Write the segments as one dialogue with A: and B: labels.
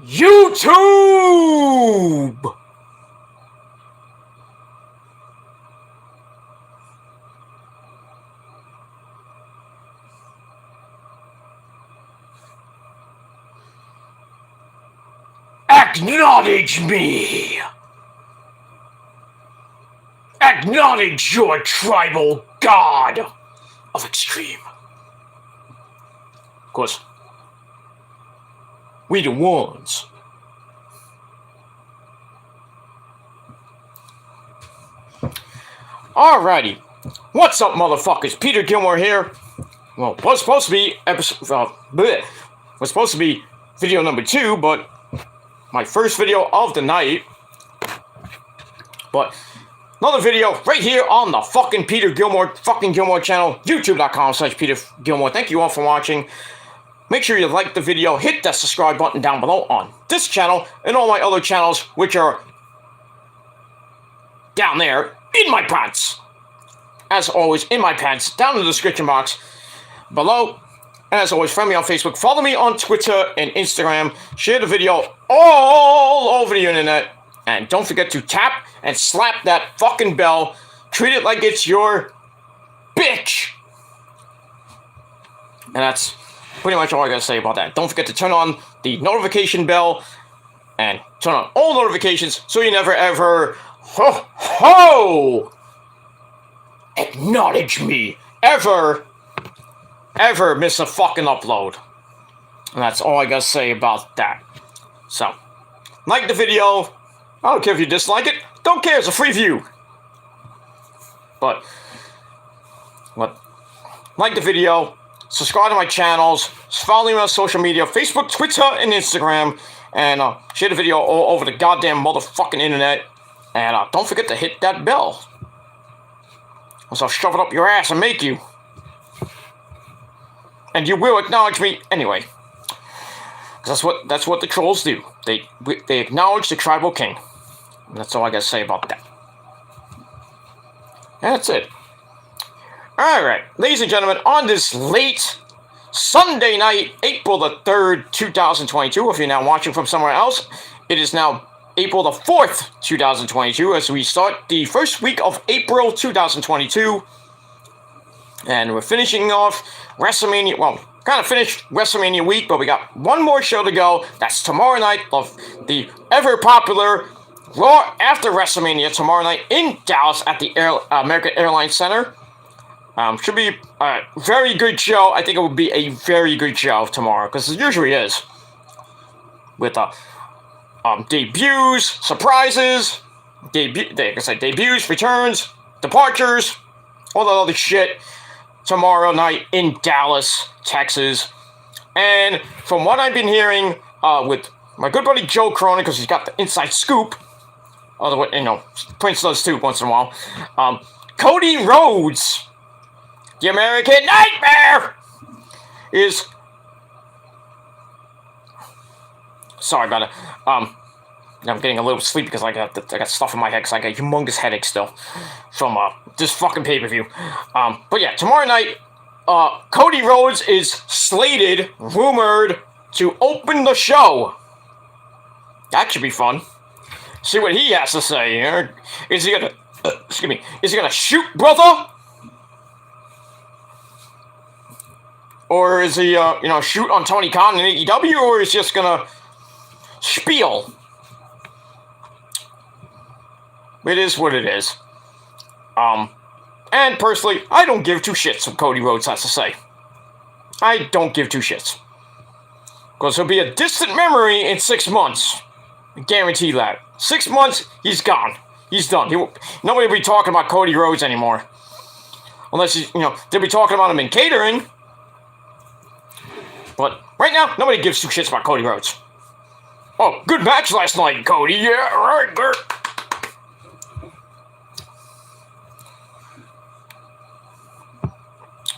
A: YouTube! Acknowledge me! Acknowledge your tribal god of extreme. Of course, we the ones. Alrighty, what's up, motherfuckers? Peter Gilmore here. Well, was supposed to be was supposed to be video number 2, but my first video of the night. But another video right here on the fucking Peter Gilmore channel, youtube.com/Peter Gilmore. Thank you all for watching. Make sure you like the video, hit that subscribe button down below on this channel and all my other channels, which are down there in my pants. As always, in my pants, down in the description box below. And as always, friend me on Facebook, follow me on Twitter and Instagram, share the video all over the internet, and don't forget to tap and slap that fucking bell. Treat it like it's your bitch. And that's pretty much all I gotta say about that. Don't forget to turn on the notification bell and turn on all notifications so you never ever acknowledge me ever miss a fucking upload. And that's all I gotta say about that. So, like the video. I don't care if you dislike it. Don't care, it's a free view. But, like the video, subscribe to my channels, follow me on social media, Facebook, Twitter, and Instagram, and share the video all over the goddamn motherfucking internet. And don't forget to hit that bell. Or I'll shove it up your ass and make you. And you will acknowledge me anyway. Because that's what the trolls do. They acknowledge the tribal king. And that's all I gotta say about that. And that's it. Alright, ladies and gentlemen, on this late Sunday night, April the 3rd, 2022, if you're now watching from somewhere else, it is now April the 4th, 2022, as we start the first week of April 2022. And we're finishing off WrestleMania, well, kind of finished WrestleMania week, but we got one more show to go. That's tomorrow night of the ever-popular Raw after WrestleMania tomorrow night in Dallas at the American Airlines Center. Should be a very good show. I think it will be a very good show tomorrow, because it usually is. With debuts, surprises, debuts, returns, departures, all that other shit tomorrow night in Dallas, Texas. And from what I've been hearing with my good buddy Joe Cronin, because he's got the inside scoop, although, you know, Prince does too once in a while, Cody Rhodes, the American Nightmare, is... Sorry about it. I'm getting a little sleepy because I got stuff in my head because I got a humongous headache still from this fucking pay-per-view. But yeah, tomorrow night, Cody Rhodes is slated, rumored, to open the show. That should be fun. See what he has to say. Is he gonna, excuse me, is he gonna shoot, brother? Or is he, shoot on Tony Khan in AEW, or is he just gonna spiel? It is what it is. And personally, I don't give two shits what Cody Rhodes has to say. I don't give two shits. Because he'll be a distant memory in 6 months. I guarantee that. 6 months, he's gone. He's done. Nobody will be talking about Cody Rhodes anymore. Unless, they'll be talking about him in catering. But right now, nobody gives two shits about Cody Rhodes. Oh, good match last night, Cody. Yeah, right, Gert.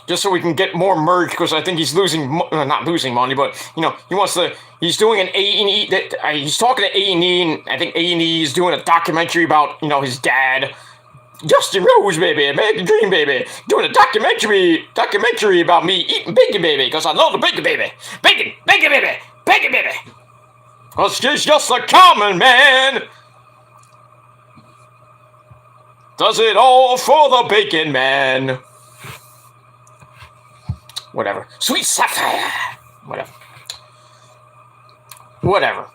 A: Just so we can get more merch, because I think he's losing, not losing money, but, he's doing an A&E, he's talking to A&E, and I think A&E is doing a documentary about, his dad, Justin Rose, baby, American Dream, baby, doing a documentary about me eating bacon, baby, because I love the bacon, baby, bacon, baby, bacon, baby. 'Cause he's just a common man. Does it all for the bacon man. Whatever. Sweet Sapphire. Whatever.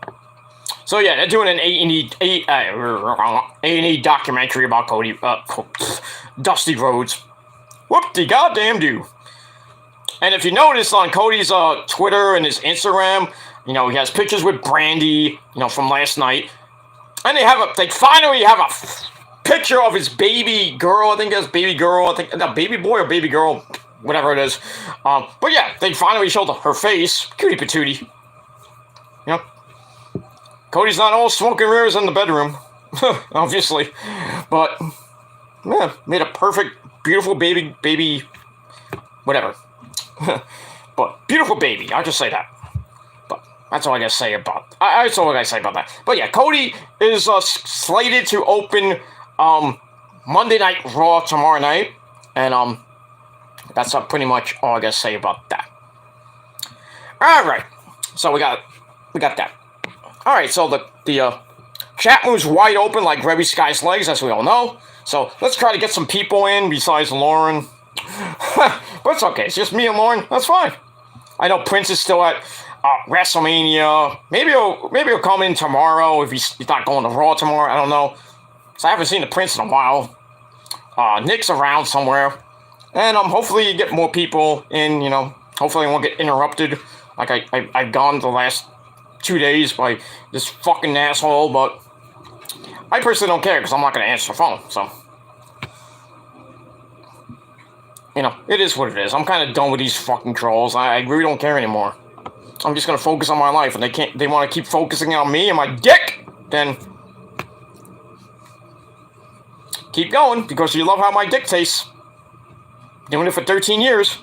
A: So yeah, they're doing an A&E documentary about Cody, Dusty Rhodes. Whoop-de goddamn do. And if you notice on Cody's Twitter and his Instagram, he has pictures with Brandy, from last night. And they finally have a picture of his baby girl. I think that's baby girl. Baby boy or baby girl, whatever it is. But yeah, they finally showed her face. Cutie patootie. Cody's not all smoke and mirrors in the bedroom, obviously. But yeah, made a perfect, beautiful baby, whatever. But beautiful baby. I'll just say that. But that's all I gotta say about. That's all I gotta say about that. But yeah, Cody is slated to open Monday Night Raw tomorrow night, and that's pretty much all I gotta say about that. All right, so we got that. All right, so the chat moves wide open like Reby Sky's legs, as we all know. So let's try to get some people in besides Lauren. But it's okay. It's just me and Lauren. That's fine. I know Prince is still at WrestleMania. Maybe he'll come in tomorrow if he's not going to Raw tomorrow. I don't know. So I haven't seen the Prince in a while. Nick's around somewhere. And hopefully you get more people in, Hopefully I won't get interrupted like I've gone the last 2 days by this fucking asshole. But I personally don't care because I'm not going to answer the phone. So, it is what it is. I'm kind of done with these fucking trolls. I really don't care anymore. I'm just going to focus on my life. And they want to keep focusing on me and my dick. Then keep going, because you love how my dick tastes. Doing it for 13 years.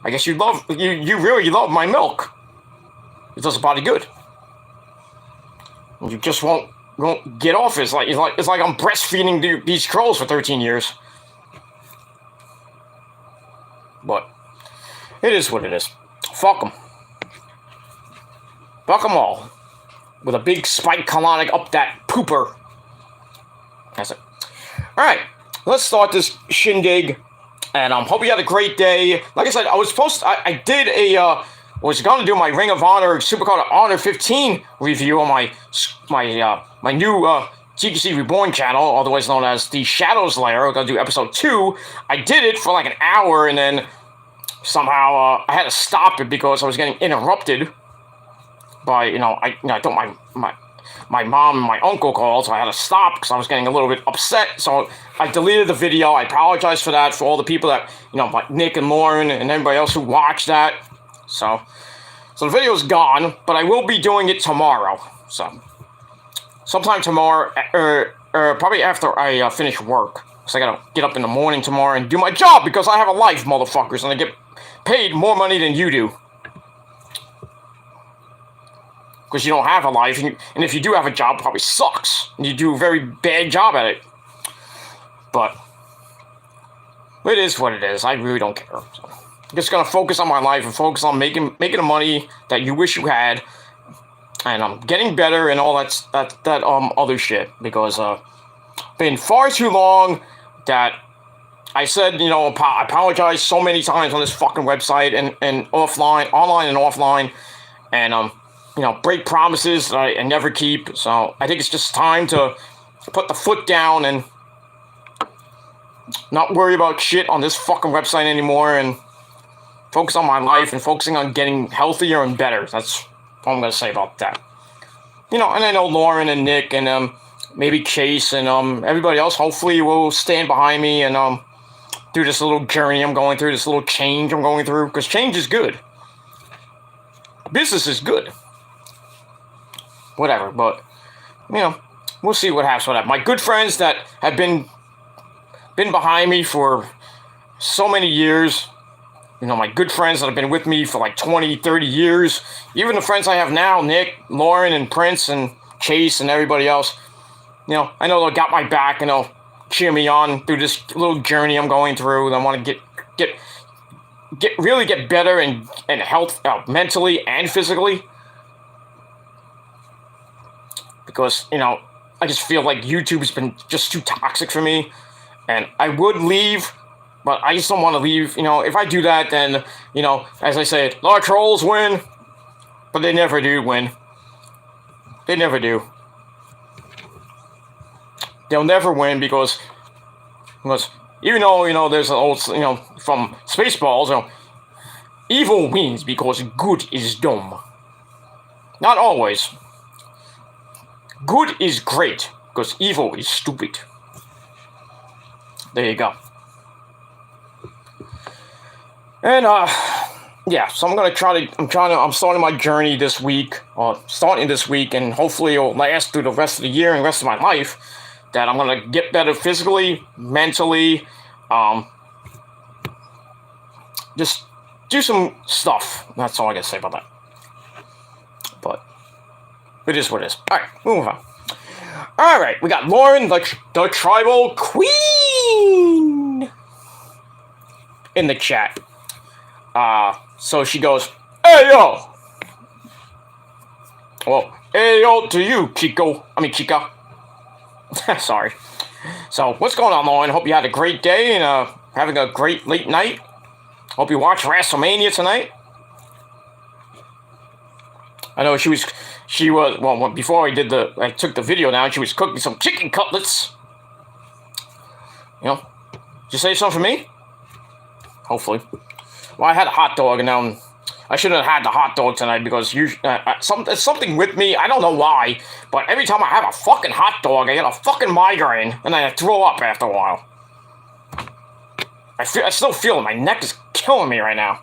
A: I guess you really love my milk. It does a body good. You just won't get off. It's like I'm breastfeeding these trolls for 13 years. But it is what it is. Fuck them. Fuck them all. With a big spike colonic up that pooper. That's it. Alright, let's start this shindig. And hope you had a great day. Like I said, I was going to do my Ring of Honor Supercard Honor 15 review on my new TQC Reborn channel, otherwise known as the Shadows Lair. I'm going to do episode 2. I did it for like an hour, and then somehow I had to stop it because I was getting interrupted by, I thought my mom and my uncle called, so I had to stop because I was getting a little bit upset. So I deleted the video. I apologize for that, for all the people that, like Nick and Lauren and everybody else who watched that. So the video's gone, but I will be doing it tomorrow. So sometime tomorrow, probably after I finish work. So I gotta get up in the morning tomorrow and do my job, because I have a life, motherfuckers, and I get paid more money than you do. Because you don't have a life, and if you do have a job, it probably sucks. And you do a very bad job at it. But it is what it is. I really don't care. So I'm just gonna focus on my life and focus on making the money that you wish you had, and I'm getting better and all that other shit. Because been far too long that I said, I apologize so many times on this fucking website and online and offline, and break promises that I never keep. So I think it's just time to put the foot down and not worry about shit on this fucking website anymore, and focus on my life and focusing on getting healthier and better. That's all I'm going to say about that. And I know Lauren and Nick and maybe Chase and everybody else hopefully will stand behind me and through this little journey I'm going through, this little change I'm going through, because change is good. Business is good. Whatever, but we'll see what happens with that. My good friends that have been behind me for so many years, my good friends that have been with me for like 20, 30 years, even the friends I have now, Nick, Lauren, and Prince, and Chase, and everybody else, I know they'll got my back and they'll cheer me on through this little journey I'm going through, and I want to get better and health, mentally and physically. because, you know, I just feel like YouTube's been just too toxic for me, and I would leave, but I just don't want to leave. You know, if I do that, then, you know, as I said, a lot of trolls win, but they never do win. They never do. They'll never win because even though, you know, there's an old, you know, from Spaceballs, you know, evil wins because good is dumb. Not always. Good is great because evil is stupid. There you go. And yeah, so I'm starting my journey this week, and hopefully it'll last through the rest of the year and the rest of my life, that I'm gonna get better physically, mentally, just do some stuff. That's all I gotta say about that. But it is what it is. Alright, move on. Alright, we got Lauren, the Tribal Queen, in the chat. So she goes, "Hey yo!" Well, hey yo to you, Chica. Sorry. So, what's going on, Lauren? Hope you had a great day and having a great late night. Hope you watched WrestleMania tonight. I know she was, well, before I took the video down, she was cooking some chicken cutlets. You know, did you say something for me? Hopefully. Well, I had a hot dog, and now I shouldn't have had the hot dog tonight because it's something with me. I don't know why, but every time I have a fucking hot dog, I get a fucking migraine, and I throw up after a while. I still feel it. My neck is killing me right now.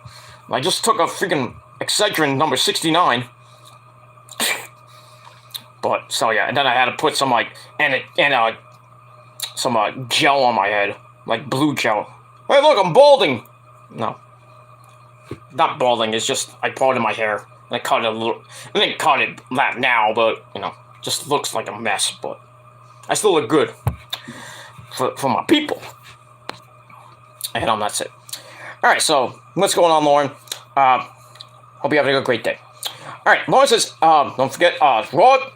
A: I just took a freaking Excedrin number 69. But, so yeah, and then I had to put some, like, some gel on my head. Like, blue gel. Hey, look, I'm balding! No. Not balding, it's just, I parted my hair. And I cut it a little. I didn't cut it that now, but, you know, just looks like a mess, but I still look good. For my people. And that's it. Alright, so, what's going on, Lauren? Hope you're having a great day. Alright, Lauren says, don't forget, Raw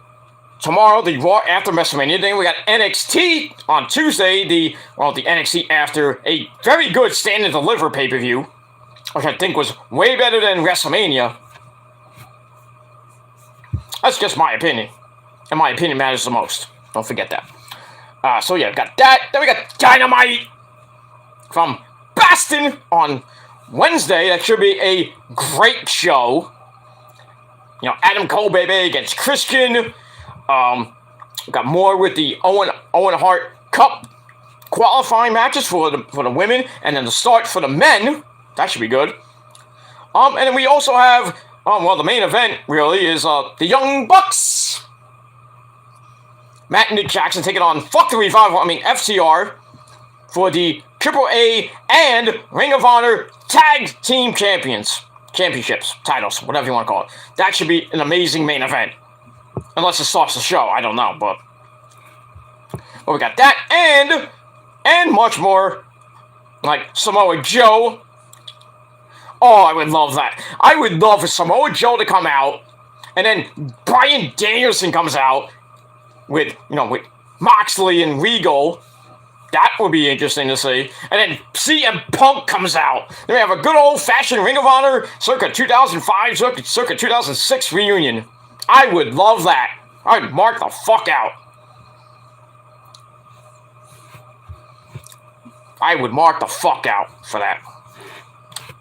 A: tomorrow, the Raw after WrestleMania. Then we got NXT on Tuesday, the NXT after a very good Stand and Deliver pay-per-view, which I think was way better than WrestleMania. That's just my opinion. And my opinion matters the most. Don't forget that. So yeah, we got that. Then we got Dynamite from Boston on Wednesday. That should be a great show. You know, Adam Cole, baby, against Christian. We got more with the Owen Hart Cup qualifying matches for the women, and then the start for the men. That should be good. And then we also have, the main event really is the Young Bucks. Matt and Nick Jackson taking on FTR for the AAA and Ring of Honor Tag Team Championships, titles, whatever you want to call it. That should be an amazing main event. Unless it starts the show, I don't know, but we got that and much more, like Samoa Joe. Oh, I would love that. I would love for Samoa Joe to come out, and then Bryan Danielson comes out with Moxley and Regal. That would be interesting to see. And then CM Punk comes out. Then we have a good old-fashioned Ring of Honor circa 2005, circa 2006 reunion. I would love that. I would mark the fuck out. I would mark the fuck out for that.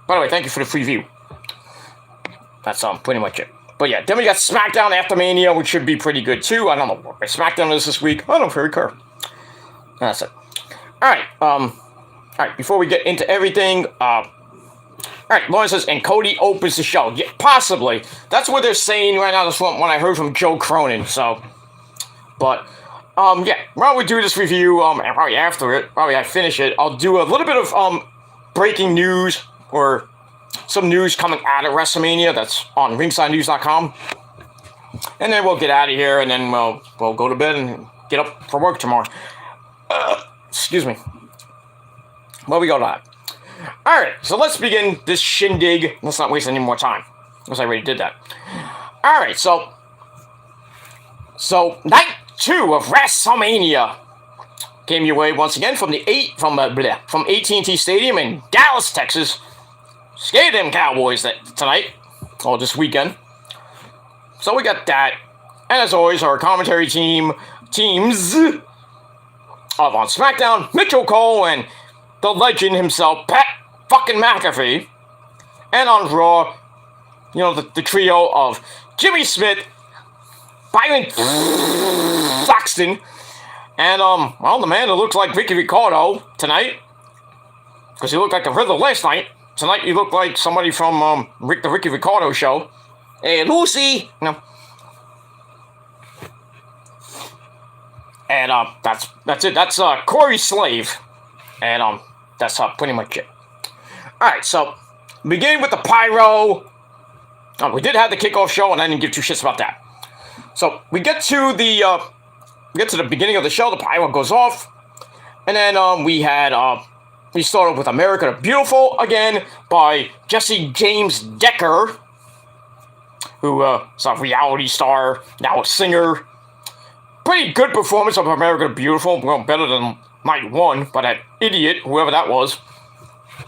A: By the way, thank you for the free view. That's pretty much it. But yeah, then we got SmackDown after Mania, which should be pretty good too. I don't know what SmackDown is this week. I don't very care. That's it. Alright, before we get into everything, alright, Lauren says, and Cody opens the show. Yeah, possibly. That's what they're saying right now. That's what I heard from Joe Cronin, so. But, yeah, while we do this review, and probably after it, probably I finish it, I'll do a little bit of, breaking news, or some news coming out of WrestleMania that's on ringsidenews.com. And then we'll get out of here, and then we'll go to bed and get up for work tomorrow. Excuse me. Well, we go to that. Alright, so let's begin this shindig. Let's not waste any more time, because I already did that. Alright, so So, night 2 of WrestleMania came your way once again from AT&T Stadium in Dallas, Texas. Scare them Cowboys tonight, or this weekend. So we got that, and as always, our commentary teams of on SmackDown, Mitchell Cole and the legend himself, Pat fucking McAfee, and on Raw, the trio of Jimmy Smith, Byron Saxton, and the man that looks like Ricky Ricardo tonight, because he looked like the Riddler last night. Tonight you look like somebody from the Ricky Ricardo show. Hey, Lucy! And that's it. That's Corey Slave. And that's pretty much it. Alright, so beginning with the pyro. We did have the kickoff show, and I didn't give two shits about that. So we get to the beginning of the show. The pyro goes off, and then we started with America the Beautiful again by Jesse James Decker, who is a reality star, now a singer. Pretty good performance of America the Beautiful. Well, better than night 1 by that idiot, whoever that was.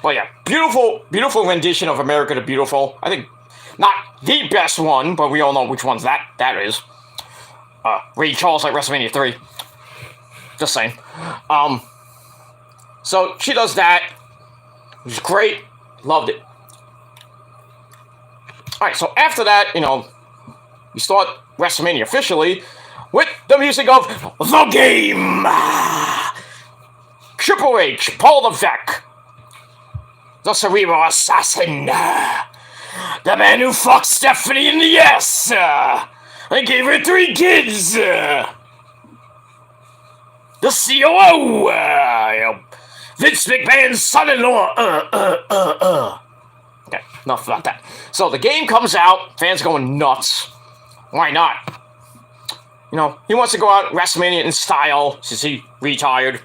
A: But yeah, beautiful rendition of America the Beautiful. I think not the best one, but we all know which one's that is. Ray Charles at WrestleMania 3. Just saying. So she does that. It was great. Loved it. Alright, so after that, we start WrestleMania officially with the music of The Game. Triple H, Paul Levesque, the Cerebral Assassin, the man who fucked Stephanie in the ass, and gave her 3 kids, the COO, Vince McMahon's son-in-law, Okay, enough about that. So the Game comes out, fans going nuts. Why not? He wants to go out WrestleMania in style since he retired.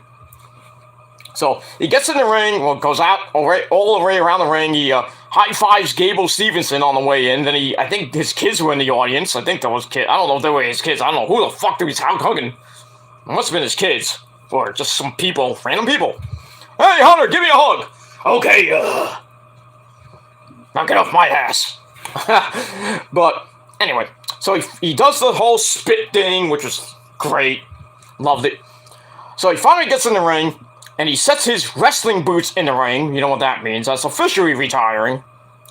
A: So he gets in the ring, goes out all the way around the ring. He high-fives Gable Stevenson on the way in. Then I think his kids were in the audience. I think that was kids. I don't know if they were his kids. I don't know who the fuck was hugging. It must have been his kids. Or just some people, random people. Hey, Hunter, give me a hug. Okay, now get off my ass. But anyway, so he does the whole spit thing, which was great. Loved it. So he finally gets in the ring, and he sets his wrestling boots in the ring. You know what that means. That's officially retiring.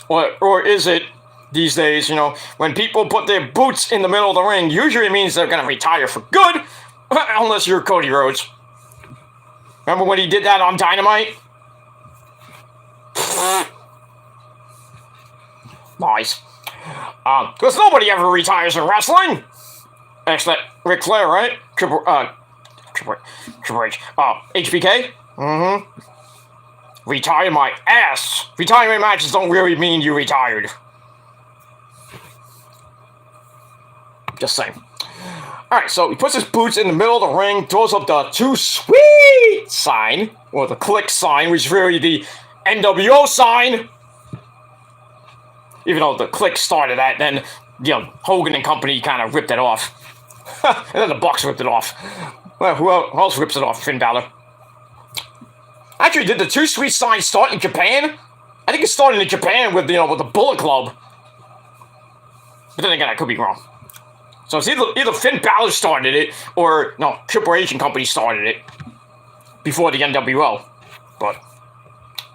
A: Or is it these days, when people put their boots in the middle of the ring, usually it means they're going to retire for good, unless you're Cody Rhodes. Remember when he did that on Dynamite? Nice. Because nobody ever retires in wrestling. Except Ric Flair, right? Triple H. HBK? Mm-hmm. Retire my ass. Retirement matches don't really mean you retired. Just saying. Alright, so he puts his boots in the middle of the ring, throws up the "Too Sweet" sign, or the click sign, which is really the NWO sign. Even though the click started that, then, Hogan and company kind of ripped it off. And then the Bucks ripped it off. Well, who else rips it off? Finn Balor. Actually, did the "Too Sweet" sign start in Japan? I think it started in Japan with the Bullet Club. But then again, I could be wrong. So it's either Finn Balor started it, or, Triple H and company started it before the NWO. But,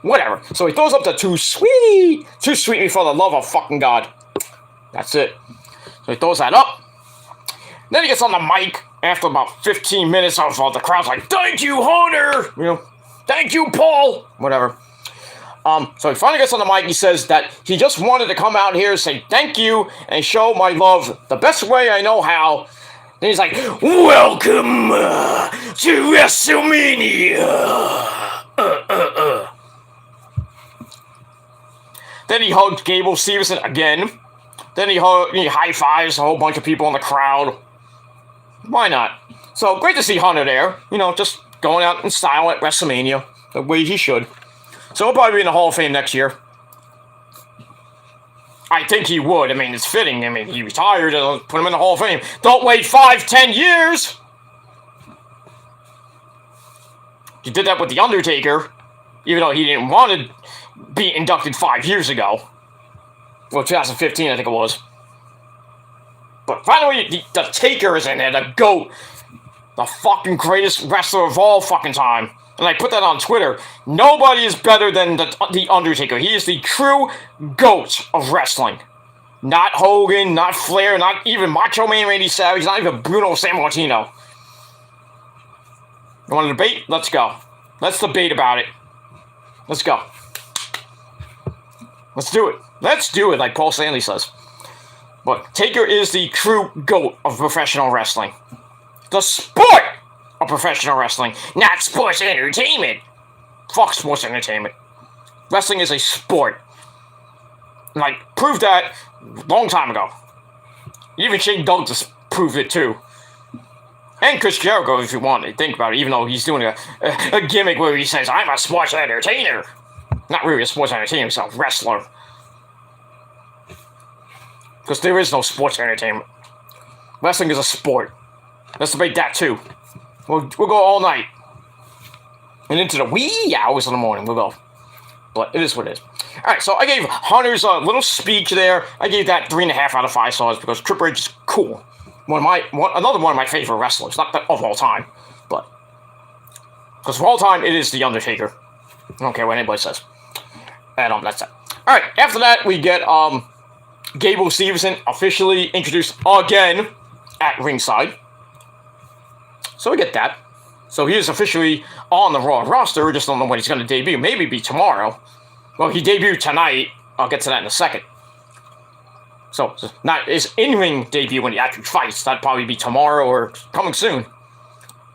A: whatever. So he throws up the "Too Sweet me for the love of fucking God." That's it. So he throws that up. Then he gets on the mic after about 15 minutes of the crowd's like, "Thank you, Hunter!" "Thank you, Paul!" Whatever. So he finally gets on the mic. He says that he just wanted to come out here, say thank you, and show my love the best way I know how. Then he's like, "Welcome to WrestleMania." Then he hugged Gable Stevenson again. Then he high-fives a whole bunch of people in the crowd. Why not? So great to see Hunter there. Just going out in style at WrestleMania, the way he should. So he'll probably be in the Hall of Fame next year. I think he would. I mean, it's fitting. I mean, he retired and put him in the Hall of Fame. Don't wait 5-10 years! He did that with The Undertaker, even though he didn't want to be inducted 5 years ago. Well, 2015, I think it was. But finally, the Taker is in there, the GOAT. The fucking greatest wrestler of all fucking time. And I put that on Twitter. Nobody is better than the Undertaker. He is the true GOAT of wrestling. Not Hogan, not Flair, not even Macho Man Randy Savage, not even Bruno Sammartino. You want to debate? Let's go. Let's debate about it. Let's go. Let's do it. Let's do it, like Paul Stanley says. But Taker is the true GOAT of professional wrestling. The sport of professional wrestling, not sports entertainment. Fuck sports entertainment. Wrestling is a sport. Like, proved that a long time ago. Even Shane Douglas proved it too. And Chris Jericho, if you want to think about it, even though he's doing a gimmick where he says, I'm a sports entertainer. Not really a sports entertainer, he's a wrestler. Because there is no sports entertainment. Wrestling is a sport. Let's debate that too. We'll go all night. And into the wee hours of the morning, we'll go. But it is what it is. Alright, so I gave Hunter's little speech there. I gave that 3.5 out of 5 stars because Triple H is cool. Another one of my favorite wrestlers. Not of all time, but. Because of all time, it is The Undertaker. I don't care what anybody says. And that's it. Alright, after that, we get Gable Stevenson officially introduced again at ringside. So we get that. So he is officially on the Raw roster. We just don't know when he's going to debut. Maybe be tomorrow. Well, he debuted tonight. I'll get to that in a second. So, not his in-ring debut when he actually fights. That'd probably be tomorrow or coming soon.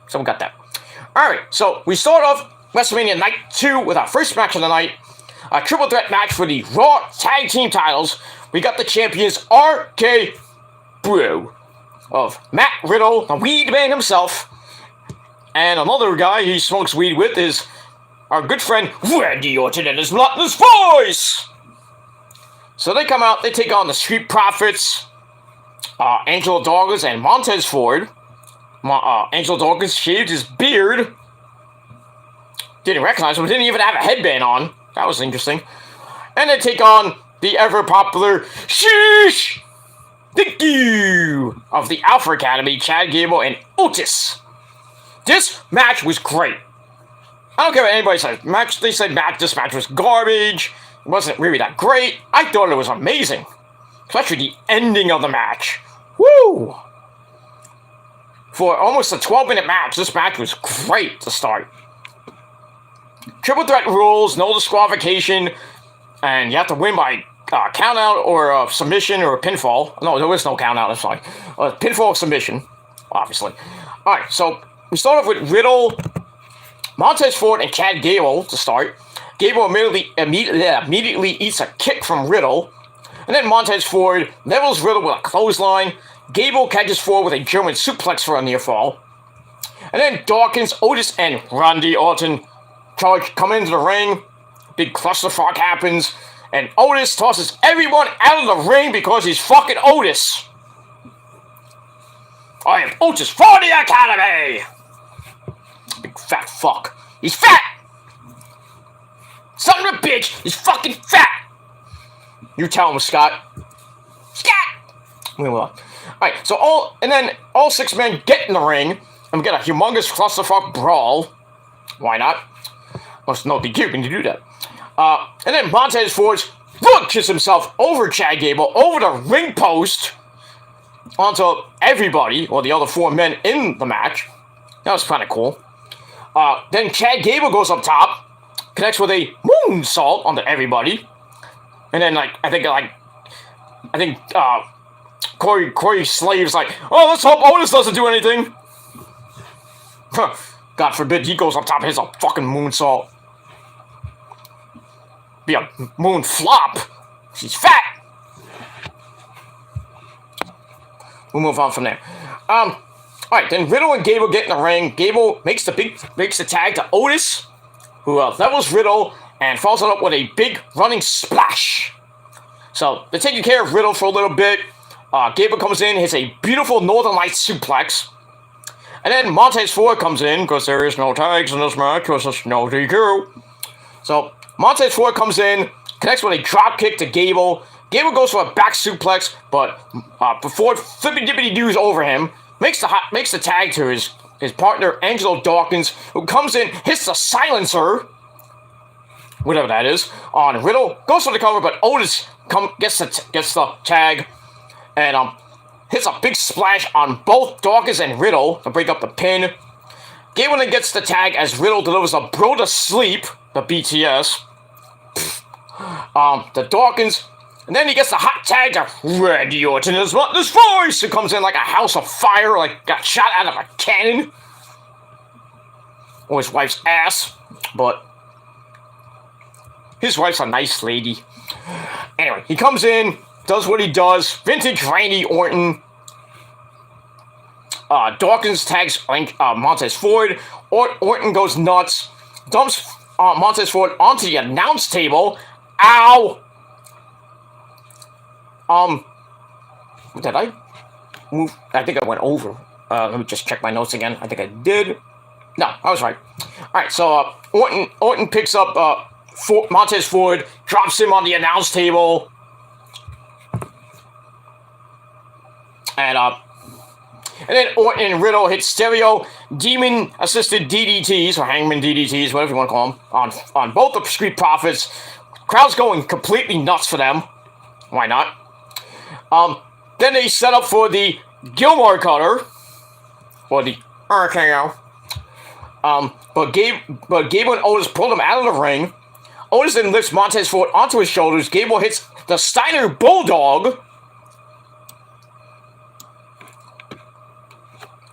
A: So we got that. Alright, so we start off WrestleMania Night 2 with our first match of the night. A triple threat match for the Raw Tag Team titles. We got the champions RK Bro of Matt Riddle, the weed man himself. And another guy he smokes weed with is our good friend Randy Orton and his monotonous voice. So they come out, they take on the Street Profits, Angelo Dawkins and Montez Ford. Angelo Dawkins shaved his beard. Didn't recognize him, didn't even have a headband on. That was interesting. And they take on the ever-popular Sheesh! Thank you! Of the Alpha Academy, Chad Gable and Otis. This match was great. I don't care what anybody says. They said this match was garbage. It wasn't really that great. I thought it was amazing. Especially the ending of the match. Woo! For almost a 12-minute match, this match was great to start. Triple threat rules, no disqualification, and you have to win by count-out or submission or a pinfall. No, there was no count-out, that's fine. Pinfall or submission, obviously. Alright, so we start off with Riddle, Montez Ford, and Chad Gable to start. Gable immediately eats a kick from Riddle. And then Montez Ford levels Riddle with a clothesline. Gable catches Ford with a German suplex for a near fall. And then Dawkins, Otis, and Randy Orton come into the ring. Big clusterfuck happens. And Otis tosses everyone out of the ring because he's fucking Otis. I am Otis for the Academy! Big fat fuck. He's fat! Son of a bitch! He's fucking fat! You tell him, Scott. Scott! Move on. Alright, so all 6 men get in the ring, and we get a humongous clusterfuck brawl. Why not? Must not be cute when you do that. And then Montez Ford launches himself over Chad Gable, over the ring post, onto everybody, or the other 4 men in the match. That was kind of cool. Then Chad Gable goes up top, connects with a moonsault onto everybody. And then, I think Corey Slave's like, oh, let's hope Otis doesn't do anything. God forbid he goes up top and hits a fucking moonsault. Be a moon flop. She's fat. We'll move on from there. Alright, then Riddle and Gable get in the ring. Gable makes the tag to Otis, who levels Riddle and follows it up with a big running splash. So they're taking care of Riddle for a little bit. Gable comes in, hits a beautiful Northern Lights suplex. And then Montez Ford comes in, because there is no tags in this match, because there's no DQ. So Montez Ford comes in, connects with a drop kick to Gable. Gable goes for a back suplex, but before flippy-dippity-doos over him, makes the tag to his partner, Angelo Dawkins, who comes in, hits the silencer, whatever that is, on Riddle, goes for the cover, but Otis gets the tag, and hits a big splash on both Dawkins and Riddle to break up the pin. Gable then gets the tag as Riddle delivers a bro to sleep, the BTS. The Dawkins, and then he gets the hot tag to Randy Orton as well. This voice, who comes in like a house of fire, like got shot out of a cannon. Or his wife's ass, but his wife's a nice lady. Anyway, he comes in, does what he does. Vintage Randy Orton. Dawkins tags Montez Ford. Orton goes nuts. Dumps Montez Ford onto the announce table. Ow! Did I move? I think I went over. Let me just check my notes again. I think I did. No, I was right. Alright, so Orton picks up Montez Ford, drops him on the announce table. And then Orton and Riddle hit stereo demon-assisted DDTs, or Hangman DDTs, whatever you want to call them, on both the Street Profits. Crowd's going completely nuts for them. Why not? Then they set up for the Gilmore Cutter, or the RKO. But Gable and Otis pulled him out of the ring. Otis then lifts Montez Ford onto his shoulders. Gable hits the Steiner Bulldog.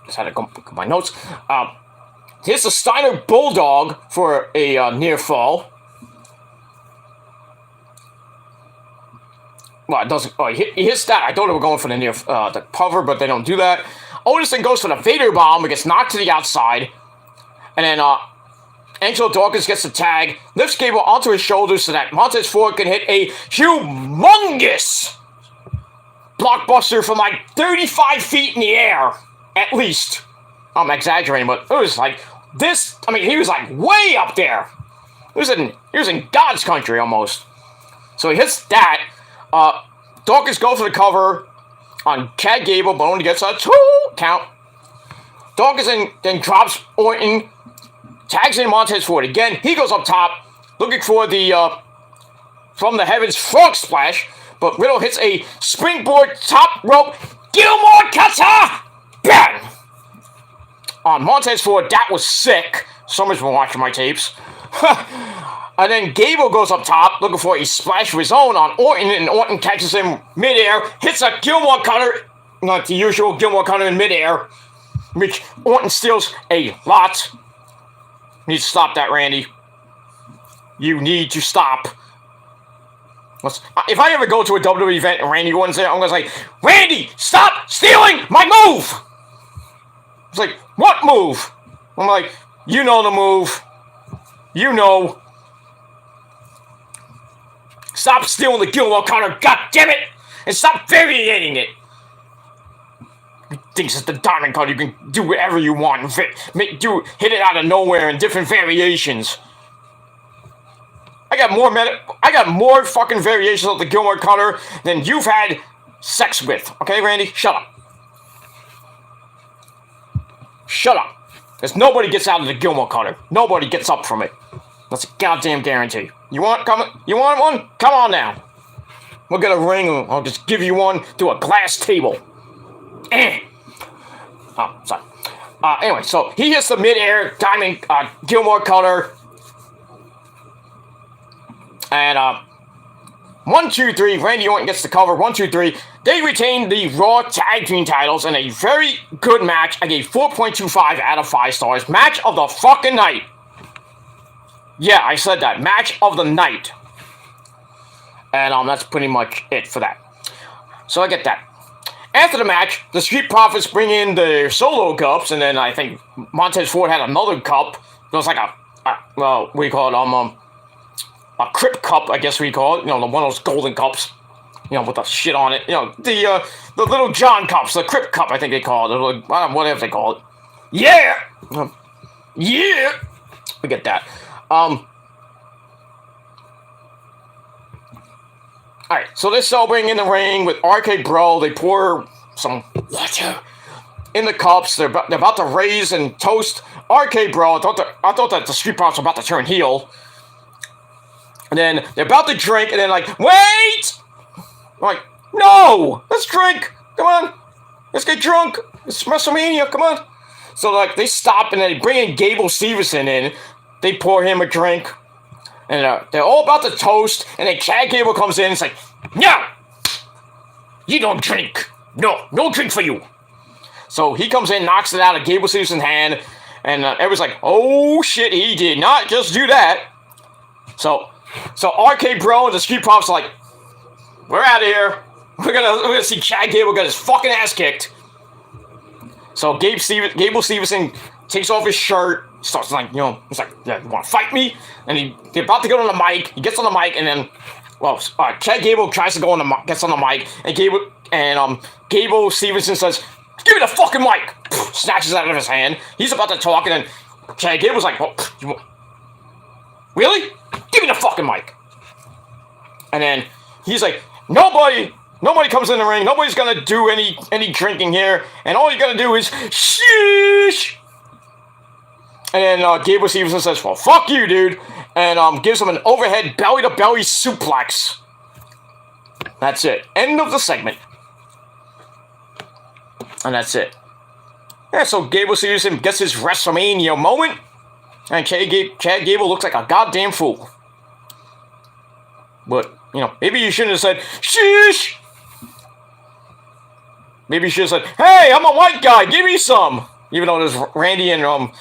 A: Just had to go my notes. Hits the Steiner Bulldog for a near fall. Well, it doesn't. Oh, he hits that. I thought they were going for the the cover, but they don't do that. Otis then goes for the Vader Bomb. It gets knocked to the outside. And then Angelo Dawkins gets the tag, lifts Gable onto his shoulders so that Montez Ford can hit a humongous blockbuster from like 35 feet in the air, at least. I'm exaggerating, but it was like this. I mean, he was like way up there. He was in God's country almost. So he hits that. Dawkins goes for the cover on Chad Gable, but only gets a 2 count. Dawkins then drops Orton, tags in Montez Ford again. He goes up top, looking for the from the heavens frog splash, but Riddle hits a springboard top rope Gilmore Cutter! Bang! On Montez Ford, that was sick. Someone's been watching my tapes. And then Gable goes up top, looking for a splash of his own on Orton, and Orton catches him midair, hits a Gilmore Cutter, not the usual Gilmore Cutter in midair, which Orton steals a lot. You need to stop that, Randy. You need to stop. If I ever go to a WWE event and Randy Orton's there, I'm going to say, Randy, stop stealing my move! It's like, what move? I'm like, you know the move. You know. Stop stealing the Gilmore Cutter, goddammit! And stop variating it! He thinks it's the Diamond Cutter, you can do whatever you want and hit it out of nowhere in different variations. I got more fucking variations of the Gilmore Cutter than you've had sex with. Okay, Randy? Shut up. Shut up. Because nobody gets out of the Gilmore Cutter. Nobody gets up from it. That's a goddamn guarantee. You want one? Come on now. We'll get a ring. I'll just give you one through a glass table. Oh, sorry. Anyway, so he hits the mid-air diamond Gilmore Cutter. And 1, 2, 3. Randy Orton gets the cover. 1, 2, 3. They retain the Raw Tag Team titles in a very good match. I gave 4.25 out of 5 stars. Match of the fucking night. Yeah, I said that. Match of the night. And that's pretty much it for that. So I get that. After the match, the Street Profits bring in their solo cups, and then I think Montez Ford had another cup. It was like a Crip cup, I guess we call it. You know, one of those golden cups. You know, with the shit on it. You know, the little John cups, the Crip cup, I think they call it. Or whatever they call it. Yeah! Yeah! We get that. Alright, so they're celebrating in the ring with RK Bro. They pour some water in the cups. They're about to raise and toast RK Bro. I thought that the Street Profits were about to turn heel. And then they're about to drink, and then like, wait! I'm like, no! Let's drink! Come on! Let's get drunk! It's WrestleMania, come on! So like, they stop, and they bring in Gable Stevenson in. They pour him a drink. And they're all about to toast, and then Chad Gable comes in and it's like, no! You don't drink! No drink for you! So he comes in, knocks it out of Gable Stevenson's hand, and everyone's like, oh shit, he did not just do that. So RK Bro and the Street Profits are like, we're out of here. We're gonna see Chad Gable get his fucking ass kicked. So Gable Stevenson takes off his shirt, starts like, you know, he's like, yeah, you wanna fight me? And they're about to get on the mic. He gets on the mic, and then, well, Chad Gable tries to gets on the mic, and Gable Stevenson says, give me the fucking mic! Snatches it out of his hand. He's about to talk, and then Chad Gable's like, oh, really? Give me the fucking mic! And then he's like, nobody comes in the ring. Nobody's gonna do any drinking here, and all you're gonna do is sheesh. And then Gable Stevenson says, well, fuck you, dude, and gives him an overhead belly-to-belly suplex. That's it. End of the segment. And that's it. Yeah, so Gable Stevenson gets his WrestleMania moment, and Chad Gable looks like a goddamn fool. But, you know, maybe you shouldn't have said, sheesh! Maybe you should have said, hey, I'm a white guy, give me some! Even though there's Randy and, Riddle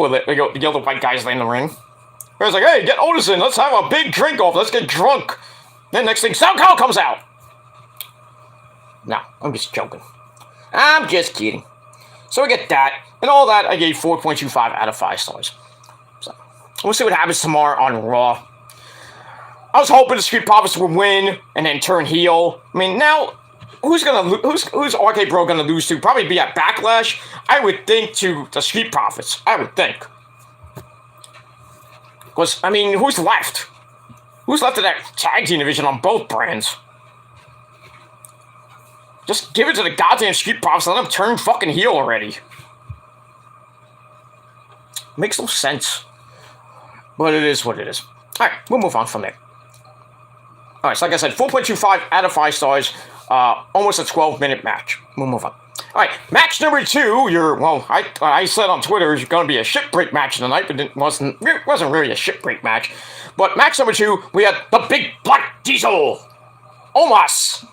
A: with it, the other white guys in the ring. I was like, hey, get Otis in, let's have a big drink off, let's get drunk. Then next thing, Stone Cold comes out! No, I'm just joking. I'm just kidding. So we get that, and all that I gave 4.25 out of 5 stars. So, we'll see what happens tomorrow on Raw. I was hoping the Street Profits would win and then turn heel. I mean, now who's RK Bro gonna lose to? Probably be at Backlash. I would think to the Street Profits. I would think. Because I mean, who's left? Who's left of that tag team division on both brands? Just give it to the goddamn Street Profits and let them turn fucking heel already. Makes no sense. But it is what it is. Alright, we'll move on from there. Alright, so like I said, 4.25 out of 5 stars. Almost a 12-minute match. We'll move on. Alright, match number 2. I said on Twitter it's going to be a shit break match tonight, but it wasn't really a shit break match. But match number 2, we had the Big Black Diesel, Omos,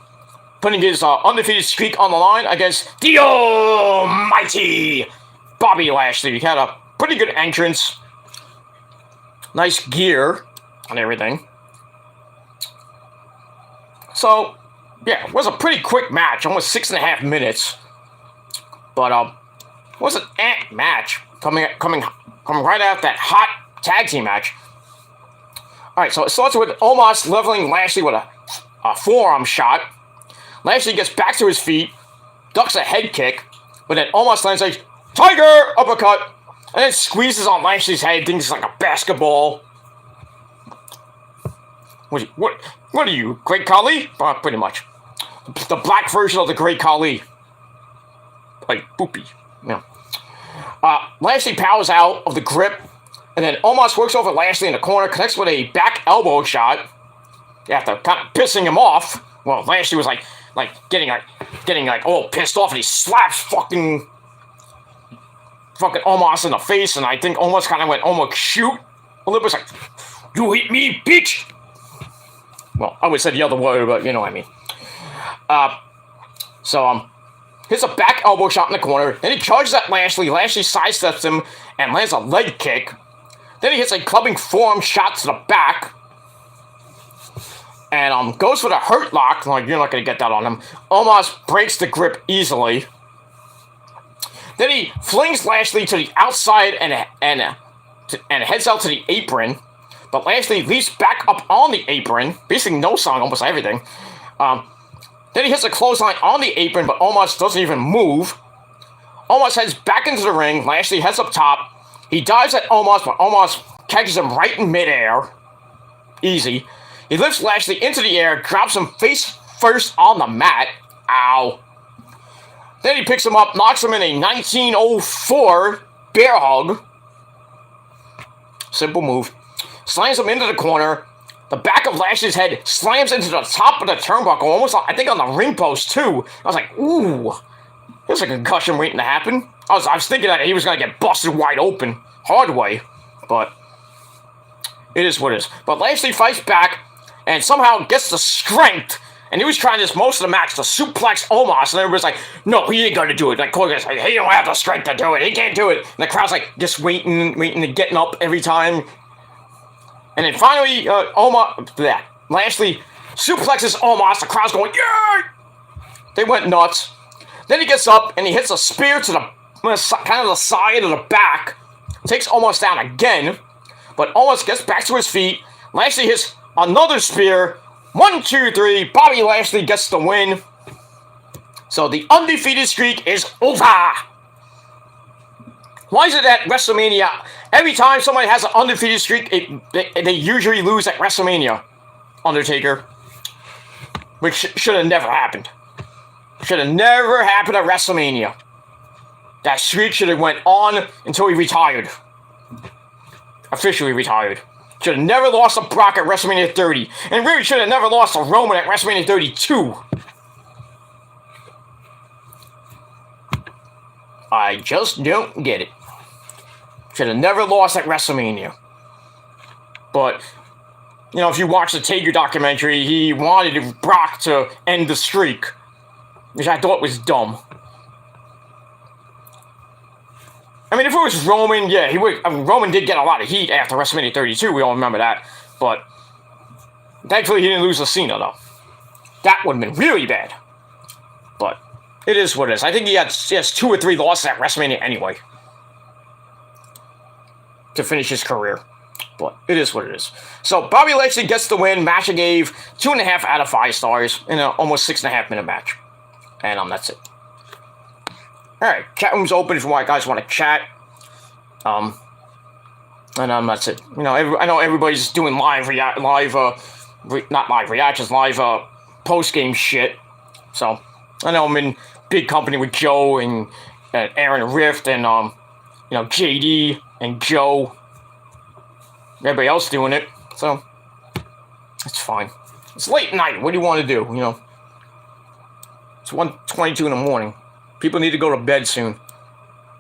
A: putting his undefeated streak on the line against the almighty Bobby Lashley. He had a pretty good entrance. Nice gear and everything. So, yeah, it was a pretty quick match, almost 6.5 minutes. But it was an match coming right out that hot tag team match. Alright, so it starts with Omos leveling Lashley with a forearm shot. Lashley gets back to his feet, ducks a head kick, but then Omos lands a Tiger uppercut, and then squeezes on Lashley's head, thinks it's like a basketball. What are you, Great Khali? Pretty much. The black version of the Great Khali. Like, boopy. Yeah. Lashley powers out of the grip, and then Omos works over Lashley in the corner, connects with a back elbow shot. After kind of pissing him off. Well, Lashley was getting all pissed off, and he slaps fucking Omos in the face, and I think Omos kind of went almost shoot. Olympus like, you hit me, bitch! Well, I would say the other word, but you know what I mean. Hits a back elbow shot in the corner, then he charges at Lashley. Lashley sidesteps him and lands a leg kick. Then he hits a clubbing forearm shot to the back. And goes for the hurt lock. Like, you're not going to get that on him. Omos breaks the grip easily. Then he flings Lashley to the outside and heads out to the apron. but Lashley leaps back up on the apron, basically no selling almost everything. Then he hits a clothesline on the apron, but Omos doesn't even move. Omos heads back into the ring. Lashley heads up top. He dives at Omos, but Omos catches him right in midair. Easy. He lifts Lashley into the air, drops him face first on the mat. Ow. Then he picks him up, knocks him in a 1904 bear hug. Simple move. Slams him into the corner. The back of Lashley's head slams into the top of the turnbuckle, almost, I think, on the ring post, too. I was like, ooh, there's a concussion waiting to happen. I was thinking that he was going to get busted wide open, hard way, but it is what it is. But Lashley fights back and somehow gets the strength, and he was trying this most of the match to suplex Omos, and everybody's like, no, he ain't going to do it. Like, Corgan's like, he don't have the strength to do it. He can't do it. And the crowd's like, just waiting and getting up every time. And then finally, Lashley suplexes Omos. The crowd's going, yeah! They went nuts. Then he gets up and he hits a spear to the kind of the side of the back. Takes Omos down again. But Omos gets back to his feet. Lashley hits another spear. 1, 2, 3. Bobby Lashley gets the win. So the undefeated streak is over. Why is it that WrestleMania, every time somebody has an undefeated streak, they usually lose at WrestleMania? Undertaker. Which should have never happened. Should have never happened at WrestleMania. That streak should have went on until he retired. Officially retired. Should have never lost to Brock at WrestleMania 30. And really should have never lost to Roman at WrestleMania 32. I just don't get it. Should have never lost at WrestleMania. But, you know, if you watch the Taker documentary, he wanted Brock to end the streak. Which I thought was dumb. I mean, if it was Roman, yeah, he would. I mean, Roman did get a lot of heat after WrestleMania 32. We all remember that. But thankfully, he didn't lose to Cena, though. That would have been really bad. But it is what it is. I think he has 2 or 3 losses at WrestleMania anyway to finish his career. But it is what it is. So Bobby Lashley gets the win. Match I gave 2.5 out of 5 stars in an almost 6.5 minute match. And that's it. Alright, chat room's open if you guys want to chat. And that's it. You know, I know everybody's doing live post-game shit. So, I know I'm in big company with Joe and Aaron Rift and, you know, JD and Joe. Everybody else doing it. So, it's fine. It's late night. What do you want to do, you know? It's 1:22 in the morning. People need to go to bed soon.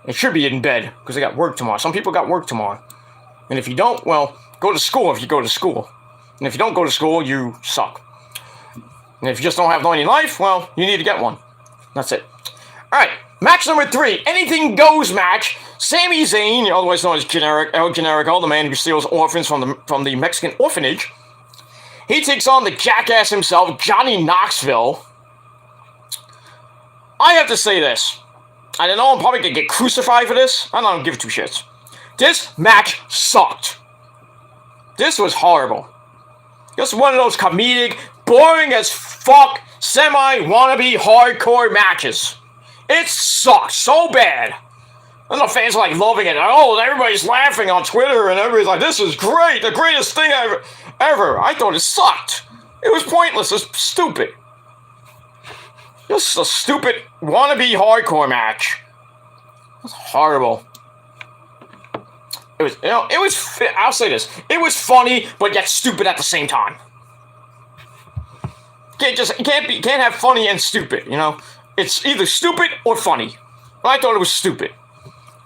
A: They should be in bed, because they got work tomorrow. Some people got work tomorrow. And if you don't, well, go to school if you go to school. And if you don't go to school, you suck. And if you just don't have no any life, well, you need to get one. That's it. Alright, match number 3. Anything goes match. Sami Zayn, otherwise known as El Generico, the man who steals orphans from the Mexican orphanage. He takes on the jackass himself, Johnny Knoxville. I have to say this. I know I'm probably going to get crucified for this. I don't give 2 shits. This match sucked. This was horrible. Just one of those comedic, boring as fuck, semi-wannabe hardcore matches. It sucked so bad. And the fans are like loving it. Oh, everybody's laughing on Twitter and everybody's like, this is great. The greatest thing ever. I thought it sucked. It was pointless. It was stupid. Just a stupid wannabe hardcore match. It was horrible. I'll say this. It was funny, but yet stupid at the same time. Can't have funny and stupid, you know? It's either stupid or funny. But I thought it was stupid.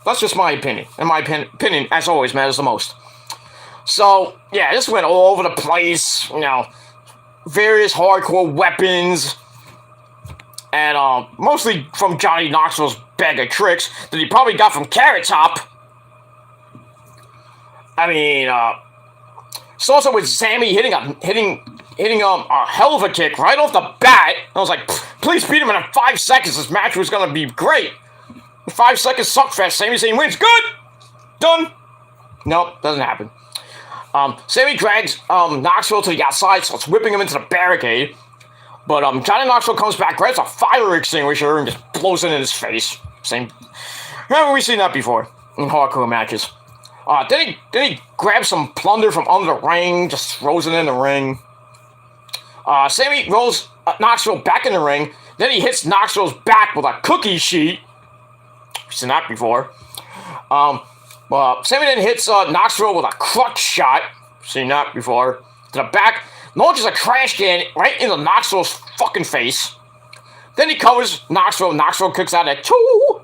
A: That's just my opinion. And my opinion, as always, matters the most. So, yeah, this went all over the place. You know, various hardcore weapons. And mostly from Johnny Knoxville's bag of tricks that he probably got from Carrot Top. I mean, it's also with Sami hitting a hell of a kick right off the bat. I was like, please beat him in 5 seconds. This match was gonna be great. 5 seconds suck fest. Sami Zayn wins. Good. Done. Nope, doesn't happen. Sammy drags Knoxville to the outside, starts whipping him into the barricade. But Johnny Knoxville comes back, grabs a fire extinguisher, and just blows it in his face. Same. Haven't we seen that before in hardcore matches? Then he grabs some plunder from under the ring, just throws it in the ring. Sammy rolls Knoxville back in the ring. Then he hits Knoxville's back with a cookie sheet. We've seen that before. Sammy then hits Knoxville with a crutch shot. Seen that before. To the back. Launches a trash can right into Knoxville's fucking face. Then he covers Knoxville. Knoxville kicks out at 2.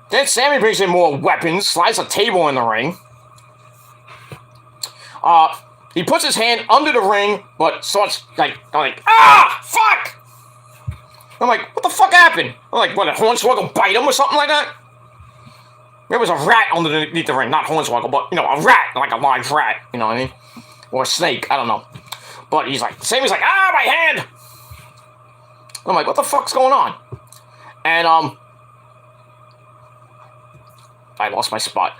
A: Then Sammy brings in more weapons. Slides a table in the ring. He puts his hand under the ring, but starts like, fuck! I'm like, what the fuck happened? I'm like, what, a Hornswoggle bite him or something like that? There was a rat underneath the ring, not Hornswoggle, but, a rat, like a live rat, you know what I mean? Or a snake, I don't know. But Sammy's like, my hand! I'm like, what the fuck's going on? And, I lost my spot.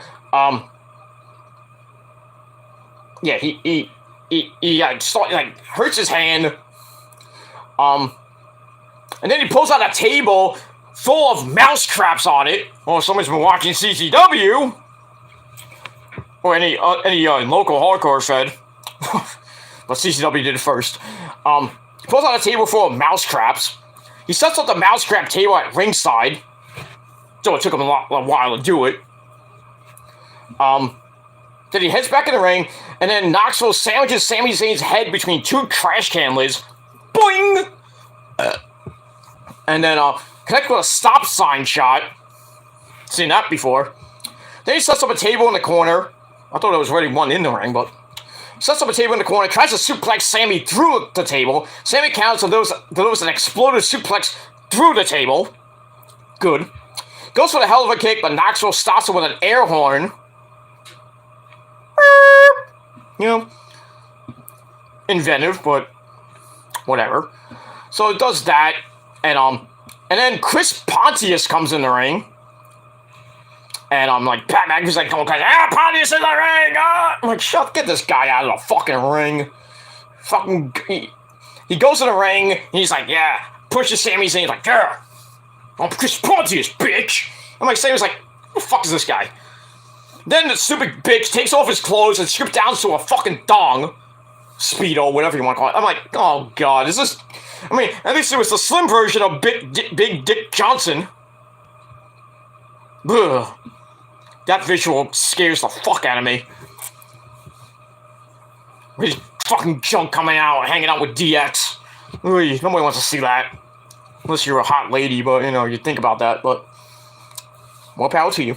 A: Yeah, he hurts his hand. And then he pulls out a table full of mouse traps on it. Well, someone's been watching CCW. Or any local hardcore fed. But CCW did it first. He pulls out a table full of mouse traps. He sets up the mouse trap table at ringside. So it took him a while to do it. Then he heads back in the ring, and then Knoxville sandwiches Sami Zayn's head between 2 trash can lids. Boing! And then connect with a stop sign shot. Seen that before. Then he sets up a table in the corner. I thought there was already one in the ring, but sets up a table in the corner, tries to suplex Sammy through the table. Sammy counts and delivers an explosive suplex through the table. Good. Goes for the hell of a kick, but Knoxville stops him with an air horn. Inventive, but whatever. So it does that, and then Chris Pontius comes in the ring. And I'm like, Pat McAfee's like, Pontius in the ring! I'm like, get this guy out of the fucking ring. He goes in the ring, and he's like, pushes Sami Zayn, he's like, I'm Chris Pontius, bitch! I'm like, Sami's like, who the fuck is this guy? Then the stupid bitch takes off his clothes and strips down to a fucking thong. Speedo, whatever you want to call it. I'm like, oh god, is this... at least it was the slim version of Big Dick Johnson. Ugh. That visual scares the fuck out of me. His fucking junk coming out, hanging out with DX. Nobody wants to see that. Unless you're a hot lady, but, you think about that, but... more power to you.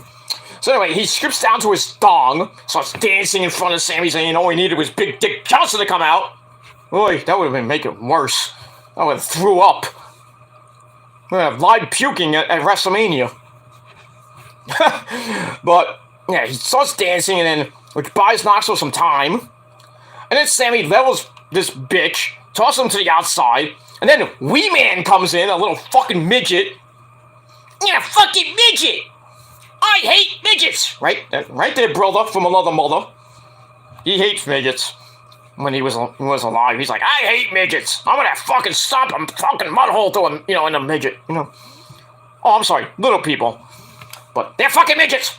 A: So anyway, he strips down to his thong, starts dancing in front of Sami Zayn, all he needed was Big Dick Johnson to come out. Boy, that would have made it worse. I would have threw up. I would have live puking at WrestleMania. But, yeah, he starts dancing, and then, which buys Knoxville some time. And then Sammy levels this bitch, tosses him to the outside, and then Wee Man comes in, a little fucking midget. Yeah, fucking midget! I hate midgets! Right there, brother, from another mother. He hates midgets. When he was alive, he's like, I hate midgets! I'm gonna fucking stomp a fucking mud hole through him, in a midget, Oh, I'm sorry, little people. But they're fucking midgets!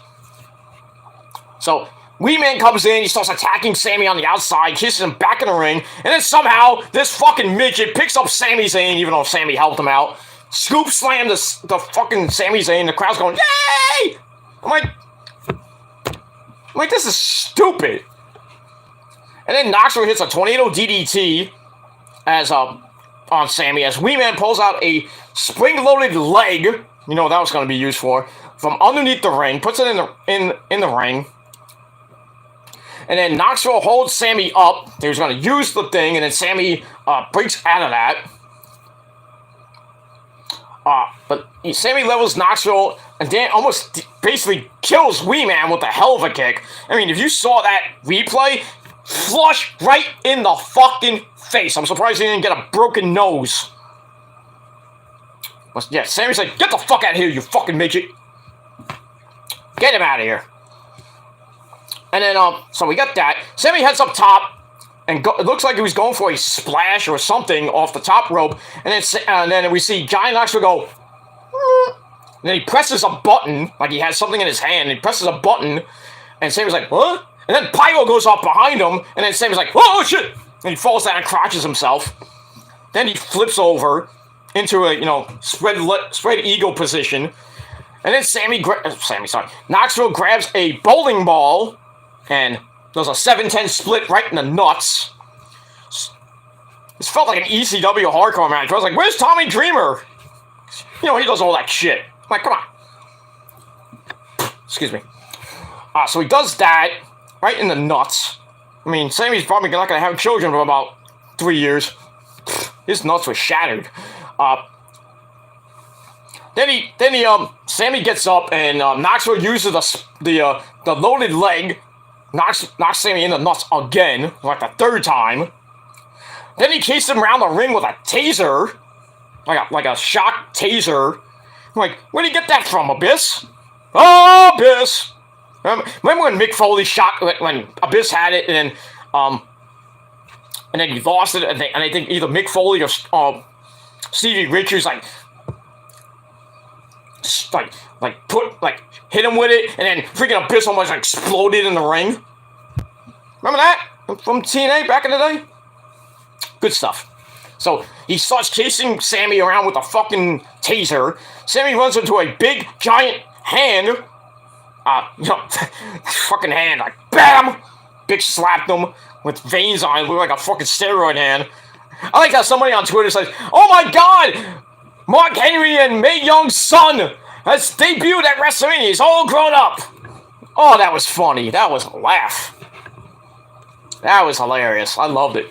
A: So, Wee Man comes in, he starts attacking Sammy on the outside, kisses him back in the ring, and then somehow, this fucking midget picks up Sami Zayn, even though Sammy helped him out, scoop slam the fucking Sami Zayn, the crowd's going, yay! I'm like, this is stupid. And then Knoxville hits a tornado DDT on Sammy, as Wee Man pulls out a spring-loaded leg, what that was going to be used for, from underneath the ring, puts it in the ring. And then Knoxville holds Sammy up. He was going to use the thing, and then Sammy breaks out of that. But Sammy levels Knoxville, and then almost basically kills Wee Man with a hell of a kick. If you saw that replay, flush right in the fucking face. I'm surprised he didn't get a broken nose. But yeah, Sammy's like, get the fuck out of here, you fucking midget. Get him out of here. And then, so we got that. Sammy heads up top, and it looks like he was going for a splash or something off the top rope. And then we see Johnny Knoxville go, and then he presses a button, like he has something in his hand. And he presses a button, and Sammy's like, what? And then Pyro goes off behind him, and then Sammy's like, oh shit! And he falls down and crotches himself. Then he flips over into a, spread eagle position. And then Knoxville grabs a bowling ball, and there's a 7-10 split right in the nuts. This felt like an ECW hardcore match. I was like, where's Tommy Dreamer? He does all that shit. I'm like, come on. Excuse me. So he does that right in the nuts. I mean, Sammy's probably not going to have children for about 3 years. His nuts were shattered. Then Sammy gets up, and Knoxville uses the loaded leg, knocks Sammy in the nuts again, like the third time. Then he chases him around the ring with a taser, like a shock taser. I'm like, where'd he get that from, Abyss? Oh, Abyss! Remember when Mick Foley shot, when Abyss had it, and then he lost it, and I think either Mick Foley or Stevie Richards hit him with it, and then freaking Abyss almost exploded in the ring. Remember that from TNA back in the day? Good stuff. So he starts chasing Sammy around with a fucking taser. Sammy runs into a big giant hand. Fucking hand, like BAM! Big slapped him with veins on it, looked like a fucking steroid hand. I like how somebody on Twitter says, oh my god! Mark Henry and Mae Young's son has debuted at WrestleMania. He's all grown up. Oh, that was funny. That was a laugh. That was hilarious. I loved it.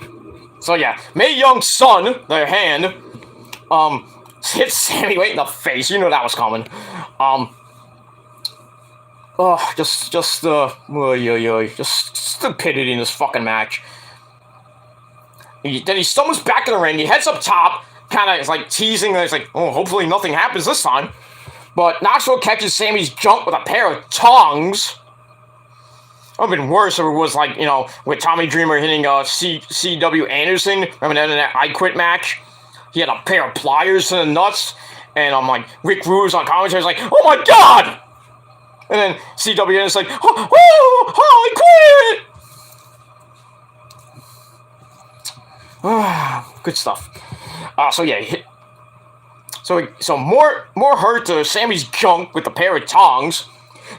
A: So yeah, Mae Young's son, their hand, hits Sammy right in the face. You know that was coming. Just stupidity in this fucking match. Then he stumbles back in the ring. He heads up top, kind of is like teasing. It's like, oh, hopefully nothing happens this time. But Knoxville catches Sammy's junk with a pair of tongs. It would have been worse if it was like, with Tommy Dreamer hitting C.W. Anderson. Remember that in that I Quit match? He had a pair of pliers to the nuts. And I'm like, Rick Rude on commentary is like, oh my god! And then C.W. Anderson's like, I quit! Good stuff. So more hurt to Sammy's junk with a pair of tongs.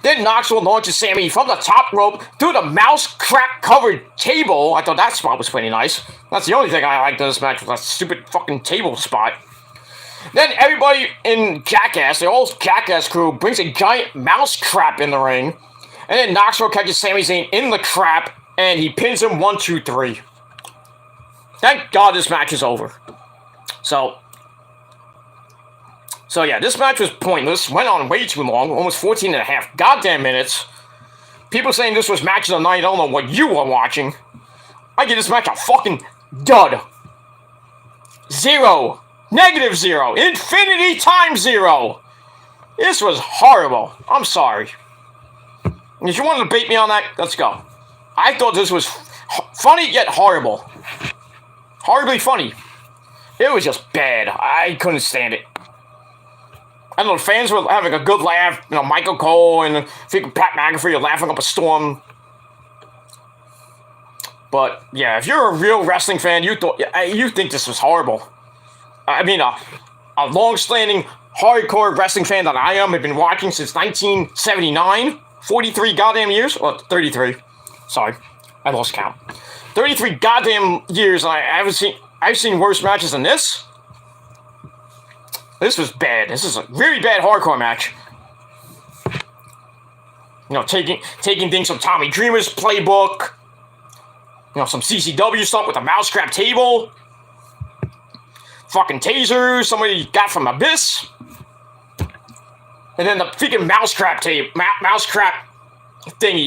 A: Then Knoxville launches Sammy from the top rope through the mouse crack covered table. I thought that spot was pretty nice. That's the only thing I liked in this match, was that stupid fucking table spot. Then everybody in Jackass, the old Jackass crew, brings a giant mouse trap in the ring. And then Knoxville catches Sami Zayn in the trap, and he pins him 1, 2, 3. Thank God this match is over. So yeah, this match was pointless, went on way too long, almost 14 and a half goddamn minutes. People saying this was match of the night, I don't know what you were watching. I give this match a fucking dud. 0. -0. Infinity times 0. This was horrible. I'm sorry. If you want to debate me on that, let's go. I thought this was funny yet horrible. Horribly funny. It was just bad. I couldn't stand it. I know the fans were having a good laugh. Michael Cole and Pat McAfee are laughing up a storm. But yeah, if you're a real wrestling fan, you think this was horrible. I mean, a long-standing hardcore wrestling fan that I am, have been watching since 1979. 43 goddamn years, or 33. Sorry, I lost count. 33 goddamn years. I've seen worse matches than this. This was bad. This is a really bad hardcore match. Taking things from Tommy Dreamer's playbook. Some CCW stuff with a mousetrap table. Fucking tasers somebody got from Abyss. And then the freaking mousetrap thingy,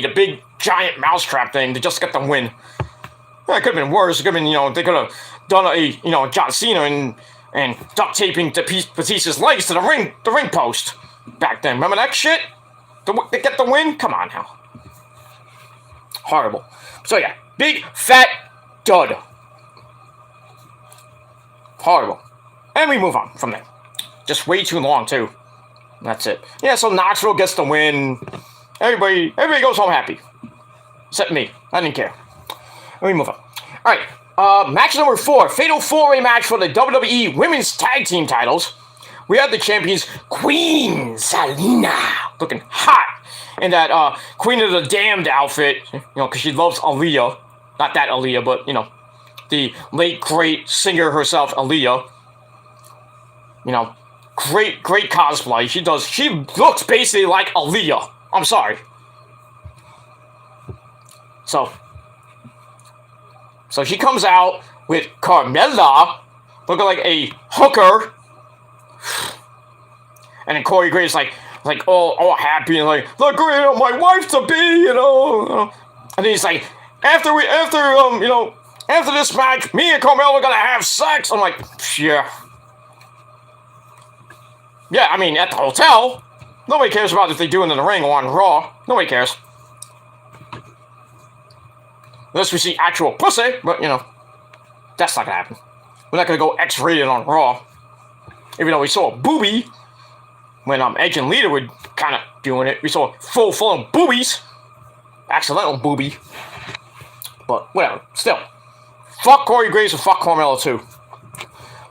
A: the big giant mousetrap thing to just get the win. Well, it could have been worse. It could have been, they could have done a, John Cena and duct taping Batista's legs to the ring post back then. Remember that shit? To get the win? Come on now. Horrible. So yeah, big fat dud. Horrible. And we move on from there. Just way too long too. That's it. Yeah, so Knoxville gets the win. Everybody goes home happy. Except me. I didn't care. And we move on. Alright. Match number 4. Fatal 4-way match for the WWE Women's Tag Team titles. We have the champions, Queen Zelina. Looking hot in that Queen of the Damned outfit. You know, because she loves Aaliyah. Not that Aaliyah, but, you know, the late, great singer herself, Aaliyah. You know, great cosplay. She looks basically like Aaliyah. I'm sorry. So she comes out with Carmella, looking like a hooker. And then Corey Graves like all happy and like, look, you know, my wife to be, you know. And then he's like, after this match, me and Carmella are gonna have sex. I'm like, yeah. Yeah, I mean, at the hotel. Nobody cares about if they do it in the ring or on Raw. Nobody cares. Unless we see actual pussy, but, you know, that's not gonna happen. We're not gonna go X-rated on Raw. Even though we saw a boobie when Edge and Lita were kind of doing it. We saw full of boobies. Accidental boobie. But, whatever. Still. Fuck Corey Graves and fuck Carmella, too.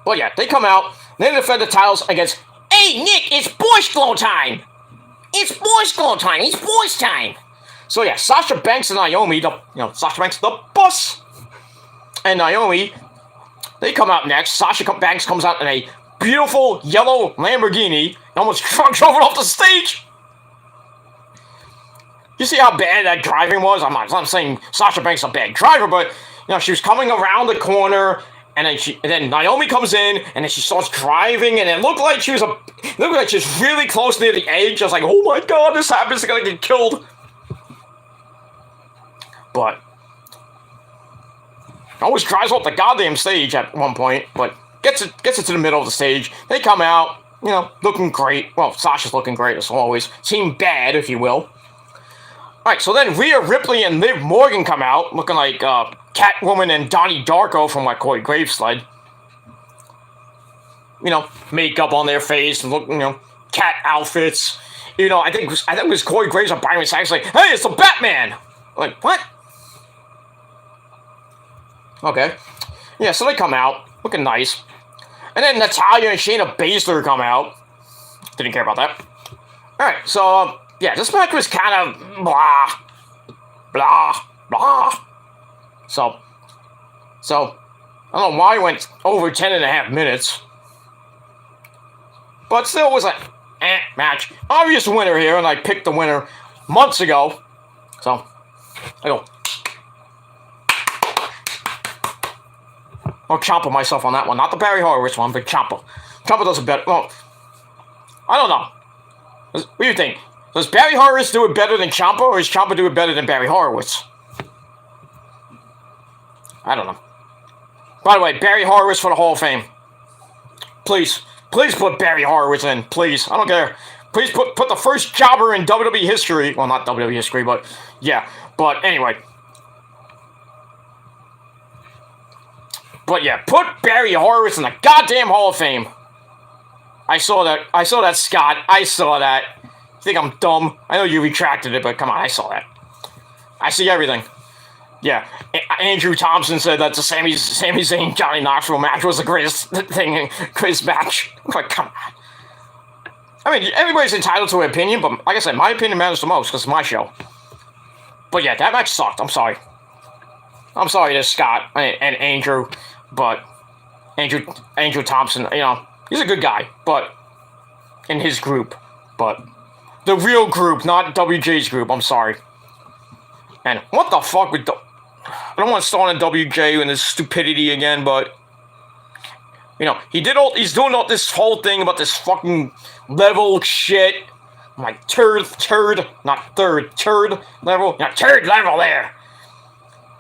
A: But, yeah, they come out. They defend the titles against... Hey, Nick, it's Boys Glow time! It's Boys Glow time! It's boys time! So, yeah, Sasha Banks and Naomi, Sasha Banks, the boss! And Naomi, they come out next. Sasha Banks comes out in a beautiful yellow Lamborghini and almost trucks over off the stage! You see how bad that driving was? I'm not saying Sasha Banks is a bad driver, but, you know, she was coming around the corner... And then Naomi comes in, and then she starts driving, and it looked like she was really close near the edge. I was like, oh my god, this happens, they're gonna get killed. But always drives off the goddamn stage at one point, but gets it to the middle of the stage. They come out, you know, looking great. Well, Sasha's looking great as always. Team bad, if you will. Alright, so then Rhea Ripley and Liv Morgan come out, looking like Catwoman and Donnie Darko from what Corey Graves said. You know, makeup on their face, and look, you know, cat outfits. You know, I think it was Corey Graves or Byron Saxon like, hey, it's the Batman! Like, what? Okay. Yeah, so they come out, looking nice. And then Natalya and Shayna Baszler come out. Didn't care about that. Alright, so, yeah, this match was kind of blah. Blah. Blah. So, I don't know why it went over 10.5 minutes. But still it was a match. Obvious winner here, and I picked the winner months ago. So, I go. I'll Ciampa myself on that one. Not the Barry Horowitz one, but Ciampa. Ciampa does it better. Well, I don't know. What do you think? Does Barry Horowitz do it better than Ciampa, or does Ciampa do it better than Barry Horowitz? I don't know. By the way, Barry Horowitz for the Hall of Fame. Please put Barry Horowitz in. Please. I don't care. Please put the first jobber in WWE history. Well, not WWE history, but yeah. But anyway. But yeah, put Barry Horowitz in the goddamn Hall of Fame. I saw that, Scott. I saw that. You think I'm dumb? I know you retracted it, but come on, I saw that. I see everything. Yeah, Andrew Thompson said that the Sami Zayn Johnny Knoxville match was the greatest match. Like, come on. I mean, everybody's entitled to an opinion, but like I said, my opinion matters the most because it's my show. But yeah, that match sucked. I'm sorry. I'm sorry to Scott and Andrew, but Andrew Thompson, you know, he's a good guy, but in his group, but the real group, not WJ's group. I'm sorry. And what the fuck with I don't want to start on WJ and his stupidity again, but you know, he's doing all this whole thing about this fucking level shit. I'm like turd level. Yeah, turd level there.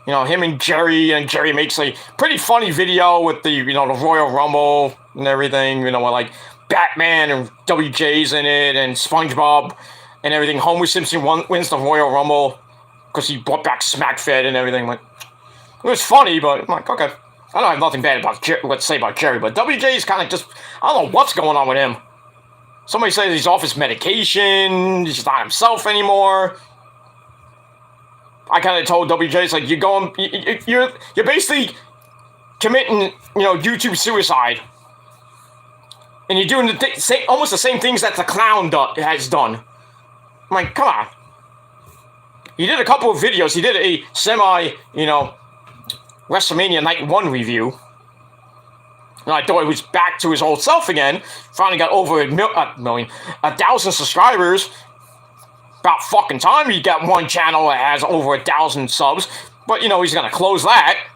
A: You know, him and Jerry makes a pretty funny video with the, you know, the Royal Rumble and everything, you know, like Batman and WJ's in it and SpongeBob and everything. Homer Simpson wins the Royal Rumble. because he brought back SmackFed and everything. Like, it was funny, but I'm like, okay. I don't have nothing bad about what to say about Jerry, but WJ is kind of just, I don't know what's going on with him. Somebody says he's off his medication, he's not himself anymore. I kind of told WJ, it's like, you're basically committing, YouTube suicide. And you're doing almost the same things that the clown has done. I'm like, come on. He did a couple of videos. He did a WrestleMania Night 1 review. And I thought he was back to his old self again. Finally got over 1,000 subscribers. About fucking time he got one channel that has over 1,000 subs. But, he's going to close that.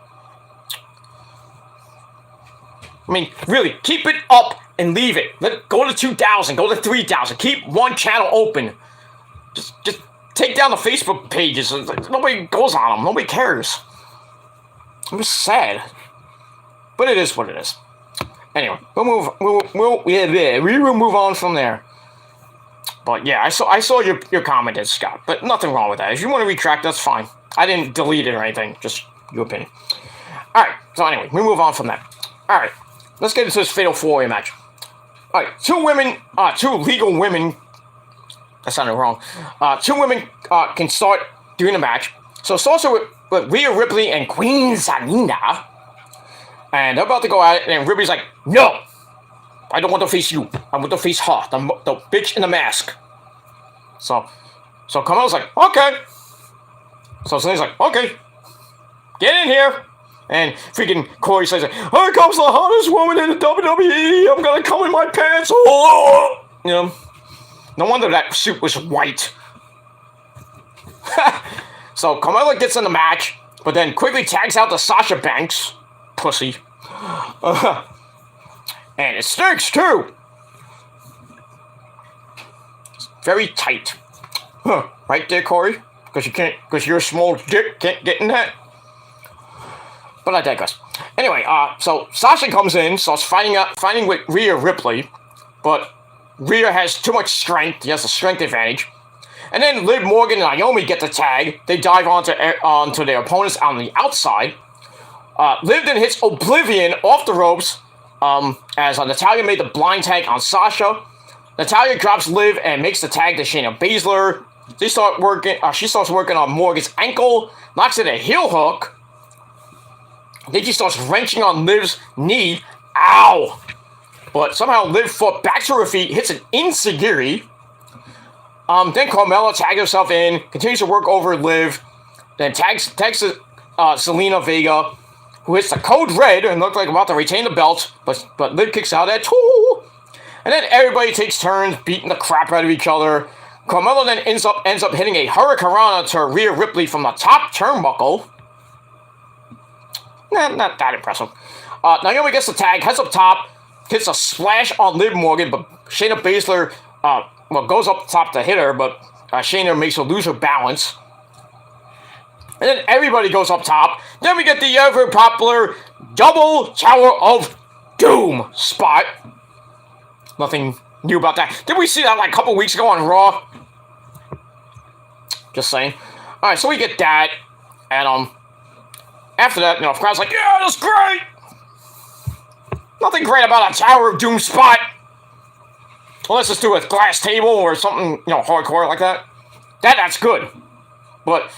A: I mean, really, keep it up and leave it. Go to 2,000, go to 3,000. Keep one channel open. Just take down the Facebook pages. Nobody goes on them. Nobody cares. I'm just sad. But it is what it is. Anyway, we will move on from there. But yeah, I saw your comment, Scott. But nothing wrong with that. If you want to retract, that's fine. I didn't delete it or anything. Just your opinion. Alright, so anyway, we move on from that. Alright, let's get into this Fatal 4-Way match. Alright, two legal women. That sounded wrong. Two women can start doing the match. So it starts with Rhea Ripley and Queen Zelina. And they're about to go at it, and Ripley's like, no! I don't want to face you. I want to face her, the bitch in the mask. So Carmella's like, okay. So Zelina's like, okay. Get in here. And freaking Corey says, here comes the hottest woman in the WWE. I'm gonna come in my pants. Oh! No wonder that suit was white. So Carmella gets in the match, but then quickly tags out to Sasha Banks. Pussy. And it stinks too. It's very tight. Huh. Right there, Corey? Because you're a small dick, can't get in that. But I digress. Anyway, so Sasha comes in, starts fighting with Rhea Ripley, but Rhea has too much strength. He has a strength advantage. And then Liv Morgan and Naomi get the tag. They dive onto their opponents on the outside. Liv then hits Oblivion off the ropes as Natalya made the blind tag on Sasha. Natalya drops Liv and makes the tag to Shayna Baszler. She starts working on Morgan's ankle, knocks it a heel hook. Then she starts wrenching on Liv's knee. Ow! But somehow Liv fought back to her feet, hits an enziguri. Then Carmella tags herself in, continues to work over Liv, then tags Zelina Vega, who hits the code red and looked like about to retain the belt, but Liv kicks out at 2. And then everybody takes turns beating the crap out of each other. Carmella then ends up hitting a Hurricanrana to Rhea Ripley from the top turnbuckle. Not that impressive. Naomi gets the tag, heads up top, hits a splash on Liv Morgan, but Shayna Baszler goes up top to hit her, but Shayna makes her lose her balance. And then everybody goes up top. Then we get the ever popular Double Tower of Doom spot. Nothing new about that. Did we see that like a couple weeks ago on Raw? Just saying. Alright, so we get that. And after that, the crowd's like, yeah, that's great! Nothing great about a Tower of Doom spot. Unless it's do a glass table or something, hardcore like that. That's good. But,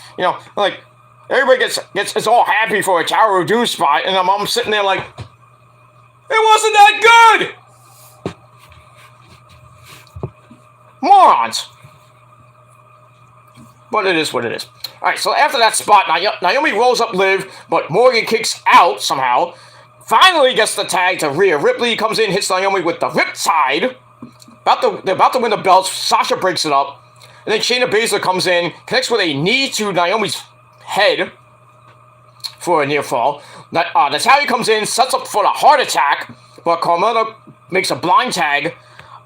A: like, everybody gets all happy for a Tower of Doom spot, and I'm sitting there like, it wasn't that good! Morons! But it is what it is. Alright, so after that spot, Naomi rolls up Liv, but Morgan kicks out somehow. Finally gets the tag to Rhea Ripley, comes in, hits Naomi with the Riptide. They're about to win the belts. Sasha breaks it up. And then Shayna Baszler comes in, connects with a knee to Naomi's head for a near fall. Natalya comes in, sets up for the heart attack, but Carmella makes a blind tag.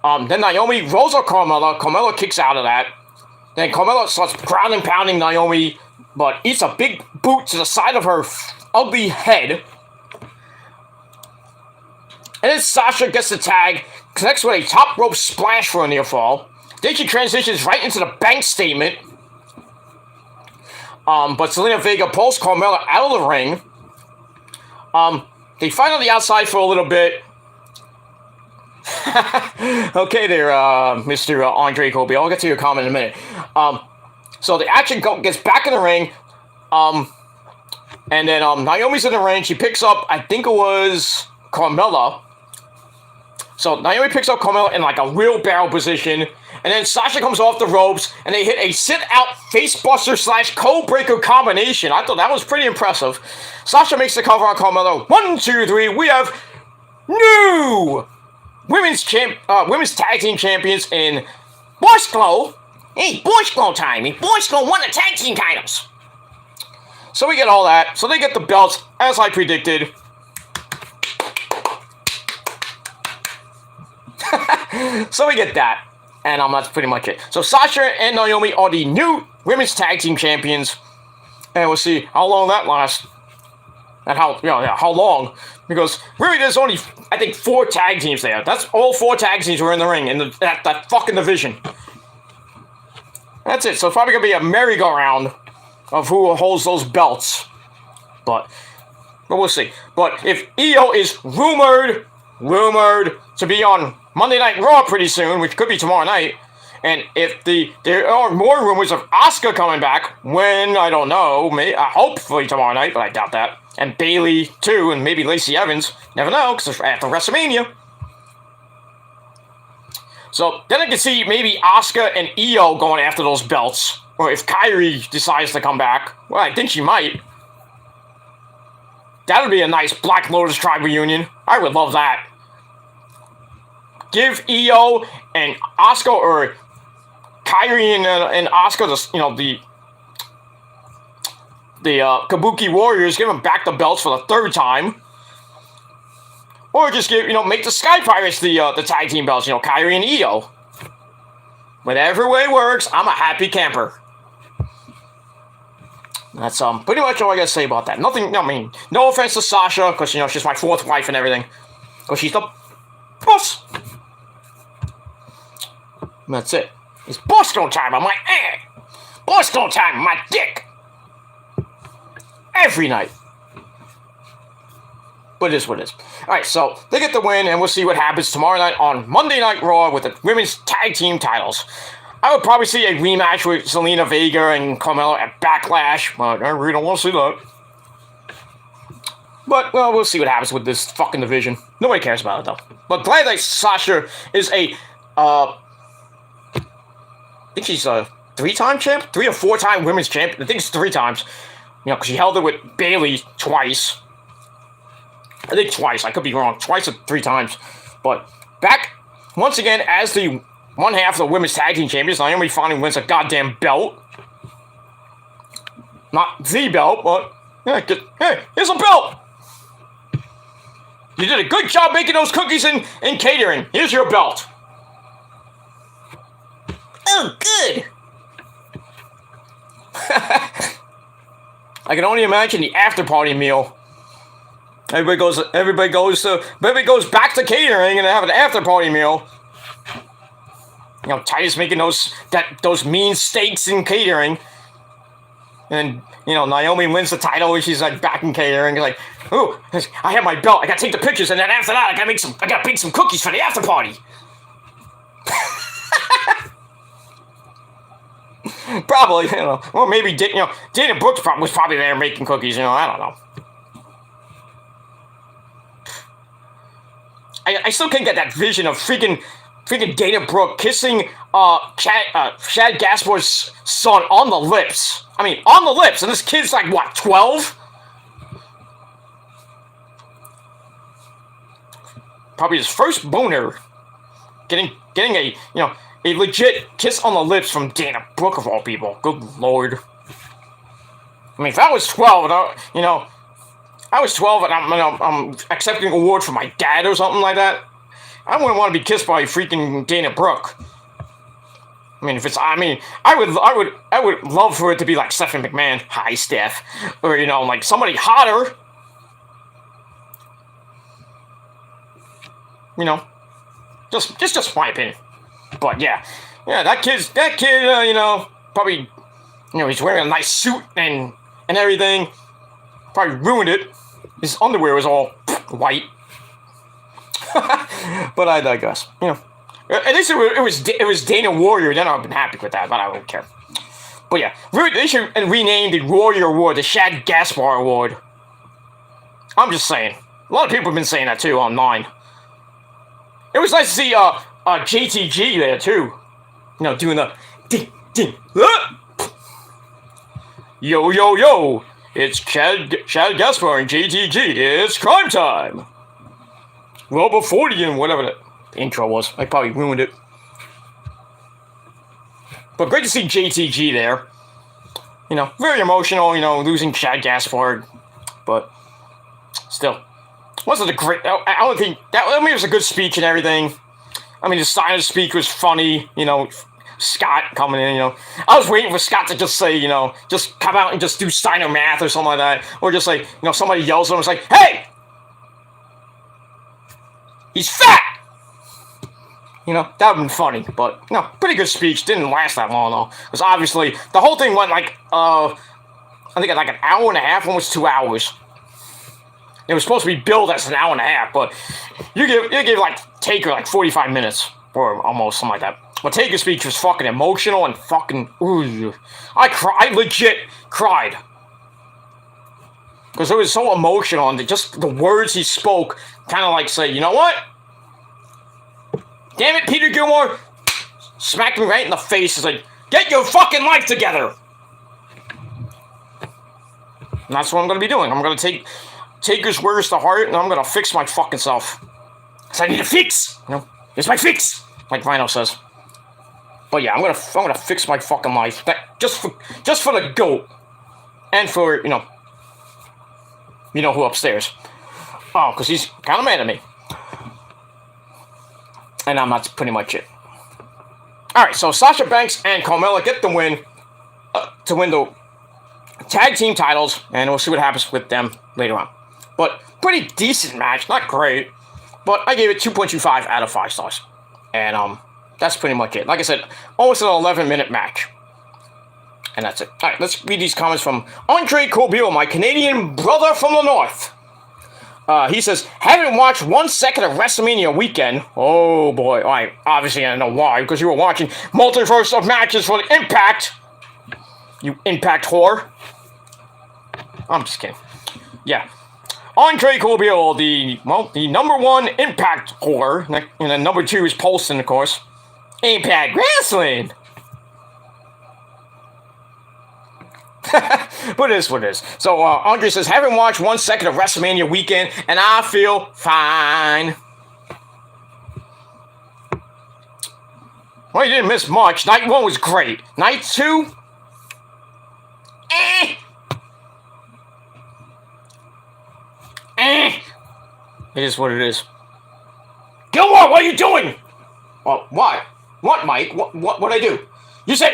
A: Then Naomi rolls up Carmella. Carmella kicks out of that. Then Carmella starts ground and pounding Naomi, but eats a big boot to the side of her ugly head. And then Sasha gets the tag, connects with a top rope splash for a near fall. Then she transitions right into the bank statement. But Zelina Vega pulls Carmella out of the ring. They fight on the outside for a little bit. Okay there, Mr. Andre Kobe. I'll get to your comment in a minute. So the action gets back in the ring. And then Naomi's in the ring. She picks up, I think it was Carmella. So Naomi picks up Carmella in like a wheelbarrow position. And then Sasha comes off the ropes. And they hit a sit-out facebuster / code-breaker combination. I thought that was pretty impressive. Sasha makes the cover on Carmella. 1, 2, 3. We have new women's tag team champions in Boys Glow. Hey, Boys Glow time. Boys Glow won the tag team titles. So we get all that. So they get the belts, as I predicted. So we get that. And that's pretty much it. So Sasha and Naomi are the new women's tag team champions. And we'll see how long that lasts. And how long. Because really there's only, I think, 4 tag teams there. That's all 4 tag teams were in the ring in that fucking division. That's it. So it's probably going to be a merry-go-round of who holds those belts. But we'll see. But if Io is rumored to be on Monday Night Raw pretty soon, which could be tomorrow night, and if there are more rumors of Asuka coming back, when, I don't know, hopefully tomorrow night, but I doubt that, and Bayley too, and maybe Lacey Evans, never know, because it's after WrestleMania. So then I can see maybe Asuka and Io going after those belts. Or if Kairi decides to come back. Well, I think she might. That would be a nice Black Lotus Tribe reunion. I would love that. Give Io and Asuka, or Kairi and Asuka, the Kabuki Warriors, give them back the belts for the 3rd time. Or just make the Sky Pirates the tag team belts, Kairi and Io. Whatever way works, I'm a happy camper. That's pretty much all I gotta say about that. Nothing, no offense to Sasha, because, she's my 4th wife and everything. Because she's the boss. And that's it. It's Boston time, I'm like, Boston time, my dick. Every night. But it is what it is. Alright, so they get the win, and we'll see what happens tomorrow night on Monday Night Raw with the women's tag team titles. I would probably see a rematch with Zelina Vega and Carmella at Backlash, but I really don't want to see that. But, well, we'll see what happens with this fucking division. Nobody cares about it, though. But glad that Sasha is I think she's a 3-time champ? 3 or 4-time women's champ. I think it's 3 times. Because she held it with Bayley twice. I think twice. I could be wrong. Twice or 3 times. But back, once again, as the one half of the women's tag team champions, Naomi finally wins a goddamn belt. Not the belt, but, hey, here's a belt! You did a good job making those cookies and catering. Here's your belt. Oh, good. I can only imagine the after-party meal. Everybody goes back to catering and they have an after-party meal. Titus making those mean steaks in catering. And, Naomi wins the title and she's like back in catering. Like, ooh, I have my belt. I gotta take the pictures, and then after that, I gotta bake some cookies for the after party. Probably, or maybe, Dana Brooks was probably there making cookies, I don't know. I still can't get that vision of freaking Dana Brooke kissing Shad Gaspard's son on the lips. I mean, on the lips, and this kid's like, what, 12? Probably his first boner. Getting a legit kiss on the lips from Dana Brooke, of all people. Good lord. I mean, if I was 12, I was 12 and I'm accepting an award for my dad or something like that, I wouldn't want to be kissed by freaking Dana Brooke. I would love for it to be like Stephanie McMahon. Hi, Steph. Or, like somebody hotter. Just my opinion. But yeah, that kid, probably You know, he's wearing a nice suit and everything. Probably ruined it. His underwear was all white. But I digress. You know, at least it was Dana Warrior. Then I've been happy with that, but I don't care. But yeah, they should rename the Warrior Award the Shad Gaspar Award. I'm just saying. A lot of people have been saying that too online. It was nice to see JTG there too. You know, doing the ding ding. Yo yo yo! It's Shad Gaspar and JTG. It's crime time. Rubber 40 and whatever the intro was. I probably ruined it. But great to see JTG there. You know, very emotional, you know, losing Shad Gaspar. But still, wasn't a great... I don't think... I mean, it was a good speech and everything. I mean, the Steiner speech was funny, you know, Scott coming in, you know. I was waiting for Scott to just say, you know, just come out and just do Steiner math or something like that. Or just like, you know, somebody yells at him, it's like, hey! He's fat! You know, that would have been funny, but, you know, pretty good speech. Didn't last that long, though. Because obviously, the whole thing went like, I think like an hour and a half, almost 2 hours. It was supposed to be billed as an hour and a half, but you give like, Taker like 45 minutes, or almost, something like that. But Taker's speech was fucking emotional and fucking, ooh. I legit cried. Because it was so emotional, and just the words he spoke kind of like say, you know what? Damn it, Peter Gilmore! Smacked me right in the face. It's like, get your fucking life together! And that's what I'm going to be doing. I'm going to take Taker's words to heart, and I'm going to fix my fucking self. Because I need a fix! You know? It's my fix! Like Rhino says. But yeah, I'm gonna fix my fucking life. That, just for the GOAT. And for, you know who upstairs. Oh, because he's kind of mad at me. And that's pretty much it. Alright, so Sasha Banks and Carmella get the win to win the tag team titles, and we'll see what happens with them later on. But pretty decent match, not great, but I gave it 2.25 out of 5 stars. And that's pretty much it. Like I said, almost an 11-minute match. And that's it. Alright, let's read these comments from Andre Corbeil, my Canadian brother from the north. He says, haven't watched 1 second of WrestleMania weekend. Oh boy. Alright, obviously I know why, because you were watching multiverse of matches for the Impact. You Impact whore. I'm just kidding. Yeah. Andre Corbeil, the #1 Impact whore. And then #2 is Polston, of course. Impact Wrestling. But it is what it is. So, Andre says, haven't watched 1 second of WrestleMania weekend, and I feel fine. Well, you didn't miss much. Night 1 was great. Night 2? It is what it is. Gilmore, what are you doing? Well, what? What, Mike? What'd I do? You said,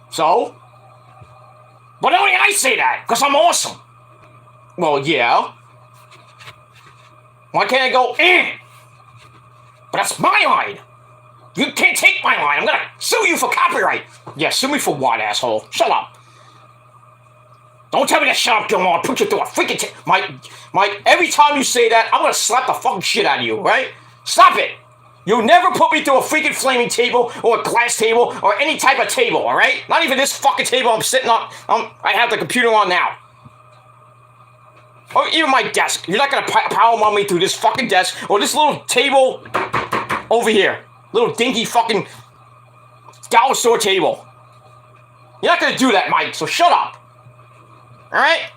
A: So? But only I say that, because I'm awesome. Well, yeah. Why can't I go, But that's my line. You can't take my line. I'm going to sue you for copyright. Yeah, sue me for what, asshole? Shut up. Don't tell me to shut up, Gilmore. I'll put you through a freaking Mike, every time you say that, I'm going to slap the fucking shit out of you, right? Stop it. You never put me through a freaking flaming table or a glass table or any type of table, alright? Not even this fucking table I'm sitting on. I have the computer on now. Or even my desk. You're not going to powerbomb me through this fucking desk or this little table over here. Little dinky fucking dollar store table. You're not going to do that, Mike, so shut up. Alright?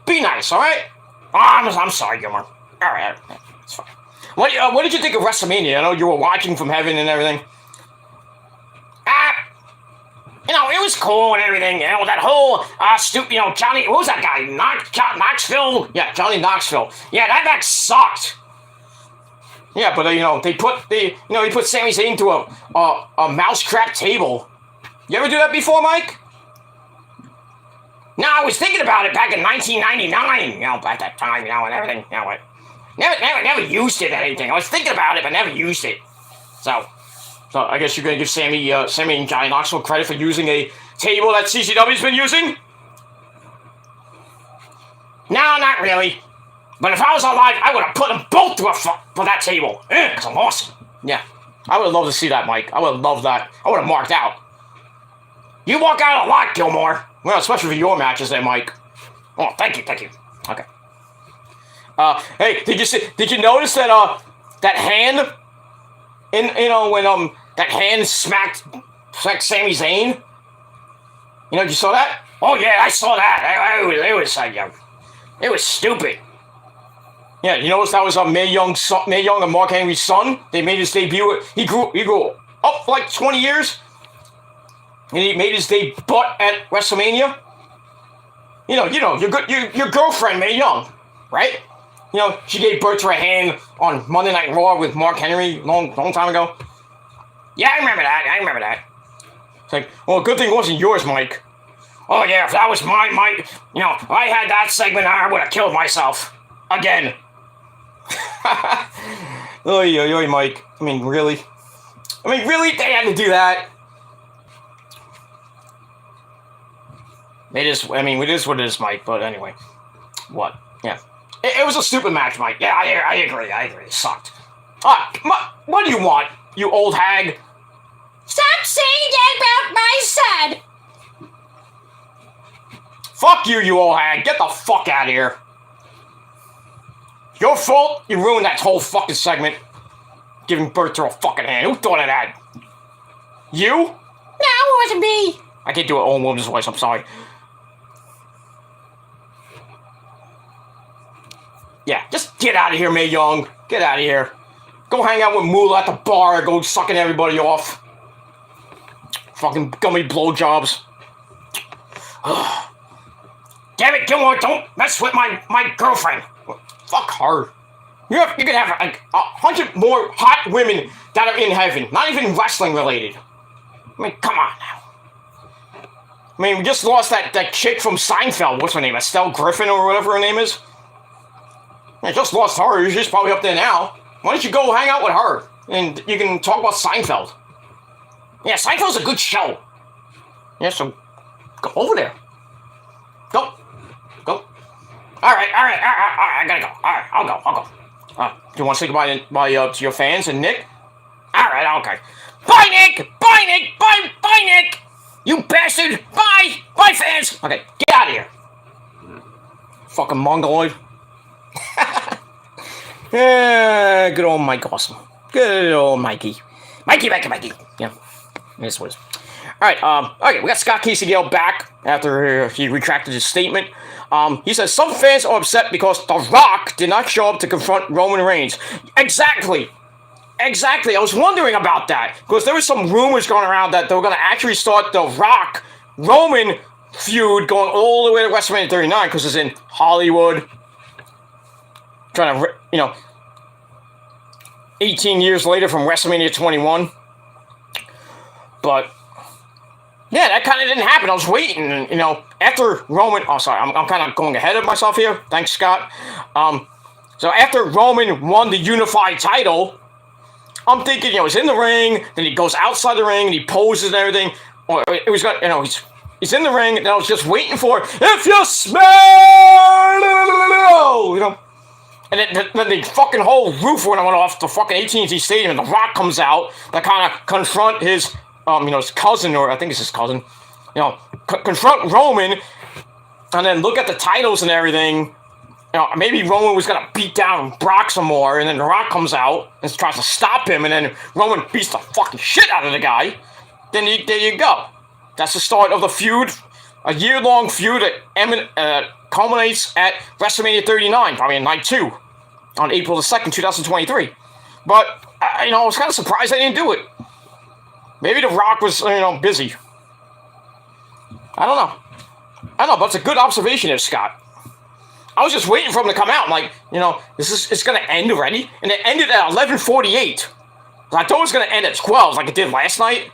A: Be nice, alright? Oh, I'm sorry, Gilmore. Alright, it's fine. What did you think of WrestleMania? I know you were watching from heaven and everything. It was cool and everything. That whole stupid, Johnny, what was that guy? Knoxville? Yeah, Johnny Knoxville. Yeah, that match sucked. Yeah, but he put Sami Zayn to a mousetrap table. You ever do that before, Mike? No, I was thinking about it back in 1999. At that time, and everything. Never used it or anything. I was thinking about it, but never used it. So, So I guess you're gonna give Sammy and Johnny Knoxville credit for using a table that CCW's been using? No, not really. But if I was alive, I would have put them both to a for that table. Because I'm awesome. Yeah. I would love to see that, Mike. I would love that. I would have marked out. You walk out a lot, Gilmore. Well, especially for your matches there, Mike. Oh, thank you. Okay. Hey, did you notice that that hand when that hand smacked Sami Zayn? You saw that? Oh yeah, I saw that. It was stupid. Yeah, you notice that was Mae Young and Mark Henry's son. They made his debut. He grew up for like 20 years, and he made his debut at WrestleMania. Your girlfriend Mae Young, right? She gave birth to a hand on Monday Night Raw with Mark Henry long time ago. Yeah, I remember that. It's like, well, good thing it wasn't yours, Mike. Oh yeah, if that was mine, Mike, if I had that segment, I would have killed myself again. Oy, Mike. I mean, really? They had to do that. It is what it is, Mike, but anyway. What? Yeah. It was a stupid match, Mike. Yeah, I agree. It sucked. What do you want, you old hag?
B: Stop saying that about my son!
A: Fuck you old hag. Get the fuck out of here. Your fault you ruined that whole fucking segment. Giving birth to a fucking hand. Who thought of that? You?
B: No, it wasn't me.
A: I can't do an old woman's voice, I'm sorry. Yeah, just get out of here, Mae Young. Get out of here. Go hang out with Moolah at the bar. Go sucking everybody off. Fucking gummy blowjobs. Damn it, Gilmore, don't mess with my girlfriend. Fuck her. You can have like 100 more hot women that are in heaven. Not even wrestling related. Come on now. We just lost that chick from Seinfeld. What's her name? Estelle Griffin or whatever her name is? I just lost her. She's probably up there now. Why don't you go hang out with her? And you can talk about Seinfeld. Yeah, Seinfeld's a good show. Yeah, so go over there. Go. Alright, I gotta go. Alright, I'll go. Do you want to say goodbye to your fans and Nick? Alright, okay. Bye, Nick! Bye, Nick! You bastard! Bye, fans! Okay, get out of here. Fucking mongoloid. Yeah, good old Mike Awesome. Good old Mikey. Mikey. Yeah, this was. Alright, okay, we got Scott Casey Gale back after he retracted his statement. He says, some fans are upset because The Rock did not show up to confront Roman Reigns. Exactly. I was wondering about that. Because there was some rumors going around that they were going to actually start The Rock-Roman feud going all the way to WrestleMania 39 because it's in Hollywood. Trying to, 18 years later from WrestleMania 21. But yeah, that kind of didn't happen. I was waiting, and, after Roman... Oh, sorry, I'm kind of going ahead of myself here. Thanks, Scott. So after Roman won the unified title, I'm thinking, he's in the ring, then he goes outside the ring, and he poses and everything. Or it was got, he's in the ring, and I was just waiting for, if you smell, And then the fucking whole roof went off the fucking AT&T Stadium, and The Rock comes out to kind of confront his... his cousin, or I think it's his cousin, confront Roman, and then look at the titles and everything. Maybe Roman was gonna beat down Brock some more, and then The Rock comes out and tries to stop him, and then Roman beats the fucking shit out of the guy. Then there you go. That's the start of the feud, a year-long feud that culminates at WrestleMania 39, probably in night 2, on April the 2nd, 2023. But I was kind of surprised they didn't do it. Maybe The Rock was, busy. I don't know, but it's a good observation there, Scott. I was just waiting for him to come out. I'm like, it's going to end already? And it ended at 11:48. I thought it was going to end at 12, like it did last night.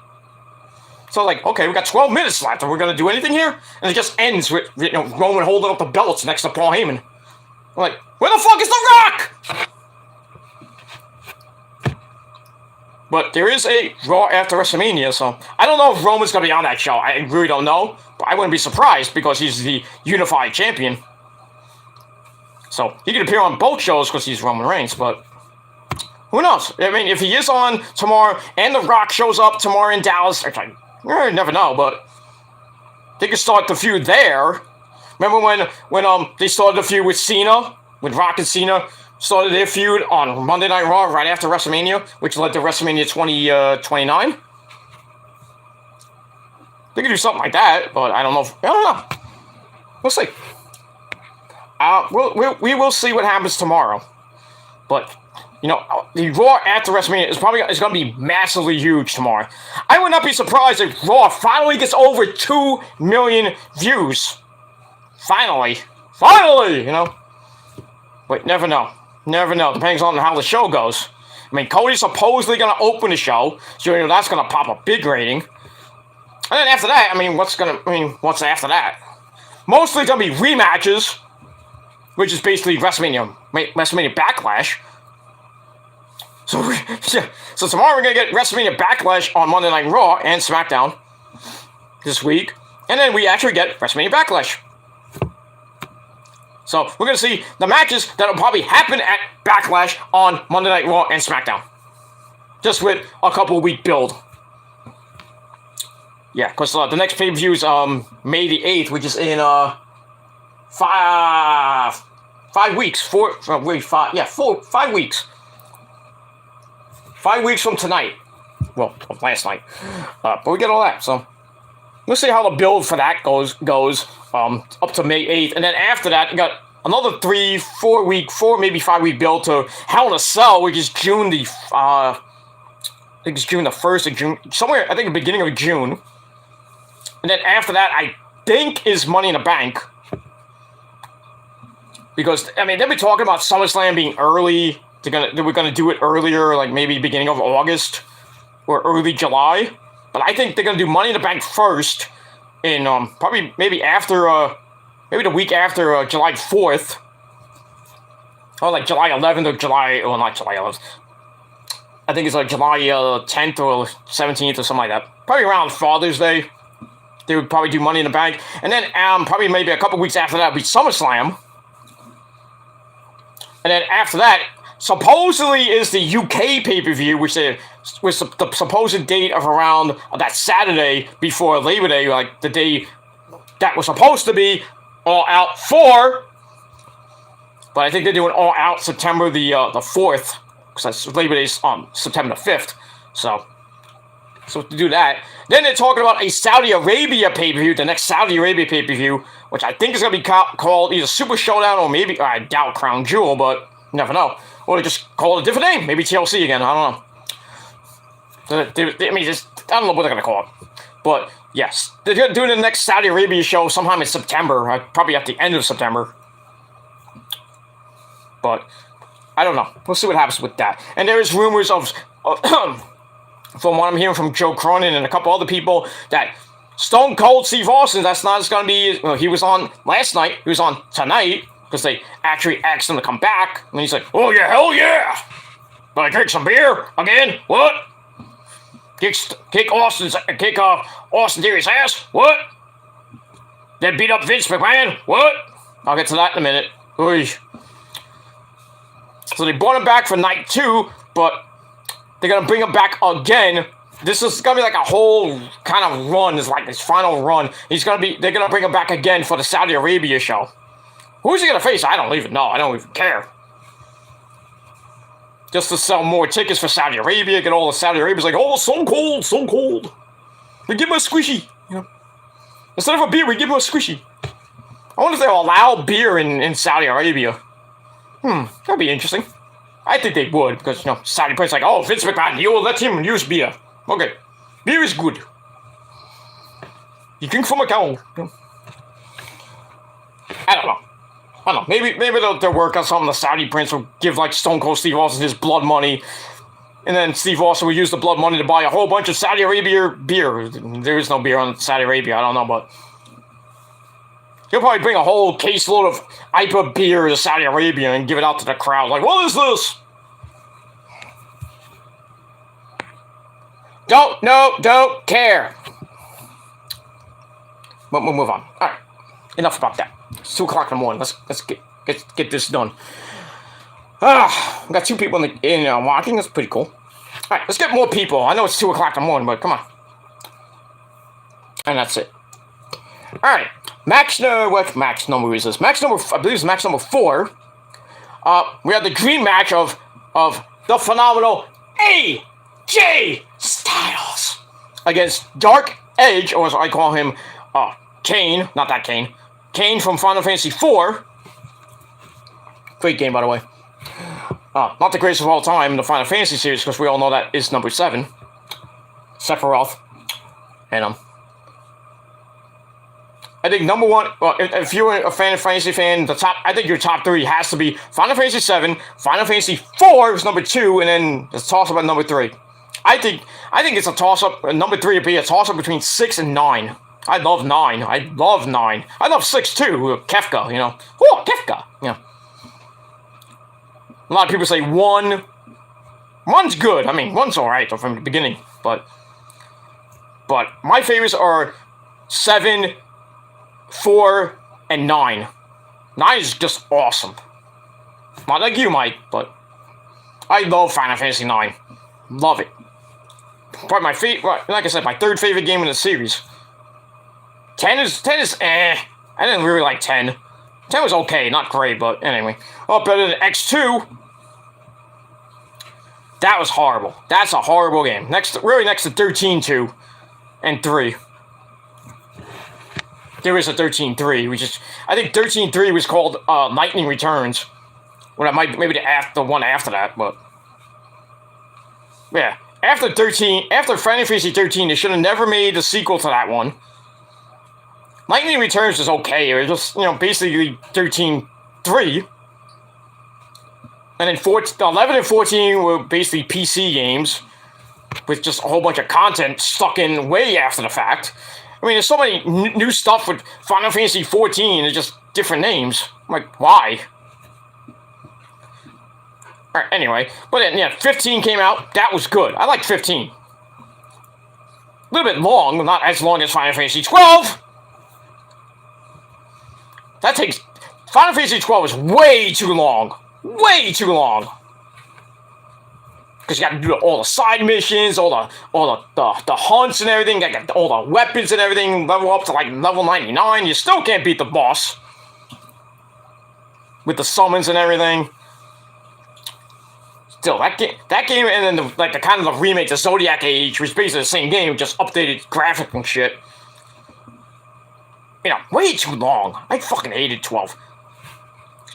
A: So I was like, okay, we got 12 minutes left. Are we going to do anything here? And it just ends with, Roman holding up the belts next to Paul Heyman. I'm like, where the fuck is The Rock? But there is a Raw after WrestleMania, so I don't know if Roman's going to be on that show. I really don't know. But I wouldn't be surprised because he's the unified champion. So he could appear on both shows because he's Roman Reigns, but who knows? I mean, if he is on tomorrow and The Rock shows up tomorrow in Dallas, you never know, but they could start the feud there. Remember when they started the feud with Cena, when Rock and Cena started their feud on Monday Night Raw right after WrestleMania, which led to WrestleMania 29? They could do something like that, but I don't know. We'll see. We will see what happens tomorrow. But, you know, the Raw after WrestleMania is going to be massively huge tomorrow. I would not be surprised if Raw finally gets over 2 million views. Finally, you know. But never know. Depends on how the show goes. I mean, Cody's supposedly going to open the show, so you know that's going to pop a big rating. And then after that, what's after that? Mostly going to be rematches, which is basically WrestleMania Backlash. So tomorrow we're going to get WrestleMania Backlash on Monday Night Raw and SmackDown this week. And then we actually get WrestleMania Backlash. So we're going to see the matches that will probably happen at Backlash on Monday Night Raw and SmackDown. Just with a couple week build. Yeah, because the next pay-per-view is May the 8th, which is in 5 weeks. 5 weeks. 5 weeks from tonight. Well, last night. But we get all that, so we'll see how the build for that goes up to May 8th. And then after that, you got another 4 maybe 5 week build to Hell in a Cell, which is June the 1st of June. Somewhere, I think the beginning of June. And then after that, I think is Money in the Bank. Because, I mean, they've been talking about SummerSlam being early. They were going to do it earlier, like maybe beginning of August or early July. But I think they're going to do Money in the Bank first in probably maybe the week after July 4th. Or like July 11th or not July 11th. I think it's like July 10th or 17th or something like that. Probably around Father's Day. They would probably do Money in the Bank. And then probably maybe a couple weeks after that would be SummerSlam. And then after that, supposedly is the UK pay-per-view, which was the supposed date of around that Saturday before Labor Day, like the day that was supposed to be All Out 4. But I think they're doing All Out September the 4th, because that's Labor Day's on September the 5th. So to do that. Then they're talking about a Saudi Arabia pay-per-view, the next Saudi Arabia pay-per-view, which I think is going to be called either Super Showdown or maybe, I doubt Crown Jewel, but you never know. Or they just call it a different name. Maybe TLC again. I don't know. I don't know what they're going to call it. But, yes. They're doing the next Saudi Arabia show sometime in September. Probably at the end of September. But, I don't know. We'll see what happens with that. And there is rumors of from what I'm hearing from Joe Cronin and a couple other people, that Stone Cold Steve Austin, that's not going to be, well, he was on last night, he was on tonight, because they actually asked him to come back, and he's like, oh yeah, hell yeah! But I drink some beer? Again? What? Kick Austin Theory's ass? What? Then beat up Vince McMahon? What? I'll get to that in a minute. Oy. So they brought him back for night 2, but they're going to bring him back again. This is going to be like a whole kind of run. It's like his final run. They're going to bring him back again for the Saudi Arabia show. Who's he going to face? I don't even know. I don't even care. Just to sell more tickets for Saudi Arabia. Get all the Saudi Arabians like, oh, Stone Cold. We give him a squishy. You know? Instead of a beer, we give him a squishy. I wonder if they'll allow beer in Saudi Arabia. That'd be interesting. I think they would, because, you know, Saudi players like, oh, Vince McMahon, you will let him use beer. Okay. Beer is good. You drink from a cow. I don't know. Maybe they'll work on something. The Saudi prince will give, like, Stone Cold Steve Austin his blood money. And then Steve Austin will use the blood money to buy a whole bunch of Saudi Arabia beer. There is no beer on Saudi Arabia. I don't know, but he'll probably bring a whole caseload of IPA beer to Saudi Arabia and give it out to the crowd. Like, what is this? Don't care. But we'll move on. All right, enough about that. It's 2 o'clock in the morning. Let's get this done. We got 2 people in watching. That's pretty cool. All right, let's get more people. I know it's 2 o'clock in the morning, but come on. And that's it. All right, what max number is this? I believe it's match number 4. We have the dream match of the phenomenal AJ Styles against Dark Edge, or as I call him, Kane. Not that Kane. Kane from Final Fantasy IV. Great game, by the way. Not the greatest of all time in the Final Fantasy series, because we all know that is number 7. Sephiroth. And, I think number 1, well, if you're a Final Fantasy fan, I think your top 3 has to be Final Fantasy 7, Final Fantasy 4 is number 2, and then it's a toss-up at number 3. I think it's a toss-up, number 3 would be a toss-up between 6 and 9. I love 9. I love 6 too, Kefka, you know. Oh, Kefka, yeah. A lot of people say 1. 1's good. I mean, 1's alright from the beginning, but my favorites are 7, 4, and 9. 9 is just awesome. Not like you might, but I love Final Fantasy 9. Love it. Probably my favorite, like I said, my 3rd favorite game in the series. 10 is eh. I didn't really like 10. 10 was okay, not great, but anyway. Oh, better than X2. That was horrible. That's a horrible game. Next to 13-2 and 3. There is a 13-3, which is, I think 13-3 was called Lightning Returns. Well, that might maybe the one after that, but yeah. After Final Fantasy 13, they should have never made a sequel to that one. Lightning Returns is okay. It was just, basically 13-3. And then 11 and 14 were basically PC games with just a whole bunch of content stuck in way after the fact. I mean, there's so many new stuff with Final Fantasy 14. It's just different names. I'm like, why? Alright, anyway. But then, yeah, 15 came out. That was good. I like 15. A little bit long, not as long as Final Fantasy 12. Final Fantasy 12 is way too long. Way too long. Because you got to do all the side missions, all the hunts and everything, you got all the weapons and everything, level up to like level 99. You still can't beat the boss. With the summons and everything. Still, that game, and then the kind of the remake, the Zodiac Age, which is basically the same game, just updated graphic and shit. Way too long. I fucking hated 12.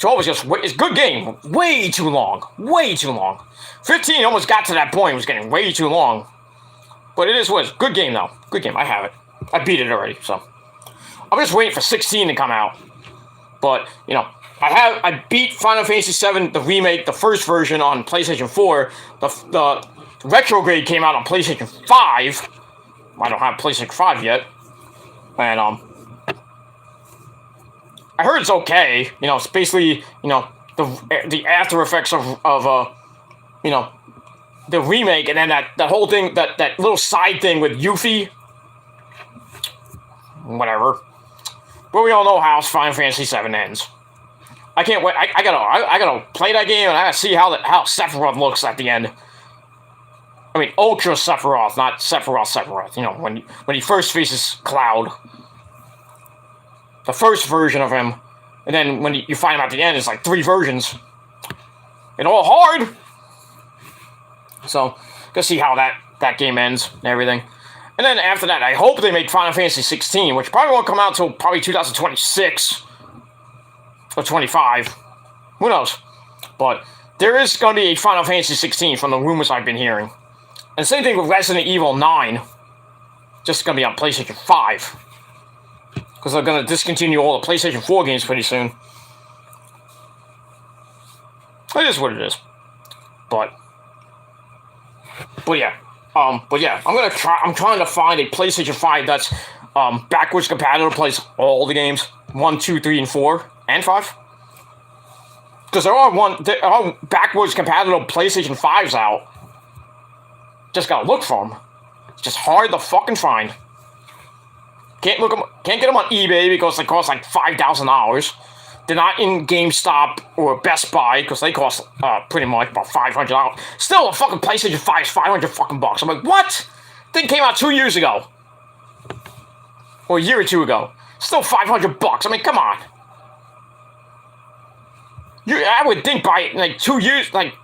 A: 12 was just, it's a good game. Way too long. Way too long. 15 almost got to that point. It was getting way too long. But it is what it is. Good game, though. Good game. I have it. I beat it already, so. I'm just waiting for 16 to come out. But, I beat Final Fantasy VII, the remake, the first version on PlayStation 4. The retrograde came out on PlayStation 5. I don't have PlayStation 5 yet. And, I heard it's okay. It's basically, the after effects of the remake, and then that whole thing, that little side thing with Yuffie. Whatever. But we all know how Final Fantasy VII ends. I can't wait. I gotta play that game, and I gotta see how Sephiroth looks at the end. I mean, Ultra Sephiroth, not Sephiroth. When he first faces Cloud. The first version of him, and then when you find him at the end, it's like 3 versions. And all hard! So, go see how that game ends and everything. And then after that, I hope they make Final Fantasy 16, which probably won't come out until probably 2026. Or 25. Who knows? But there is going to be a Final Fantasy 16 from the rumors I've been hearing. And same thing with Resident Evil 9. Just going to be on PlayStation 5. Because they're going to discontinue all the PlayStation 4 games pretty soon. It is what it is. But yeah. I'm trying to find a PlayStation 5 that's backwards compatible, plays all the games. 1, 2, 3, and 4. And 5. Because there are backwards compatible PlayStation 5s out. Just gotta look for them. It's just hard to fucking find. Can't get them on eBay because they cost like $5,000. They're not in GameStop or Best Buy because they cost pretty much about $500. Still, a fucking PlayStation 5 is 500 fucking bucks. I'm like, what? Thing came out 2 years ago, or a year or two ago. Still 500 bucks. I mean, come on. I would think by like 2 years, like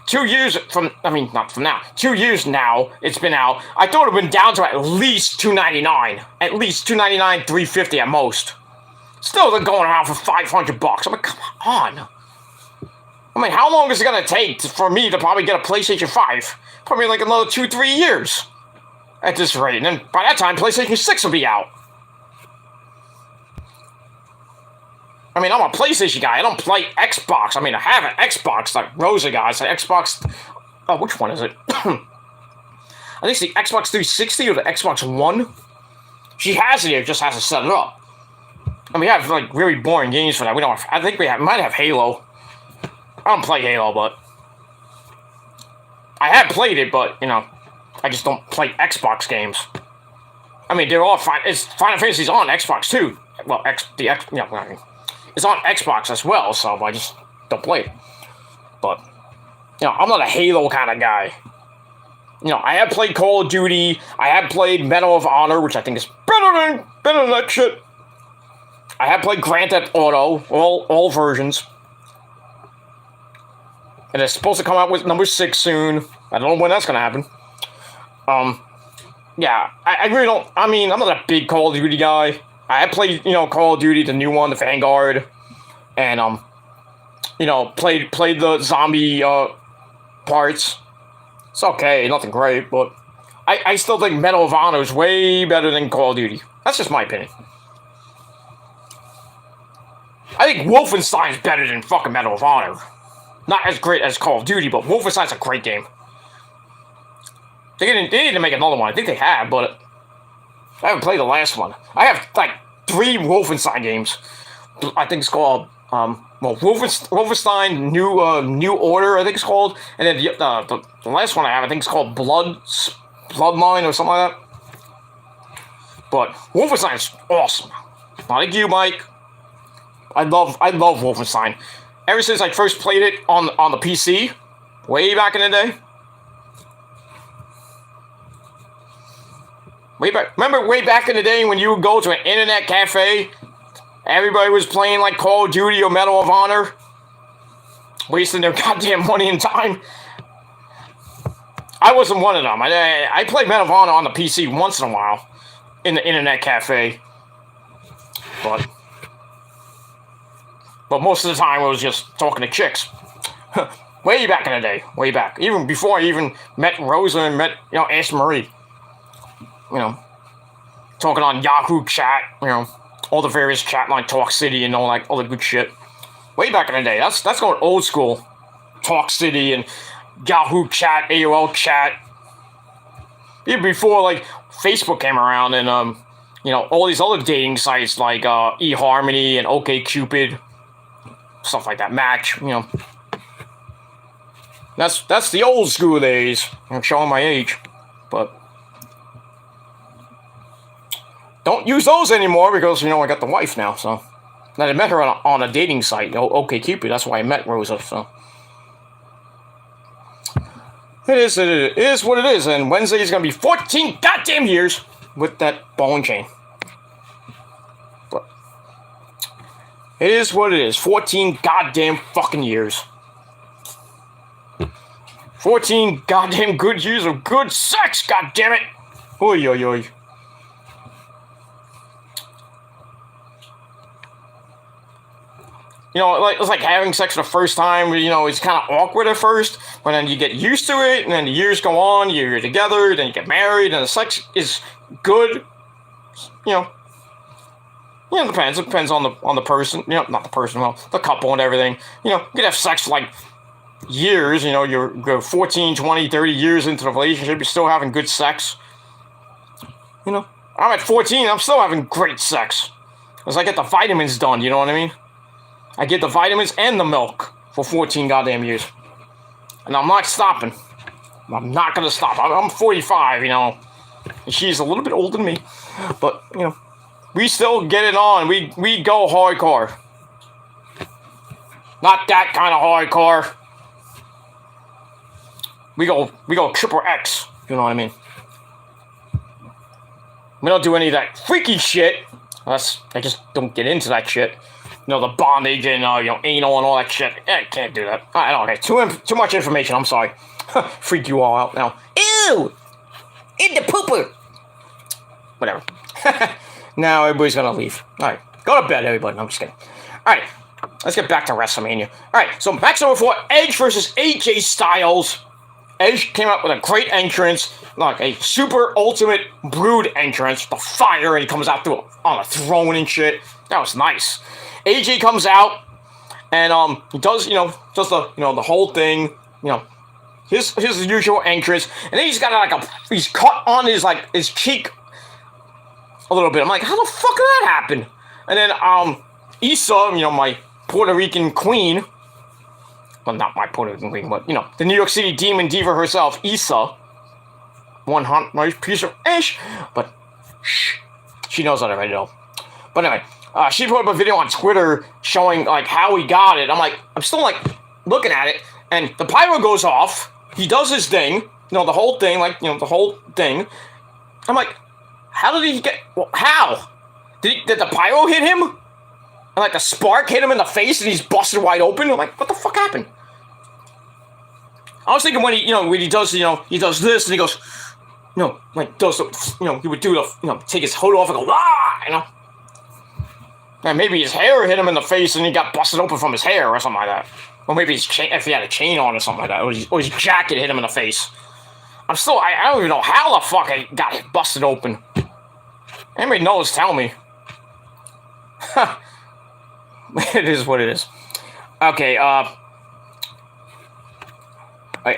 A: 2 years from, I mean, not from now, 2 years now, it's been out. I thought it would have been down to at least $299. At least $299, $350 at most. Still, they're going around for 500 bucks. I'm like, come on. I mean, how long is it going to take for me to probably get a PlayStation 5? Probably like another 2-3 years at this rate. And then by that time, PlayStation 6 will be out. I mean, I'm a PlayStation guy. I don't play Xbox. I mean, I have an Xbox, like Rosa guys. An Xbox... Oh, which one is it? I think it's the Xbox 360 or the Xbox One. She has it here, just has to set it up. And we have, like, really boring games for that. We don't have... I think we might have Halo. I don't play Halo, but... I have played it, but, you know... I just don't play Xbox games. I mean, they're all fine. Final Fantasy's on Xbox, too. Well, it's on Xbox as well, so I just don't play it. But, you know, I'm not a Halo kind of guy. You know, I have played Call of Duty. I have played Medal of Honor, which I think is better than that shit. I have played Grand Theft Auto, all versions. And it's supposed to come out with number 6 soon. I don't know when that's going to happen. Yeah, I really don't... I mean, I'm not a big Call of Duty guy. I have played, you know, Call of Duty, the new one, the Vanguard, and, you know, played the zombie, parts. It's okay, nothing great, but I still think Medal of Honor is way better than Call of Duty. That's just my opinion. I think Wolfenstein's better than fucking Medal of Honor. Not as great as Call of Duty, but Wolfenstein's a great game. They need to make another one. I think they have, but... I haven't played the last one. I have, like, 3 Wolfenstein games. I think it's called, Wolfenstein New Order, I think it's called. And then the last one I have, I think it's called Bloodline or something like that. But Wolfenstein's awesome. Not like you, Mike. I love Wolfenstein. Ever since I first played it on the PC, way back in the day. Remember way back in the day when you would go to an internet cafe, everybody was playing like Call of Duty or Medal of Honor, wasting their goddamn money and time? I wasn't one of them. I played Medal of Honor on the PC once in a while in the internet cafe, but most of the time it was just talking to chicks. Way back in the day, way back, even before I even met Rosa and met, you know, Ash Marie. You know, talking on Yahoo chat, you know, all the various chat like Talk City and all that, all the good shit. Way back in the day, that's going old school. Talk City and Yahoo chat, AOL chat. Even before like Facebook came around and you know, all these other dating sites like eHarmony and OkCupid, stuff like that. Match, you know. That's the old school days. I'm showing my age, but. Don't use those anymore because, you know, I got the wife now, so. And I met her on a dating site, OkCupid. That's why I met Rosa, so. It is what it is, and Wednesday is going to be 14 goddamn years with that ball and chain. But it is what it is. 14 goddamn fucking years. 14 goddamn good years of good sex, goddammit! Oy, oy, oy. You know, like it's like having sex the first time. You know, it's kind of awkward at first, but then you get used to it, and then the years go on. You're together, then you get married, and the sex is good. You know, it depends. It depends on the person. You know, not the person, well, the couple and everything. You know, you can have sex for like years. You know, you're 14, 20, 30 years into the relationship. You're still having good sex. You know, I'm at 14. I'm still having great sex because I get the vitamins done. You know what I mean? I get the vitamins and the milk for 14 goddamn years. And I'm not stopping. I'm not gonna stop. I'm 45, you know. She's a little bit older than me, but you know, we still get it on. We go hardcore. Not that kind of hardcore. We go triple X. You know what I mean? We don't do any of that freaky shit. Unless I just don't get into that shit. You know, the bondage and you know, anal and all that shit. I can't do that. I don't. Okay, too much information. I'm sorry. Freak you all out now. Ew! In the pooper! Whatever. Now everybody's gonna leave. Alright, go to bed, everybody. No, I'm just kidding. Alright, let's get back to WrestleMania. Alright, so match number 4, Edge versus AJ Styles. Edge came up with a great entrance, like a super ultimate brood entrance, the fire, and he comes out on a throne and shit. That was nice. AJ comes out, and he does, the whole thing, you know, his usual entrance, and then he's got he's cut on his cheek a little bit. I'm like, how the fuck did that happen? And then Issa, you know, my Puerto Rican queen. Well, not my Puerto Rican queen, but, you know, the New York City demon diva herself, Issa. One hot, nice piece of ish. But, shh. She knows that already, though. But anyway, she put up a video on Twitter showing, like, how he got it. I'm still, like, looking at it. And the pyro goes off. He does his thing. You know, the whole thing, like, you know, the whole thing. I'm like, how did he get, well, how? Did the pyro hit him? And, like, the spark hit him in the face and he's busted wide open? I'm like, what the fuck happened? I was thinking when he does, you know, he does this and he goes, you know, like, does the, you know, he would do the, you know, take his hood off and go, ah, you know. And maybe his hair hit him in the face and he got busted open from his hair or something like that. Or maybe his chain, if he had a chain on or something like that. Or his jacket hit him in the face. I don't even know how the fuck I got busted open. Anybody knows, tell me. It is what it is. Okay,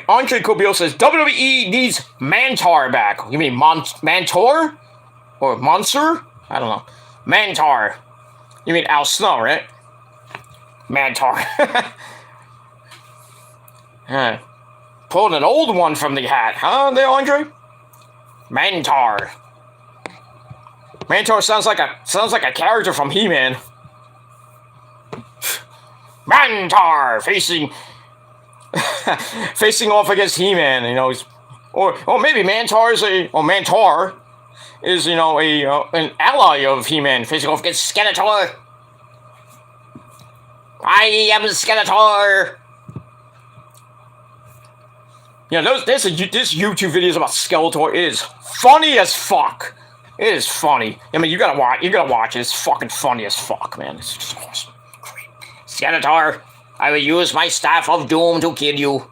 A: Andre Cobio says, WWE needs Mantar back. You mean Mantor? Or Monster? I don't know. Mantar. You mean Al Snow, right? Mantar. Pulled an old one from the hat, huh, there, Andre? Mantar. Mantar sounds like a character from He-Man. Mantar facing off against He-Man, you know, or maybe Mantar is, you know, an ally of He-Man facing off against Skeletor. I am Skeletor. You know, this YouTube videos about Skeletor is funny as fuck. It is funny. I mean, you gotta watch it. It's fucking funny as fuck, man. It's just awesome. Great. Skeletor, I will use my staff of doom to kill you.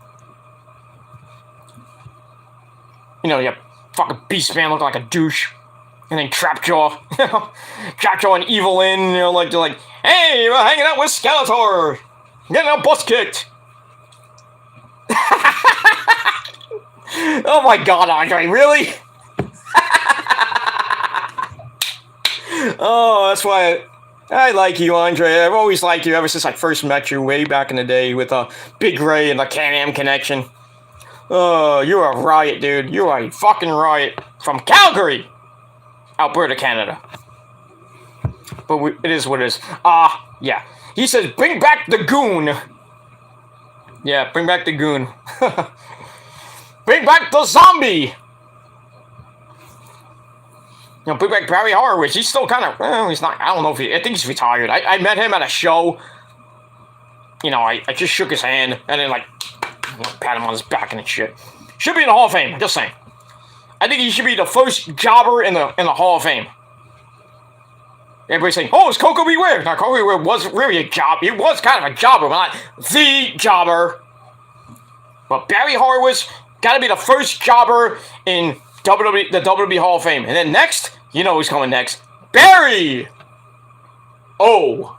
A: You know, yeah, fucking Beast Man looking like a douche. And then Trapjaw. Trapjaw and Evelyn, you know, they're like, hey, we're hanging out with Skeletor. Getting our butts kicked. Oh my god, Andre, really? Oh, that's why I like you, Andre. I've always liked you ever since I first met you way back in the day with Big Ray and the Can-Am connection. Oh, you're a riot, dude. You're a fucking riot. From Calgary, Alberta, Canada. But it is what it is. Yeah. He says, bring back the goon. Yeah, bring back the goon. Bring back the zombie. You know, bring back Barry Horowitz. He's still kind of, he's not, I don't know if I think he's retired. I met him at a show. You know, I just shook his hand and then, like, pat him on his back and shit. Should be in the Hall of Fame, just saying. I think he should be the first jobber in the Hall of Fame. Everybody's saying, oh, it's Coco Beware. Now, Coco Beware wasn't really a job. He was kind of a jobber, but not the jobber. But Barry Horowitz got to be the first jobber in the WWE Hall of Fame. And then next, you know who's coming next. Barry! Oh.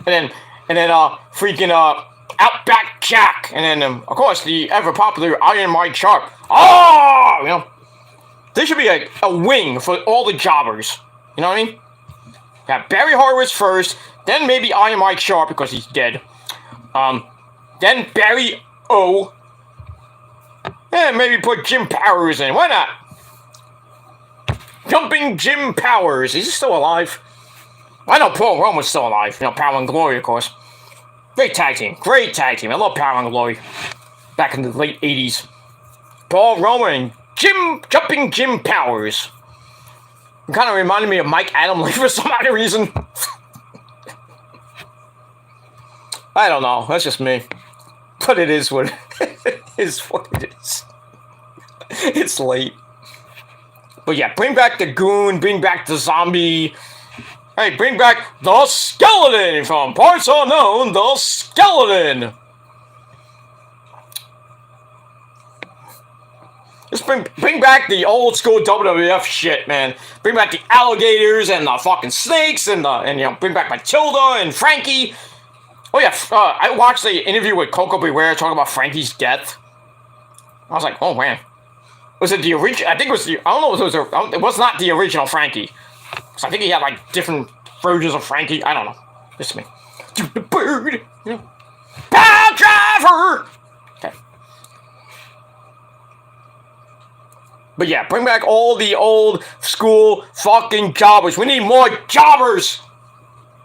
A: And then freaking Outback Jack. And then, of course, the ever-popular Iron Mike Sharp. Oh! You know, there should be a wing for all the jobbers. You know what I mean? Yeah, Barry Horowitz first, then maybe Iron Mike Sharp because he's dead. Then Barry O. And maybe put Jim Powers in. Why not? Jumping Jim Powers. Is he still alive? I know Paul Rome was still alive. You know, Power and Glory, of course. Great tag team. Great tag team. I love Power and Glory. Back in the late 80s. Paul Roman and Jumping Jim Powers. It kind of reminded me of Mike Adamle for some odd reason. I don't know. That's just me. But it is what it is. What it is. It's late. But yeah, bring back the Goon. Bring back the Zombie. Hey, bring back the Skeleton from Parts Unknown. The Skeleton. Just bring back the old school WWF shit, man. Bring back the alligators and the fucking snakes and you know, bring back Matilda and Frankie. Oh yeah, I watched the interview with Coco Beware talking about Frankie's death. I was like, oh man, was it the original? I think it was the. I don't know if it was. It was not the original Frankie. So I think he had like different versions of Frankie. I don't know. Just me. To the bird. You know. Power driver. Okay. But yeah, bring back all the old school fucking jobbers. We need more jobbers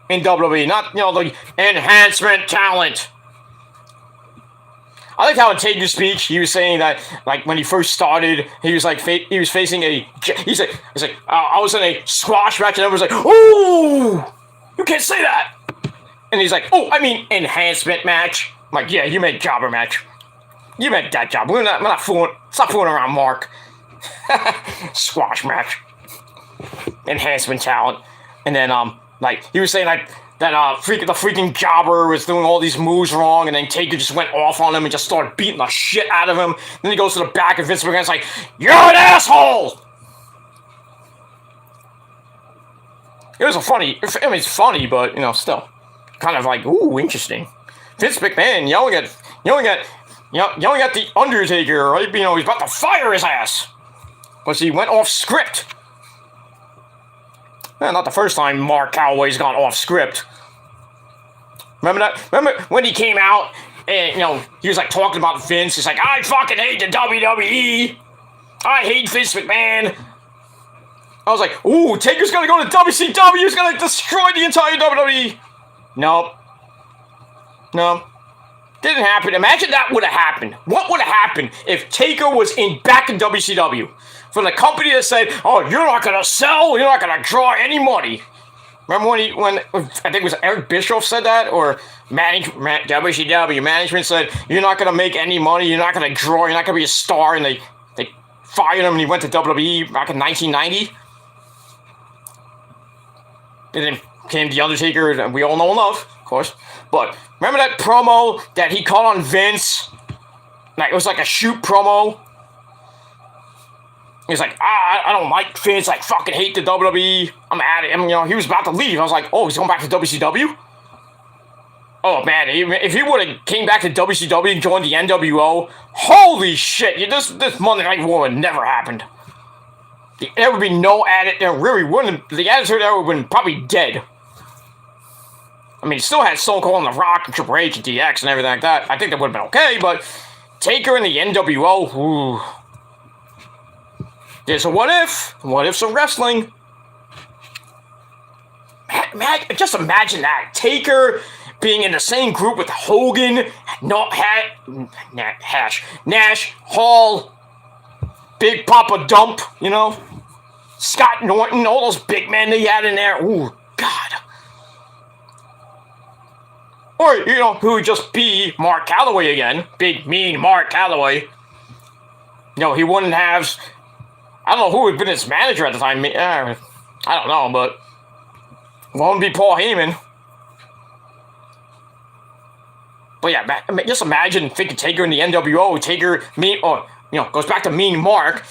A: in WWE, not, you know, the enhancement talent. I like how in Taker's speech he was saying that, like, when he first started, he was like, he was facing a. He's like, I was in a squash match, and everyone's like, "Ooh, you can't say that." And he's like, "Oh, I mean enhancement match." I'm like, yeah, you meant jobber match. You meant that job. We're not fooling. Stop fooling around, Mark. Squash match. Enhancement talent. And then, like, he was saying, like, that, the freaking jobber was doing all these moves wrong, and then Taker just went off on him and just started beating the shit out of him. Then he goes to the back, and Vince McMahon's like, "You're an asshole!" It was it's funny, but, you know, still. Kind of like, ooh, interesting. Vince McMahon yelling at the Undertaker, right? You know, he's about to fire his ass. Because he went off script. Well, not the first time Mark Calloway's gone off script. Remember that? Remember when he came out and, you know, he was like talking about Vince. He's like, "I fucking hate the WWE. I hate Vince McMahon." I was like, ooh, Taker's gonna go to WCW. He's gonna destroy the entire WWE. Nope. No. Didn't happen. Imagine that would have happened. What would have happened if Taker was back in WCW? From the company that said, "Oh, you're not gonna sell, you're not gonna draw any money." Remember when I think it was Eric Bischoff said that, or WCW management said, "You're not gonna make any money, you're not gonna draw, you're not gonna be a star," and they fired him and he went to WWE back in 1990. And then came The Undertaker, and we all know and love, of course. But remember that promo that he cut on Vince? Like, it was like a shoot promo. He's like, I don't like Vince. I fucking hate the WWE. I'm at it. I mean, you know, he was about to leave. I was like, oh, he's going back to WCW? Oh, man. If he would have came back to WCW and joined the NWO, holy shit. This Monday Night War would never happened. There would be no Attitude. There really wouldn't. The Attitude Era would have been probably dead. I mean, he still had Stone Cold and The Rock and Triple H and DX and everything like that. I think that would have been okay, but Taker in the NWO, ooh. There's a what if. What ifs of wrestling. Just imagine that. Taker being in the same group with Hogan, Nash, Hall, Big Papa Dump, you know? Scott Norton, all those big men they had in there. Ooh, God. Or, you know, who would just be Mark Calloway again. Big, mean Mark Calloway. You know, he wouldn't have... I don't know who would have been his manager at the time. I don't know, but... It won't be Paul Heyman. But yeah, just imagine thinking Taker in the NWO. Taker, goes back to Mean Mark.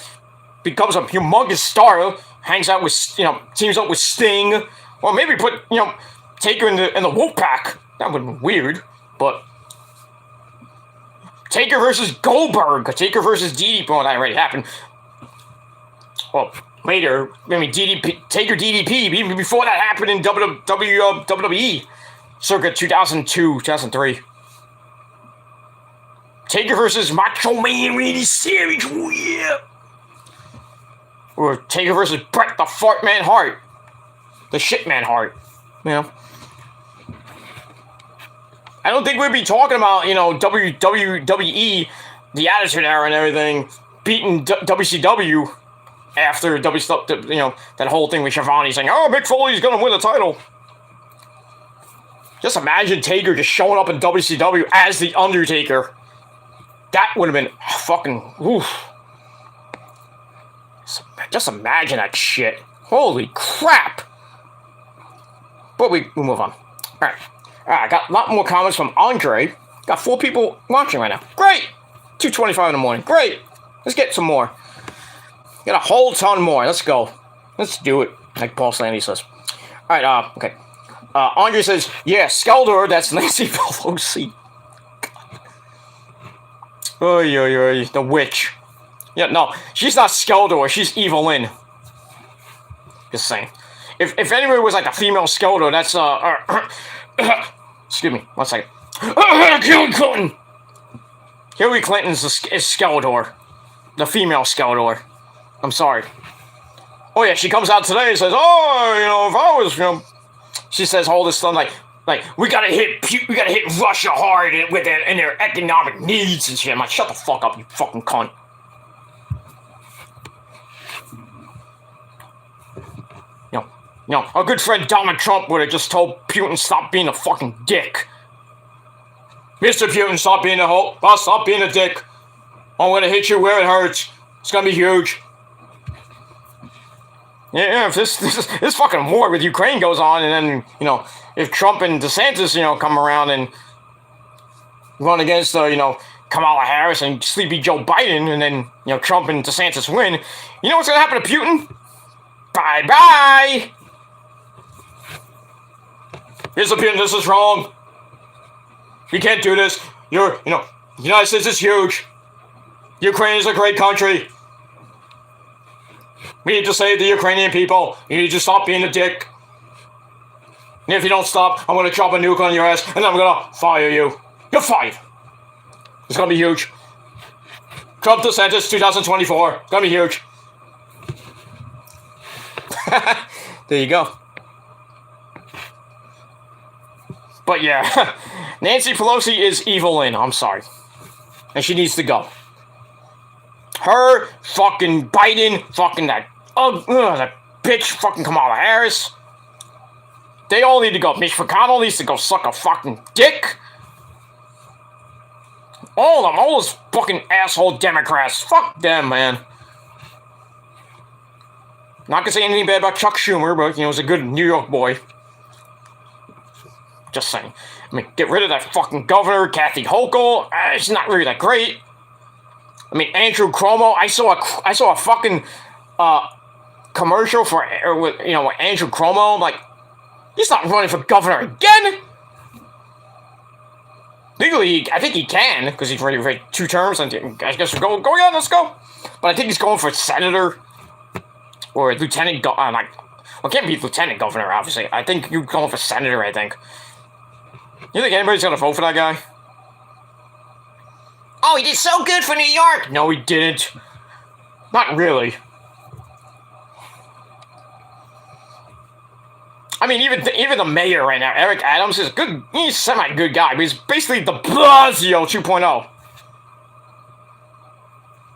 A: Becomes a humongous star. Hangs out with, teams up with Sting. Or maybe put, Taker in the Wolfpack. That would have been weird, but... Taker versus Goldberg. Taker versus DDP. Well, that already happened. Well, later, Taker DDP, even before that happened in WWE, circa 2002, 2003. Taker versus Macho Man Randy Savage. Oh, yeah. Or Taker versus Bret the Fart Man Hart. The Shit Man Hart. You know? I don't think we'd be talking about, you know, WWE, the Attitude Era and everything, beating WCW after WCW, you know, that whole thing with Shivani saying, oh, Mick Foley's gonna win the title. Just imagine Taker just showing up in WCW as The Undertaker. That would have been fucking, oof. Just imagine that shit. Holy crap. But we'll move on. Alright, I got a lot more comments from Andre. Got 4 people watching right now. Great! 2:25 in the morning. Great! Let's get some more. Get a whole ton more. Let's go. Let's do it. Like Paul Stanley says. Alright, okay. Andre says, yeah, Skeletor, that's Nancy Pelosi. Oy, oy, oy, the witch. Yeah, no, she's not Skeletor, she's Evelyn. Just saying. If anybody was like a female Skeletor, that's, excuse me, 1 second. Hillary Clinton! Hillary Clinton is Skeletor. The female Skeletor. I'm sorry. Oh yeah, she comes out today and says, oh, you know, if I was, you know, she says all this stuff like we gotta hit Russia hard in their economic needs and shit. I'm like, shut the fuck up, you fucking cunt. You know, our good friend Donald Trump would have just told Putin stop being a fucking dick. Mr. Putin, stop being a hoe. Stop being a dick. I'm gonna hit you where it hurts. It's gonna be huge. Yeah, if this fucking war with Ukraine goes on, and then, you know, if Trump and DeSantis, you know, come around and run against, you know, Kamala Harris and sleepy Joe Biden, and then, you know, Trump and DeSantis win, you know what's gonna happen to Putin? Bye-bye! Here's the Putin, this is wrong. You can't do this. You know, the United States is huge. Ukraine is a great country. We need to save the Ukrainian people. You need to stop being a dick. And if you don't stop, I'm gonna drop a nuke on your ass, and I'm gonna fire you. You're fired. It's gonna be huge. Trump DeSantis 2024. It's gonna be huge. There you go. But yeah, Nancy Pelosi is Evelyn. I'm sorry. And she needs to go. Her, fucking Biden, fucking that bitch, fucking Kamala Harris. They all need to go. Mitch McConnell needs to go suck a fucking dick. All of them, all those fucking asshole Democrats. Fuck them, man. Not gonna say anything bad about Chuck Schumer, but, you know, he's a good New York boy. Just saying. I mean, get rid of that fucking governor, Kathy Hochul. It's not really that great. I mean, Andrew Cuomo. I saw a fucking commercial for, you know, Andrew Cuomo. I'm like, he's not running for governor again. Legally, I think he can, because he's ready for 2 terms. And I guess we're go again. Let's go. But I think he's going for senator or lieutenant. Well, it can't be lieutenant governor, obviously. I think you're going for senator. I think. You think anybody's gonna vote for that guy? Oh, he did so good for New York! No, he didn't. Not really. I mean, even the mayor right now, Eric Adams, is good. He's a semi-good guy, but he's basically de Blasio 2.0.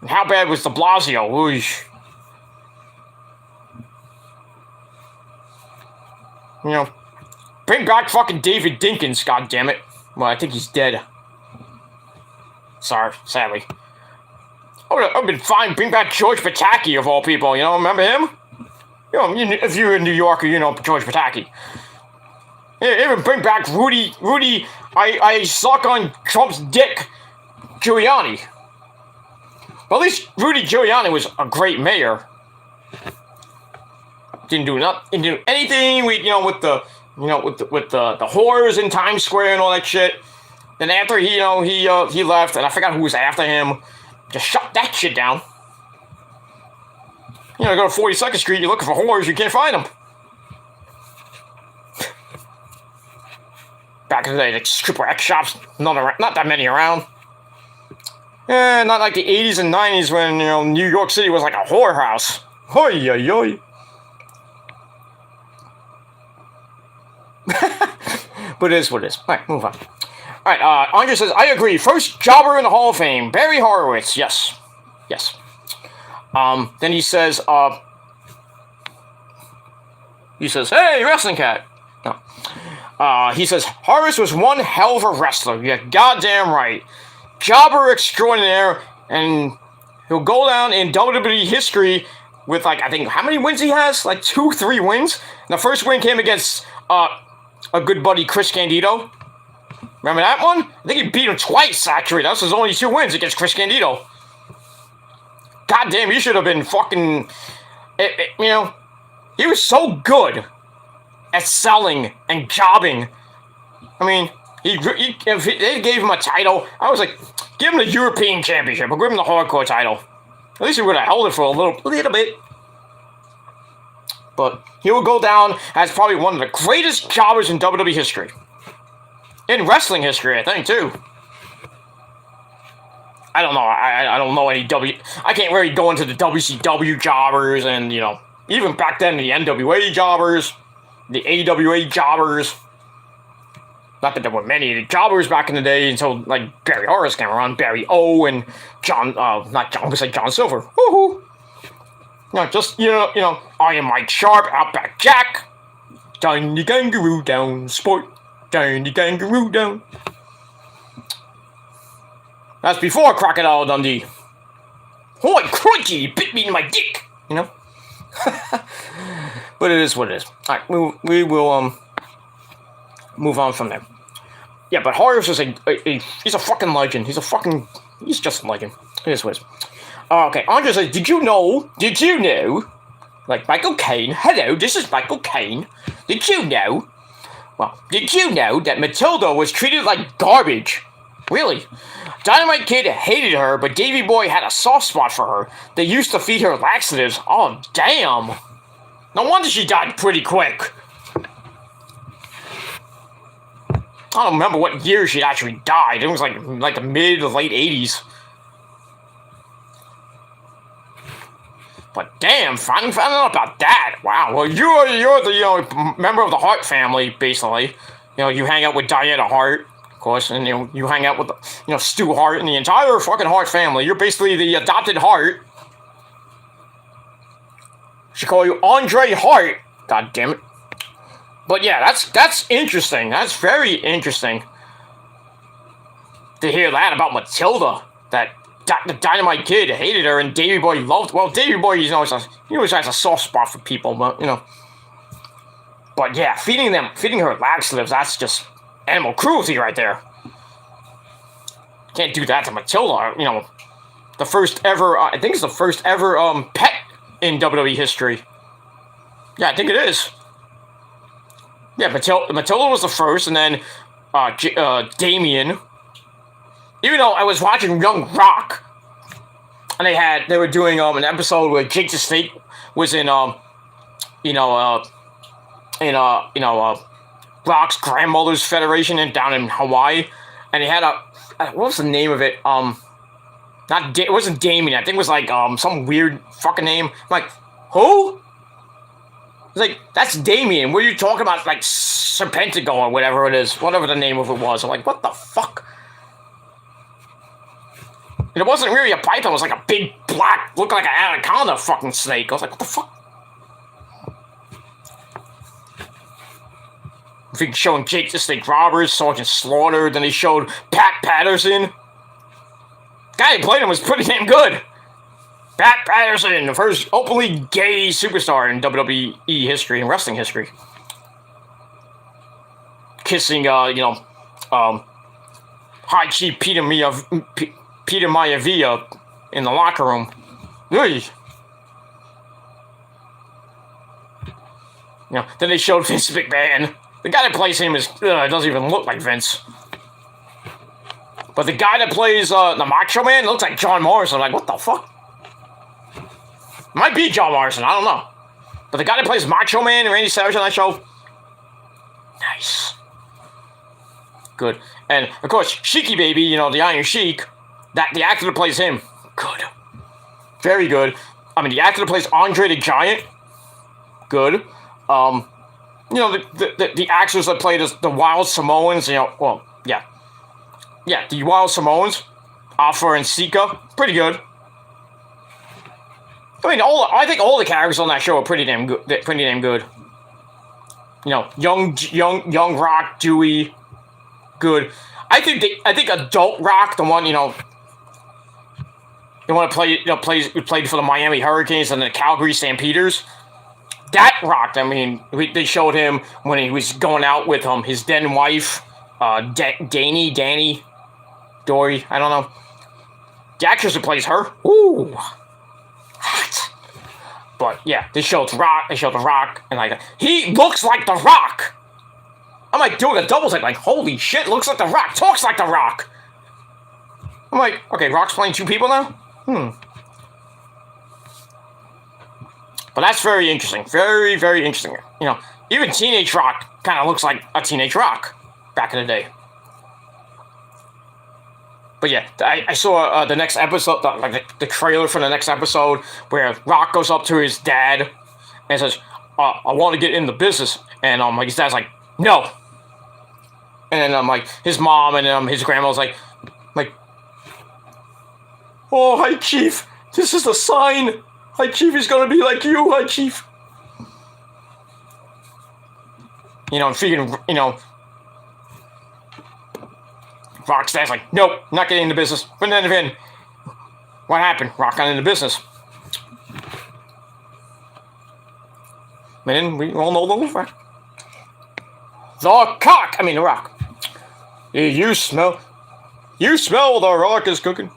A: And how bad was de Blasio? Oosh. You know, bring back fucking David Dinkins, goddammit. Well, I think he's dead. Sorry, sadly. I would have been fine. Bring back George Pataki, of all people. You know, remember him? You know, if you're a New Yorker, you know George Pataki. Even bring back Rudy, I suck on Trump's dick, Giuliani. But at least Rudy Giuliani was a great mayor. Didn't do anything with, you know, with the whores in Times Square and all that shit. Then after he left, and I forgot who was after him, just shut that shit down. You know, go to 42nd Street, you're looking for whores, you can't find them. Back in the day, the Triple X shops, not that many around. Not like the 80s and 90s when, New York City was like a whorehouse. Hoi, hoi, hoi. But it is what it is. Alright, move on. Alright, Andre says, I agree. First jobber in the Hall of Fame, Barry Horowitz. Yes. Yes. Then he says, hey, Wrestling Cat. No. He says, Horowitz was one hell of a wrestler. You're goddamn right. Jobber extraordinaire, and he'll go down in WWE history with, like, I think, how many wins he has? Like 2-3 wins? And the first win came against, a good buddy, Chris Candido. Remember that one? I think he beat him twice, actually. That was his only 2 wins against Chris Candido. God damn, he should have been fucking... he was so good at selling and jobbing. I mean, if they gave him a title, I was like, give him the European Championship, or give him the Hardcore title. At least he would have held it for a little bit. But he will go down as probably one of the greatest jobbers in WWE history. In wrestling history, I think, too. I don't know. I don't know any I can't really go into the WCW jobbers and, even back then, the NWA jobbers, the AWA jobbers. Not that there were many jobbers back in the day until, like, Barry Horowitz came around, Barry O and John Silver. Woohoo! Just, I am Mike Sharp, Outback Jack. Tiny kangaroo down, sport. Tiny kangaroo down. That's before Crocodile Dundee. Holy crikey, he bit me in my dick, But it is what it is. Alright, we will, move on from there. Yeah, but Horowitz is he's a fucking legend. He's just a legend. It is what it is. Okay, Andre says, did you know, like Michael Caine, hello, this is Michael Caine. Did you know that Matilda was treated like garbage? Really? Dynamite Kid hated her, but Davey Boy had a soft spot for her. They used to feed her laxatives. Oh, damn. No wonder she died pretty quick. I don't remember what year she actually died. It was like the mid to late 80s. But damn, finding out about that. Wow. Well, you're the member of the Hart family, basically. You hang out with Diana Hart, of course, and you hang out with Stu Hart and the entire fucking Hart family. You're basically the adopted Hart. Should call you Andre Hart. God damn it. But yeah, that's interesting. That's very interesting to hear that about Matilda. That the Dynamite Kid hated her and Davey Boy loved. Well, Davey Boy, he always has a soft spot for people, but But yeah, feeding her laxatives, that's just animal cruelty right there. Can't do that to Matilda. The first ever. I think it's the first ever pet in WWE history. Yeah, I think it is. Yeah, Matilda was the first, and then Damien. Even though I was watching Young Rock, and they were doing an episode where Jake the Snake was in Rock's grandmother's federation down in Hawaii, and he had what was the name of it? It wasn't Damien. I think it was like some weird fucking name. I'm like, who? It's like, that's Damien. What are you talking about? Like Serpentico or whatever it is. Whatever the name of it was. I'm like, what the fuck? And it wasn't really a python. It was like a big black, looking like an anaconda fucking snake. I was like, what the fuck? I think showing Jake the Snake Roberts, Sergeant Slaughter. Then they showed Pat Patterson. The guy who played him was pretty damn good. Pat Patterson, the first openly gay superstar in WWE history and wrestling history. Kissing, High Chief Peter Maivia in the locker room. Hey. Then they showed Vince McMahon. The guy that plays him doesn't even look like Vince. But the guy that plays the Macho Man looks like John Morrison. I'm like, what the fuck? Might be John Morrison, I don't know. But the guy that plays Macho Man and Randy Savage on that show, nice. Good. And, of course, Sheiky Baby, the Iron Sheik, That the actor that plays him, good, very good. I mean, the actor that plays Andre the Giant, good. You know, the actors that played the Wild Samoans, you know, well, yeah, the Wild Samoans, Afa and Sika, pretty good. I mean, I think all the characters on that show are pretty damn good. You know, young Rock, Dewey, good. I think adult Rock, the one, you know, the one that played for the Miami Hurricanes and the Calgary Stampeders. That Rock, I mean, they showed him when he was going out with his then wife, Danny, Dory, I don't know. The actress who plays her, ooh, hot. But yeah, they showed The Rock, and like, he looks like The Rock. I'm like doing a double take, like, holy shit, looks like The Rock, talks like The Rock. I'm like, okay, Rock's playing two people now? But that's very interesting. Very, very interesting. You know, even Teenage Rock kind of looks like a Teenage Rock back in the day. But yeah, I saw the next episode, like the trailer for the next episode, where Rock goes up to his dad and says, I want to get in the business. And like his dad's like, no. And then like his mom and his grandma's like, oh, hi, Chief. This is the sign. Hi, Chief is gonna be like you. Hi, Chief. You know, and figuring, you know, Rock's dad's like, nope, not getting into business. But then, what happened? Rock got into business. Man, we all know the fact. The Rock. You smell the Rock is cooking.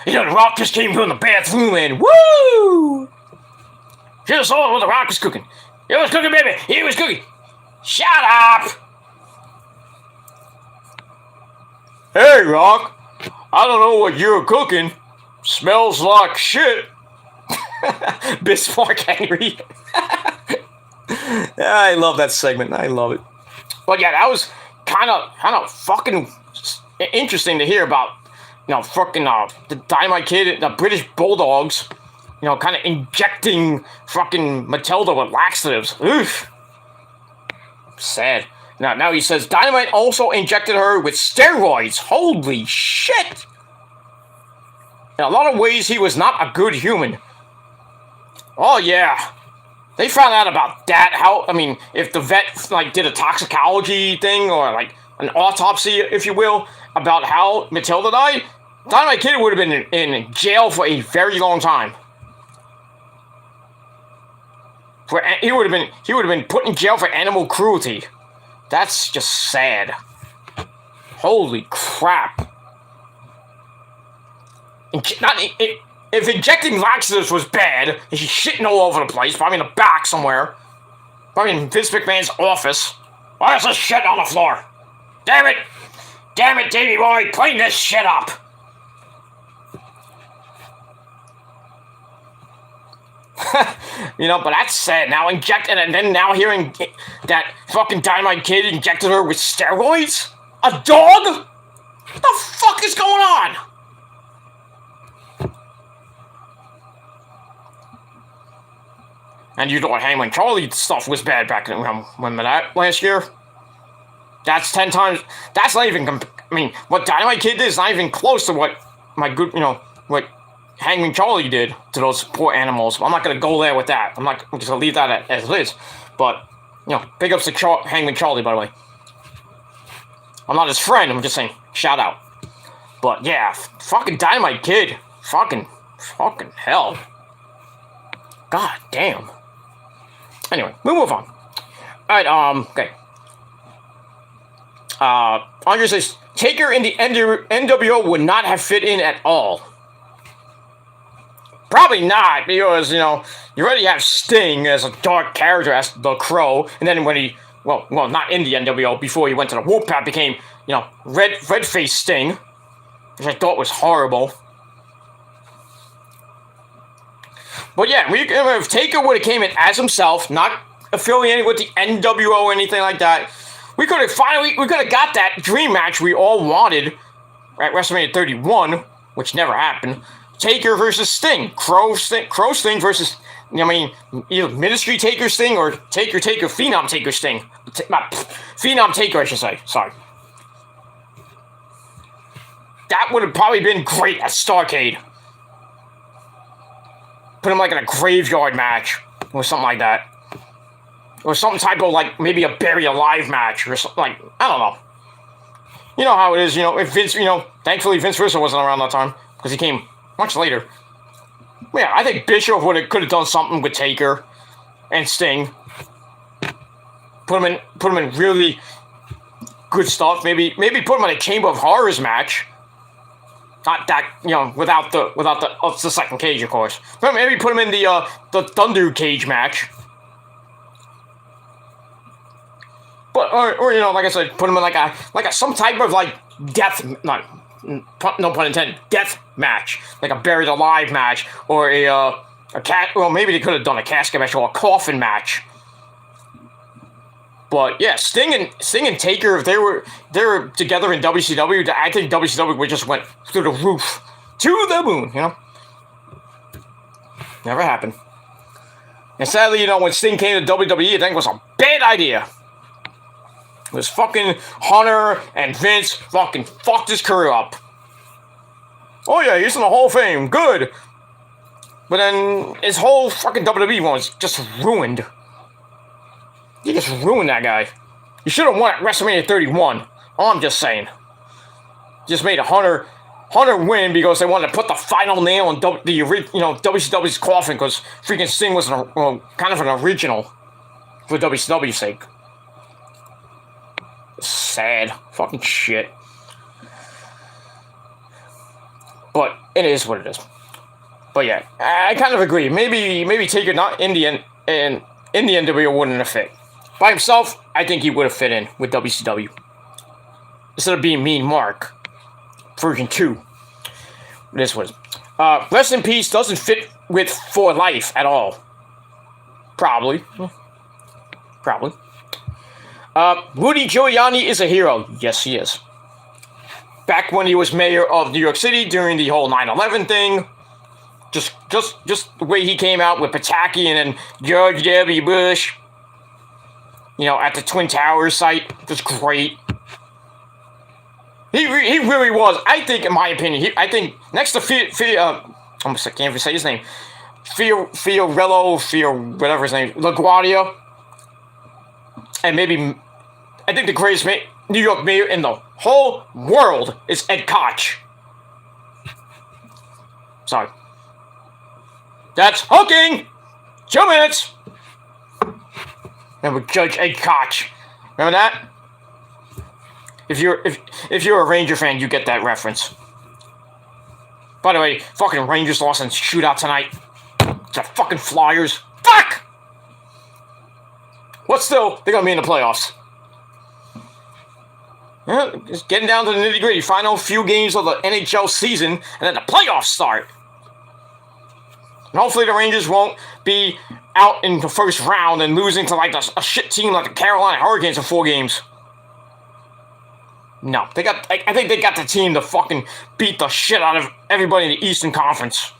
A: You know, The Rock just came from the bathroom and woo! Just saw what The Rock was cooking. He was cooking, baby. He was cooking. Shut up! Hey, Rock. I don't know what you're cooking. Smells like shit. Bismarck Henry. I love that segment. I love it. But yeah, that was kind of fucking interesting to hear about. You know, fucking the Dynamite Kid, the British Bulldogs, you know, kind of injecting fucking Matilda with laxatives. Oof. Sad. Now he says Dynamite also injected her with steroids. Holy shit. In a lot of ways, he was not a good human. Oh, yeah. They found out about that. If the vet, like, did a toxicology thing or, like, an autopsy, if you will, about how Matilda died, Dynamite Kid would have been in jail for a very long time. He would have been put in jail for animal cruelty. That's just sad. Holy crap. If injecting laxatives was bad, and she's shitting all over the place, probably in the back somewhere, probably in Vince McMahon's office, why is this shit on the floor? Damn it, Davey Boy, clean this shit up. You know, but that's sad. Now and then now hearing that fucking Dynamite Kid injected her with steroids? A dog? What the fuck is going on? And you thought Hangman Charlie stuff was bad back in when that last year? That's 10 times. That's not even. What Dynamite Kid did is not even close to what what Hangman Charlie did to those poor animals. I'm not gonna go there with that. I'm just gonna leave that as it is. But big ups to Hangman Charlie, by the way. I'm not his friend. I'm just saying, shout out. But yeah, fucking Dynamite Kid, fucking hell. God damn. Anyway, we'll move on. Alright, okay. Andre says, Taker in the NWO would not have fit in at all. Probably not, because, you already have Sting as a dark character as the Crow, and then when he, well, not in the NWO, before he went to the Wolfpack, became, red-faced Sting, which I thought was horrible. But yeah, if Taker would have came in as himself, not affiliated with the NWO or anything like that, we could have got that dream match we all wanted at WrestleMania 31, which never happened. Taker versus Sting. Crow Sting versus, I mean, either Ministry Taker Sting or Taker Phenom Taker Sting. Phenom Taker, I should say. Sorry. That would have probably been great at Starrcade. Put him like in a graveyard match or something like that. Or some type of, like, maybe a Bury Alive match or something, like, I don't know. You know how it is, if Vince, thankfully Vince Russo wasn't around that time, because he came much later. But yeah, I think Bischoff could have done something with Taker and Sting. Put him in really good stuff. Maybe put him in a Chamber of Horrors match. Not that, without the second cage, of course. But maybe put him in the Thunder Cage match. But or like I said, put him in like a some type of like death, no pun intended, death match, like a Buried Alive match, or a cat. Well, maybe they could have done a casket match or a coffin match. But yeah, Sting and Taker, if they were together in WCW, I think WCW would just went through the roof, to the moon. Never happened. And sadly, when Sting came to WWE, I think it was a bad idea. It was fucking Hunter and Vince fucking fucked his career up. Oh yeah, he's in the Hall of Fame, good. But then his whole fucking WWE one was just ruined. You just ruined that guy. You should have won at WrestleMania 31. I'm just saying. Just made a Hunter win because they wanted to put the final nail in WCW's coffin because freaking Sting was kind of an original for WCW's sake. Sad. Fucking shit. But it is what it is. But yeah, I kind of agree. Maybe Taker not in the NWO wouldn't have fit. By himself, I think he would have fit in with WCW. Instead of being Mean Mark. Version 2. This was. Rest in Peace doesn't fit with For Life at all. Probably. Rudy Giuliani is a hero. Yes, he is. Back when he was mayor of New York City during the whole 9/11 thing. Just the way he came out with Pataki and then George W. Bush. At the Twin Towers site. Just great. He really was. I think, in my opinion, I think next to I can't even say his name. Fiorello, whatever his name, LaGuardia. And maybe, I think the greatest New York mayor in the whole world is Ed Koch. Sorry. That's hooking! 2 minutes! Remember Judge Ed Koch. Remember that? If you're a Ranger fan, you get that reference. By the way, fucking Rangers lost in shootout tonight. The fucking Flyers. Fuck! But still, they're gonna be in the playoffs. Yeah, just getting down to the nitty-gritty. Final few games of the NHL season, and then the playoffs start. And hopefully the Rangers won't be out in the first round and losing to like a shit team like the Carolina Hurricanes in 4 games. No, I think they got the team to fucking beat the shit out of everybody in the Eastern Conference.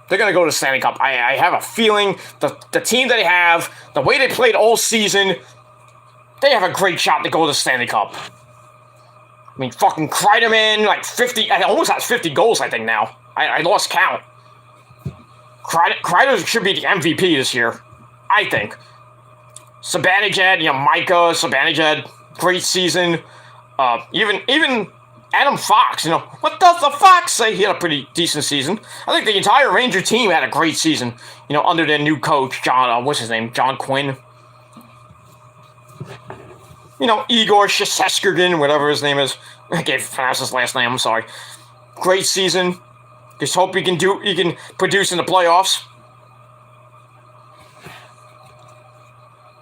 A: They're going to go to the Stanley Cup. I have a feeling the team that they have, the way they played all season, they have a great shot to go to the Stanley Cup. I mean, fucking Kreiderman, like 50, I almost has 50 goals, I think, now. I lost count. Kreider should be the MVP this year, I think. Sabanijad, Micah, Sabanijad, great season. Even Adam Fox, what does the Fox say? He had a pretty decent season. I think the entire Ranger team had a great season, under their new coach, John, what's his name? John Quinn. Igor Shesterkin, whatever his name is. I can't pronounce his last name, I'm sorry. Great season. Just hope he can produce in the playoffs.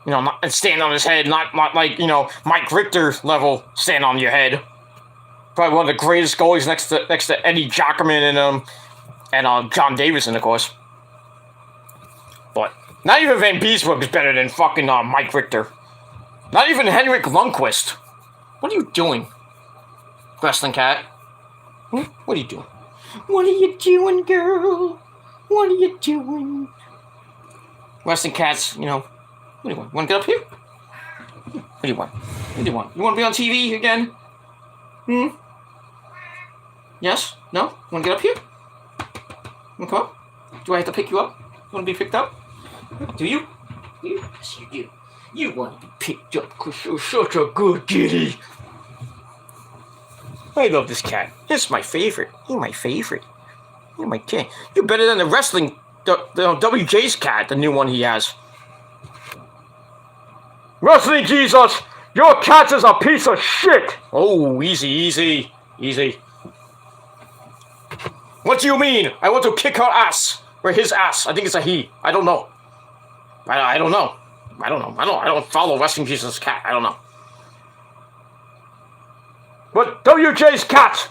A: Not stand on his head, not like, Mike Richter level stand on your head. Probably one of the greatest goalies next to Eddie Jockerman and John Davison, of course. But not even Van Beesbrook is better than fucking Mike Richter. Not even Henrik Lundqvist. What are you doing, Wrestling Cat? Hmm? What are you doing? What are you doing, girl? What are you doing? Western cats, you know. What do you want? Want to get up here? What do you want? What do you want? You want to be on TV again? Hmm? Yes? No? Want to get up here? Want to come up? Do I have to pick you up? You want to be picked up? Do you? Yes, you do. You want to be picked up because you're such a good kitty. I love this cat. It's my favorite. He's my favorite. You're my cat. You're better than the wrestling, the WJ's cat, the new one he has. Wrestling Jesus! Your cat is a piece of shit! Oh, easy. What do you mean? I want to kick her ass. Or his ass. I think it's a he. I don't know. I don't know. I don't follow Wrestling Jesus' cat. I don't know. But WJ's cat!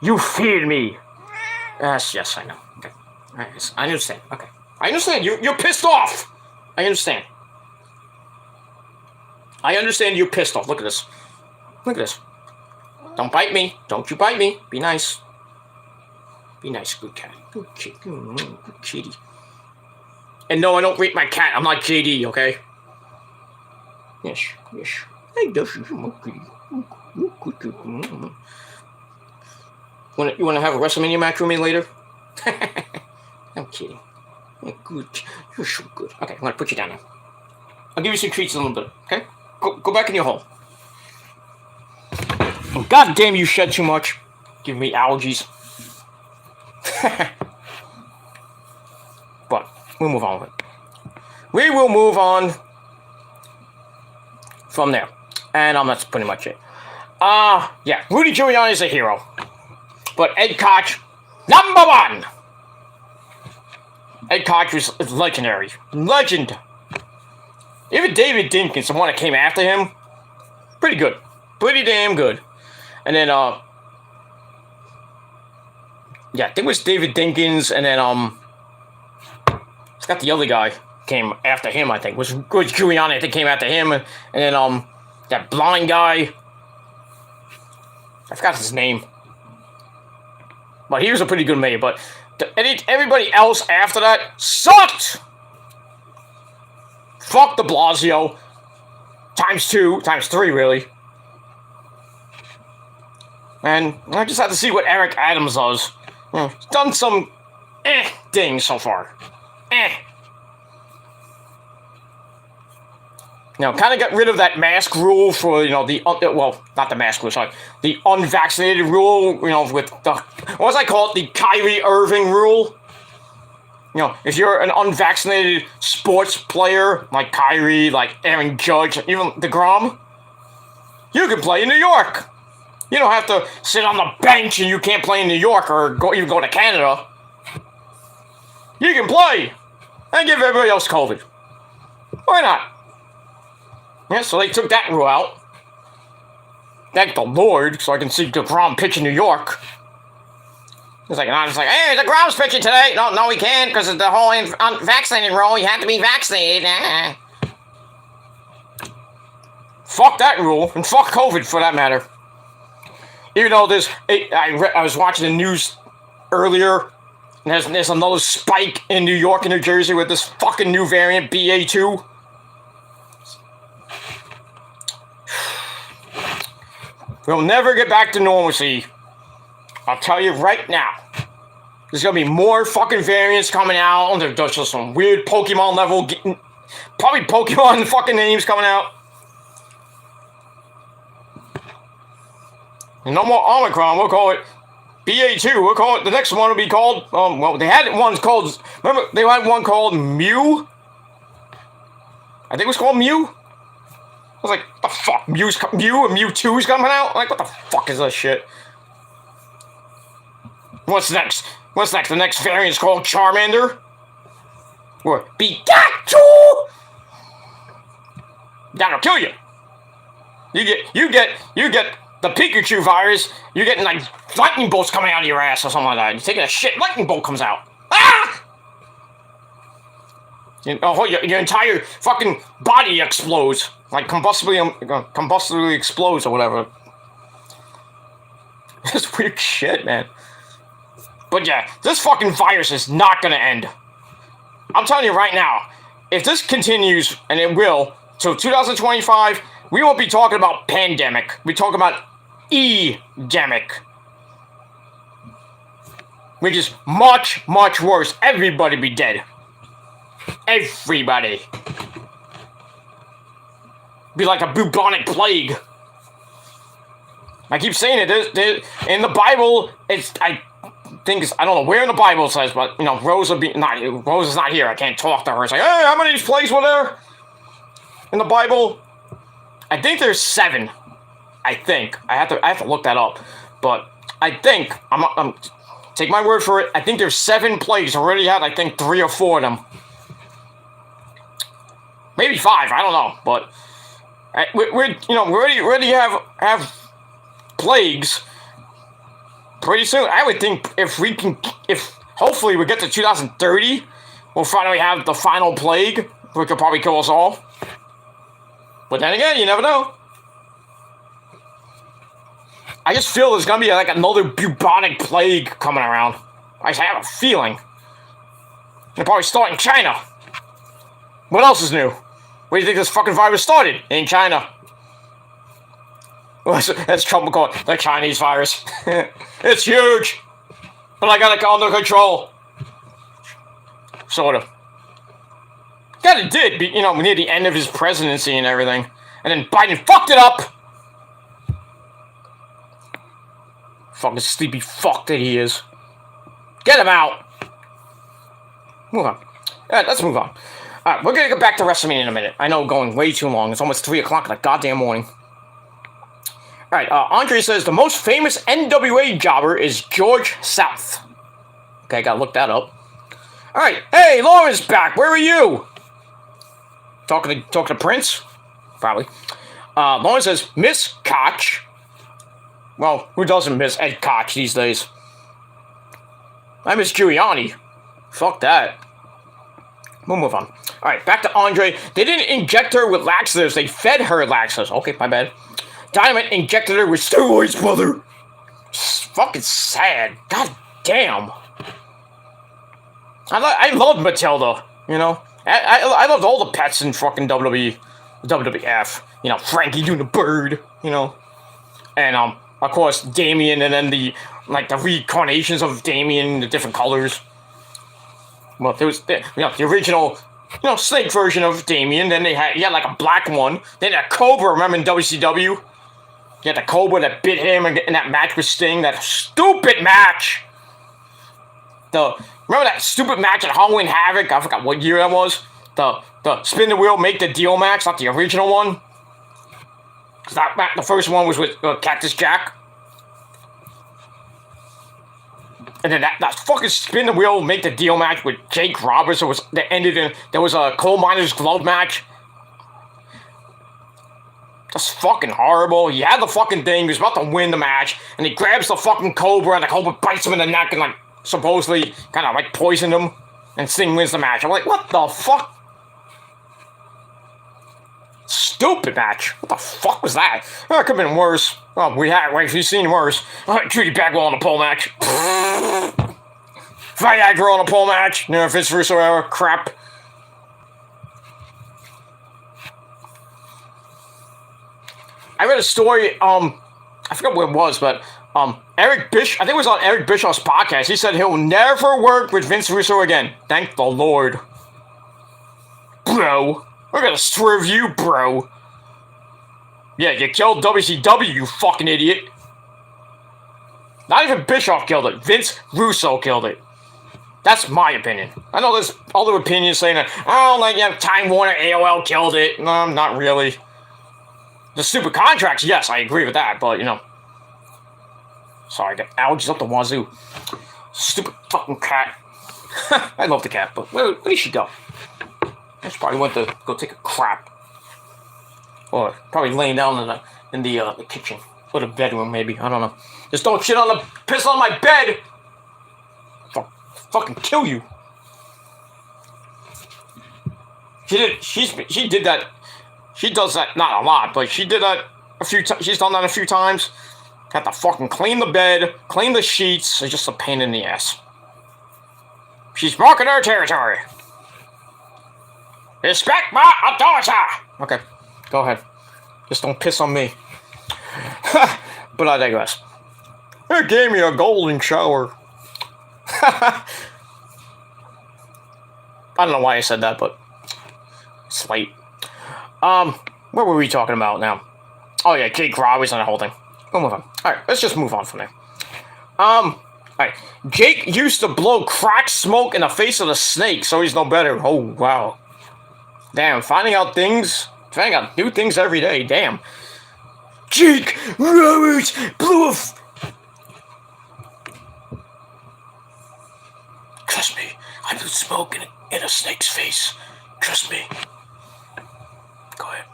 A: You feed me! Yes, I know. Okay. I understand. Okay. I understand. You're pissed off! I understand. I understand you're pissed off. Look at this. Look at this. Don't bite me. Don't you bite me. Be nice. Be nice, good cat. Good kitty. Good kitty. And no, I don't rate my cat. I'm not JD, okay? Yes. Hey, this is my kitty. You want to have a WrestleMania match with me later? I'm kidding. You're good. You're so good. Okay, I'm going to put you down now. I'll give you some treats in a little bit, okay? Go back in your hole. Oh, God damn, you shed too much. Give me allergies. But we'll move on with it. We will move on from there. And that's pretty much it. Yeah, Rudy Giuliani is a hero. But Ed Koch, number one! Ed Koch was legendary. Legend. Even David Dinkins, the one that came after him, pretty good. Pretty damn good. And then, yeah, I think it was David Dinkins, and then, I forgot the other guy came after him, I think. It was Giuliani, I think, came after him. And then, that blind guy, I forgot his name. But he was a pretty good mayor, but everybody else after that sucked! Fuck de Blasio. Times 2, times 3, really. And I just have to see what Eric Adams does. He's done some things so far. Now, kind of got rid of that mask rule for, you know, well, not the mask rule, sorry. The unvaccinated rule, you know, with the, what was I call it? The Kyrie Irving rule. You know, if you're an unvaccinated sports player, like Kyrie, like Aaron Judge, even DeGrom, you can play in New York. You don't have to sit on the bench and you can't play in New York or even go to Canada. You can play and give everybody else COVID. Why not? Yeah, so they took that rule out. Thank the Lord, so I can see DeGrom pitch in New York. It's like, hey, DeGrom's pitching today. No, he can't, because of the whole unvaccinated rule. You have to be vaccinated. Fuck that rule, and fuck COVID for that matter. Even though I was watching the news earlier, and there's another spike in New York and New Jersey with this fucking new variant, BA2. We'll never get back to normalcy. I'll tell you right now. There's gonna be more fucking variants coming out. And there's just some weird Pokemon level, probably Pokemon fucking names coming out. And no more Omicron. We'll call it BA2. We'll call it. The next one will be called. Well, they had one called. Remember, they had one called Mew. I think it was called Mew. I was like, what the fuck? Mew and Mewtwo's coming out? Like, what the fuck is this shit? What's next? The next variant's called Charmander? Or Pikachu? That'll kill you. You get the Pikachu virus. You're getting like lightning bolts coming out of your ass or something like that. You're taking a shit, lightning bolt comes out. Ah! Your entire fucking body explodes. Like combustibly explodes or whatever. It's weird shit, man. But yeah, this fucking virus is not gonna end. I'm telling you right now, if this continues, and it will, till 2025, we won't be talking about pandemic. We talk about e-demic. Which is much, much worse. Everybody be dead. Everybody. Be like a bubonic plague. I keep saying it. In the Bible, I don't know where in the Bible it says, but, Rose is not here. I can't talk to her. It's like, hey, how many of these plagues were there? In the Bible? I think there's 7. I think. I have to look that up. But I think, I'm take my word for it, I think there's 7 plagues. I already had, I think, 3 or 4 of them. Maybe 5, I don't know. But we already have plagues pretty soon. I would think if hopefully we get to 2030, we'll finally have the final plague, which could probably kill us all. But then again, you never know. I just feel there's gonna be like another bubonic plague coming around. I just have a feeling. It'll probably start in China. What else is new? Where do you think this fucking virus started? In China. Well, that's Trump called the Chinese virus. It's huge. But I got it under control. Sort of. Kinda did, near the end of his presidency and everything. And then Biden fucked it up! Fucking sleepy fuck that he is. Get him out! Move on. Alright, let's move on. Alright, we're gonna get back to WrestleMania in a minute. I know, going way too long. It's almost 3 o'clock in the goddamn morning. Alright, Andre says the most famous NWA jobber is George South. Okay, gotta look that up. Alright, hey, Lauren's back. Where are you? Talking to Prince? Probably. Lauren says, Miss Koch. Well, who doesn't miss Ed Koch these days? I miss Giuliani. Fuck that. We'll move on. Alright, back to Andre. They didn't inject her with laxatives. They fed her laxatives. Okay, my bad. Dynamite injected her with steroids, brother. It's fucking sad. God damn. I love Matilda, I loved all the pets in fucking WWF. Frankie doing the bird, And, of course, Damien, and then the reincarnations of Damien, the different colors. Well, there was, the original, snake version of Damien. Then you had like a black one. Then a Cobra, remember in WCW? You had the Cobra that bit him in that match with Sting. That stupid match! Remember that stupid match at Halloween Havoc? I forgot what year that was. The spin the wheel, make the deal match, not the original one. The first one was with Cactus Jack. And then that fucking spin the wheel, make the deal match with Jake Roberts there was a coal miner's glove match. That's fucking horrible. He had the fucking thing, he was about to win the match, and he grabs the fucking Cobra, and the Cobra bites him in the neck and supposedly kind of poisoned him, and Sting wins the match. I'm like, what the fuck? Stupid match. What the fuck was that? Oh, it could have been worse. Oh, we've seen worse. Judy Bagwell in a pole match. Viagra on a pole match. Vince Russo era. Crap. I read a story, I forgot what it was, but, I think it was on Eric Bischoff's podcast. He said he'll never work with Vince Russo again. Thank the Lord. Bro. We're gonna swerve you, bro. Yeah, you killed WCW, you fucking idiot. Not even Bischoff killed it. Vince Russo killed it. That's my opinion. I know there's other opinions saying that, Time Warner, AOL killed it. No, not really. The stupid contracts, yes, I agree with that, but, Sorry, I got allergies up the wazoo. Stupid fucking cat. I love the cat, but where did she go? I just probably went to go take a crap. Or probably laying down in the kitchen. Or the bedroom, maybe. I don't know. Just don't piss on my bed! I'll fucking kill you. She did that. She does that, not a lot, but she did that a few times. She's done that a few times. Have to fucking clean the bed, clean the sheets. It's just a pain in the ass. She's marking her territory. Respect my authority. Okay, go ahead. Just don't piss on me. But I digress. It gave me a golden shower. I don't know why I said that, but it's late. What were we talking about now? Oh yeah, Jake Roberts and the whole thing. We'll move on. Alright, let's just move on from there. Alright. Jake used to blow crack smoke in the face of the snake, so he's no better. Oh, wow. Damn, finding out new things every day. Damn. Jake Roberts blew a Trust me, I blew smoke in a snake's face. Trust me. Go ahead,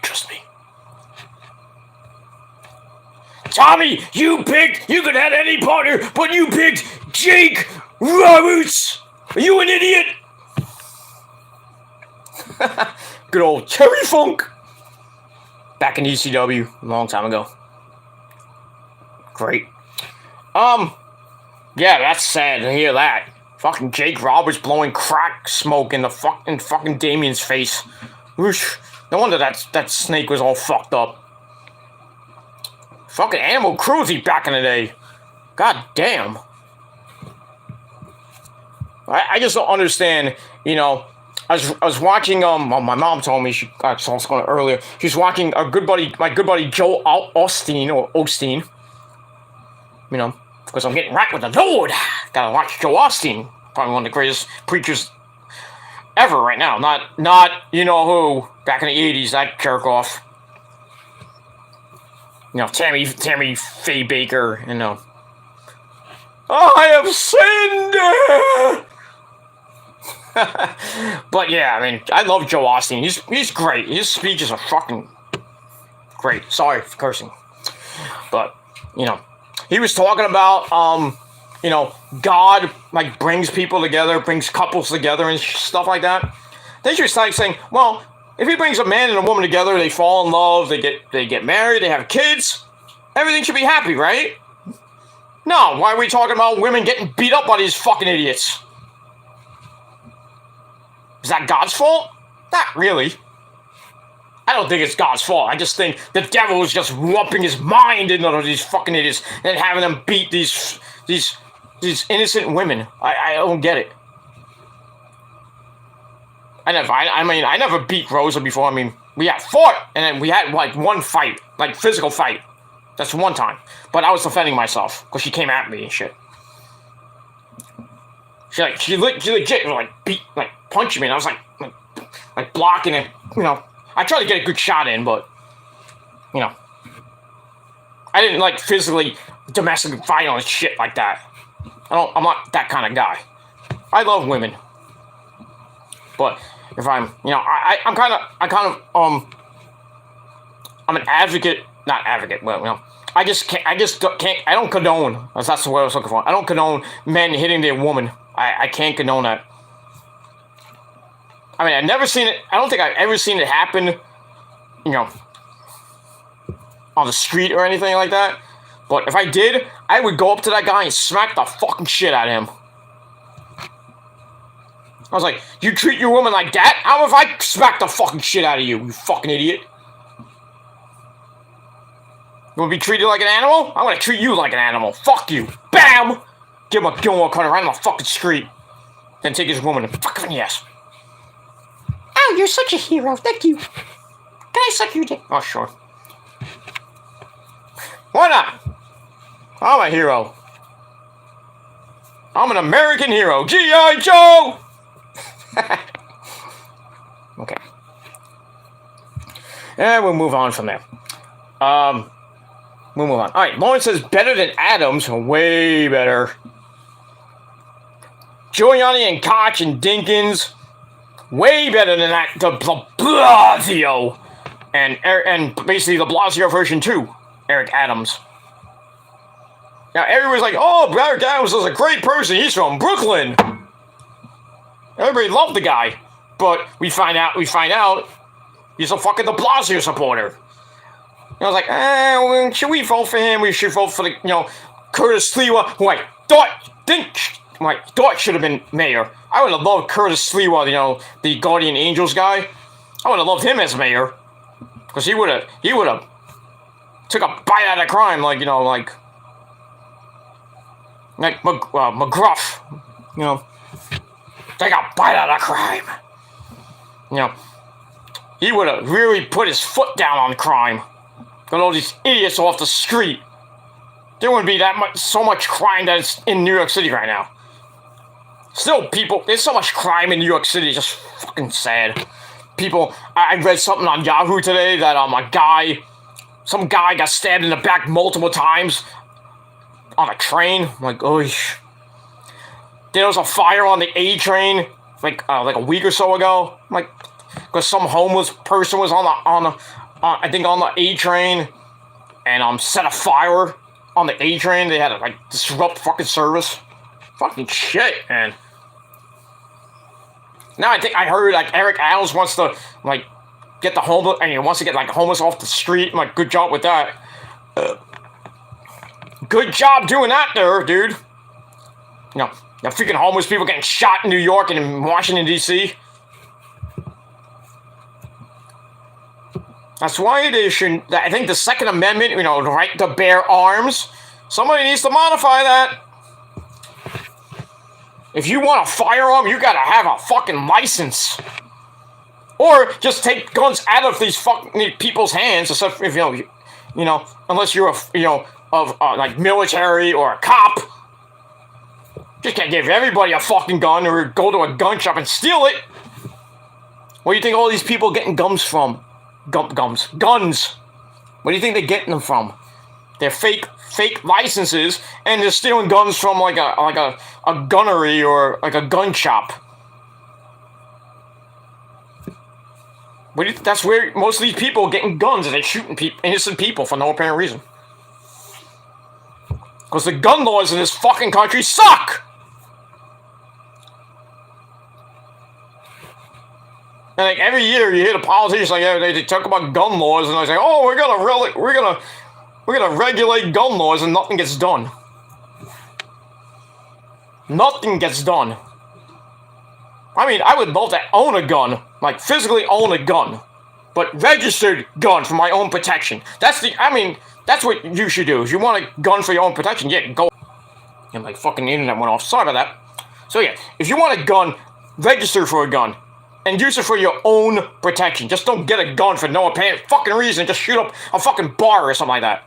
A: trust me. Tommy, you could have any partner, but you picked Jake Roberts. Are you an idiot? Good old Terry Funk. Back in ECW, a long time ago. Great. Yeah, that's sad to hear that. Fucking Jake Roberts blowing crack smoke in the fucking Damien's face. Whoosh. No wonder that snake was all fucked up. Fucking animal cruelty back in the day. God damn. I just don't understand, you know. I was watching, my mom told me, I saw this earlier, she was watching my good buddy Joe Osteen, you know, because I'm getting right with the Lord. Gotta watch Joe Osteen, probably one of the greatest preachers ever right now. Not you know who, back in the 80s, that jerk off. You know, Tammy Faye Baker, you know. I have sinned! But yeah, I mean, I love Joe Osteen. He's great. His speeches are fucking great. Sorry for cursing. But, you know, he was talking about, you know, God, like, brings people together, brings couples together and stuff like that. Then she was like saying, well, if he brings a man and a woman together, they fall in love, they get married, they have kids, everything should be happy, right? No, why are we talking about women getting beat up by these fucking idiots? Is that God's fault? Not really. I don't think it's God's fault. I just think the devil is just lumping his mind into these fucking idiots and having them beat these innocent women. I don't get it. I never beat Rosa before. I mean, we had fought, and then we had, like, one fight. Like, physical fight. That's one time. But I was defending myself, because she came at me and shit. She legit, like, punching me, and I was, like blocking it, you know. I tried to get a good shot in, but, you know. I didn't, like, physically domestic violence shit like that. I'm not that kind of guy. I love women. But if I'm, you know, I'm an advocate, not advocate, well, you know, I don't condone, that's the word I was looking for. I don't condone men hitting their woman. I can't condone that. I mean, I've never seen it, I don't think I've ever seen it happen, you know, on the street or anything like that. But if I did, I would go up to that guy and smack the fucking shit out of him. I was like, you treat your woman like that? How if I smack the fucking shit out of you, you fucking idiot? You wanna be treated like an animal? I'm gonna treat you like an animal. Fuck you. Bam! Give him a Gilmore cutter right on the fucking street. Then take his woman and fuck him in the ass. Oh, you're such a hero. Thank you. Can I suck your dick? Oh, sure. Why not? I'm a hero. I'm an American hero. G.I. Joe! Okay. And we'll move on from there. We'll move on. Alright, Lawrence says better than Adams. Way better. Giuliani and Koch and Dinkins. Way better than that. The Blasio. And basically the Blasio version 2. Eric Adams. Now everyone's like, oh, Eric Adams is a great person. He's from Brooklyn. Everybody loved the guy. But we find out he's a fucking de Blasio supporter. I was like, well, should we vote for him? We should vote for the, Curtis Sliwa, who I thought should have been mayor. I would have loved Curtis Sliwa, the Guardian Angels guy. I would have loved him as mayor. Because he would have took a bite out of crime, like McGruff, take a bite out of crime. He would have really put his foot down on crime. Got all these idiots off the street. There wouldn't be so much crime that it's in New York City right now. Still, there's so much crime in New York City, it's just fucking sad. People, I read something on Yahoo today that some guy got stabbed in the back multiple times on a train. I'm like, oh. There was a fire on the A train like a week or so ago. I'm like, because some homeless person was on the A train and set a fire on the A train. They had to disrupt fucking service. Fucking shit, man. Now I heard Eric Adams wants to get the homeless, and he wants to get homeless off the street. I'm like, good job with that. Good job doing that there, dude. The freaking homeless people getting shot in New York and in Washington, D.C. That's why they should. I think the Second Amendment, the right to bear arms, somebody needs to modify that. If you want a firearm, you gotta have a fucking license. Or just take guns out of these fucking people's hands, except if unless you're of military or a cop. Just can't give everybody a fucking gun or go to a gun shop and steal it. Where do you think all these people getting guns from? Guns. Where do you think they're getting them from? They're fake licenses, and they're stealing guns from a gunnery or a gun shop. That's where most of these people are getting guns, and they're shooting innocent people for no apparent reason. Because the gun laws in this fucking country suck! And every year you hear the politicians they talk about gun laws, and they say, oh, we're gonna regulate gun laws, and nothing gets done. Nothing gets done. I mean, I would love to own a gun, physically own a gun, but registered gun for my own protection. That's what you should do. If you want a gun for your own protection, yeah, go. And fucking the internet went off. Sorry about that. So yeah, if you want a gun, register for a gun. And use it for your own protection. Just don't get a gun for no apparent fucking reason. Just shoot up a fucking bar or something like that.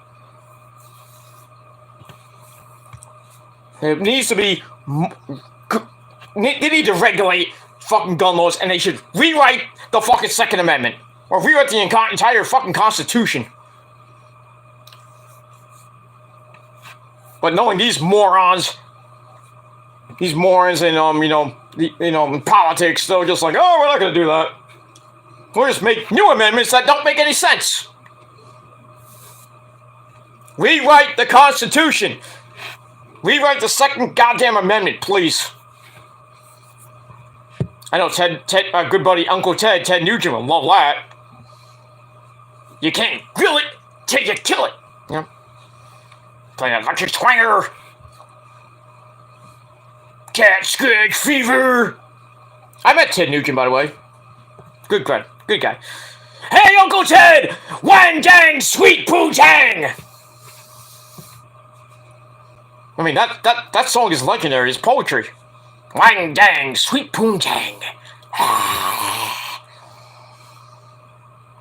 A: It needs to be... They need to regulate fucking gun laws, and they should rewrite the fucking Second Amendment. Or rewrite the entire fucking Constitution. But knowing these morons in politics, they're just like, oh, we're not going to do that. We'll just make new amendments that don't make any sense. Rewrite the Constitution. Rewrite the second goddamn amendment, please. I know our good buddy Uncle Ted Nugent will love that. You can't grill it till you kill it. Yeah. Play that electric twanger. Cat scratch fever. I met Ted Nugent, by the way. Good guy. Hey, Uncle Ted! Wang dang, sweet poo tang! I mean, that song is legendary. It's poetry. Wang dang, sweet poo tang.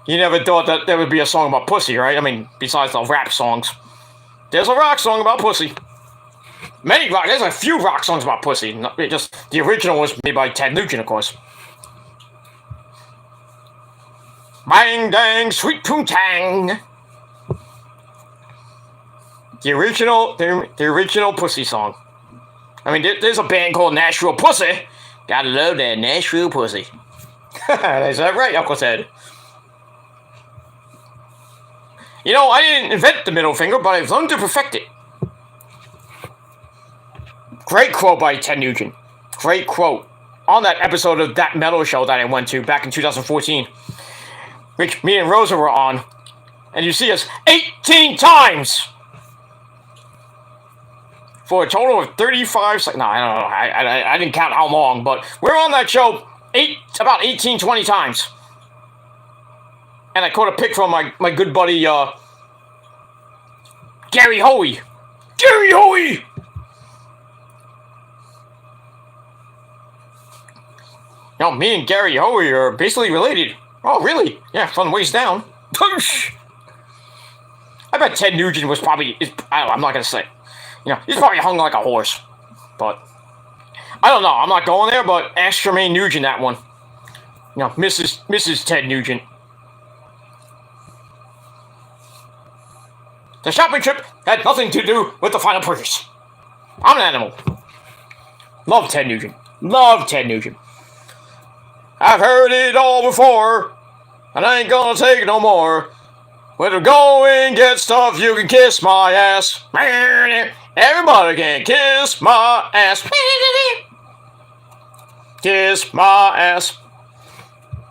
A: You never thought that there would be a song about pussy, right? I mean, besides the rap songs. There's a rock song about pussy. There's a few rock songs about pussy. Just the original was made by Ted Nugent, of course. Bang dang, sweet poontang. The original pussy song. I mean, there's a band called Nashville Pussy. Gotta love that Nashville Pussy. Is that right, Uncle Ted? I didn't invent the middle finger, but I've learned to perfect it. Great quote by Ted Nugent. Great quote. On that episode of That Metal Show that I went to back in 2014, which me and Rosa were on, and you see us 18 times for a total of 35 seconds. No, I don't know. I didn't count how long, but we're on that show about 18, 20 times. And I caught a pic from my good buddy, Gary Hoey. Gary Hoey! You know, me and Gary Hoey are basically related. Oh, really? Yeah, from the waist down. I bet Ted Nugent was probably, I'm not going to say. You know, he's probably hung like a horse. But, I don't know. I'm not going there, but ask Jermaine Nugent that one. You know, Mrs. Ted Nugent. The shopping trip had nothing to do with the final purchase. I'm an animal. Love Ted Nugent. Love Ted Nugent. I've heard it all before, and I ain't gonna take it no more. When I go and get stuff, you can kiss my ass. Everybody can kiss my ass. Kiss my ass.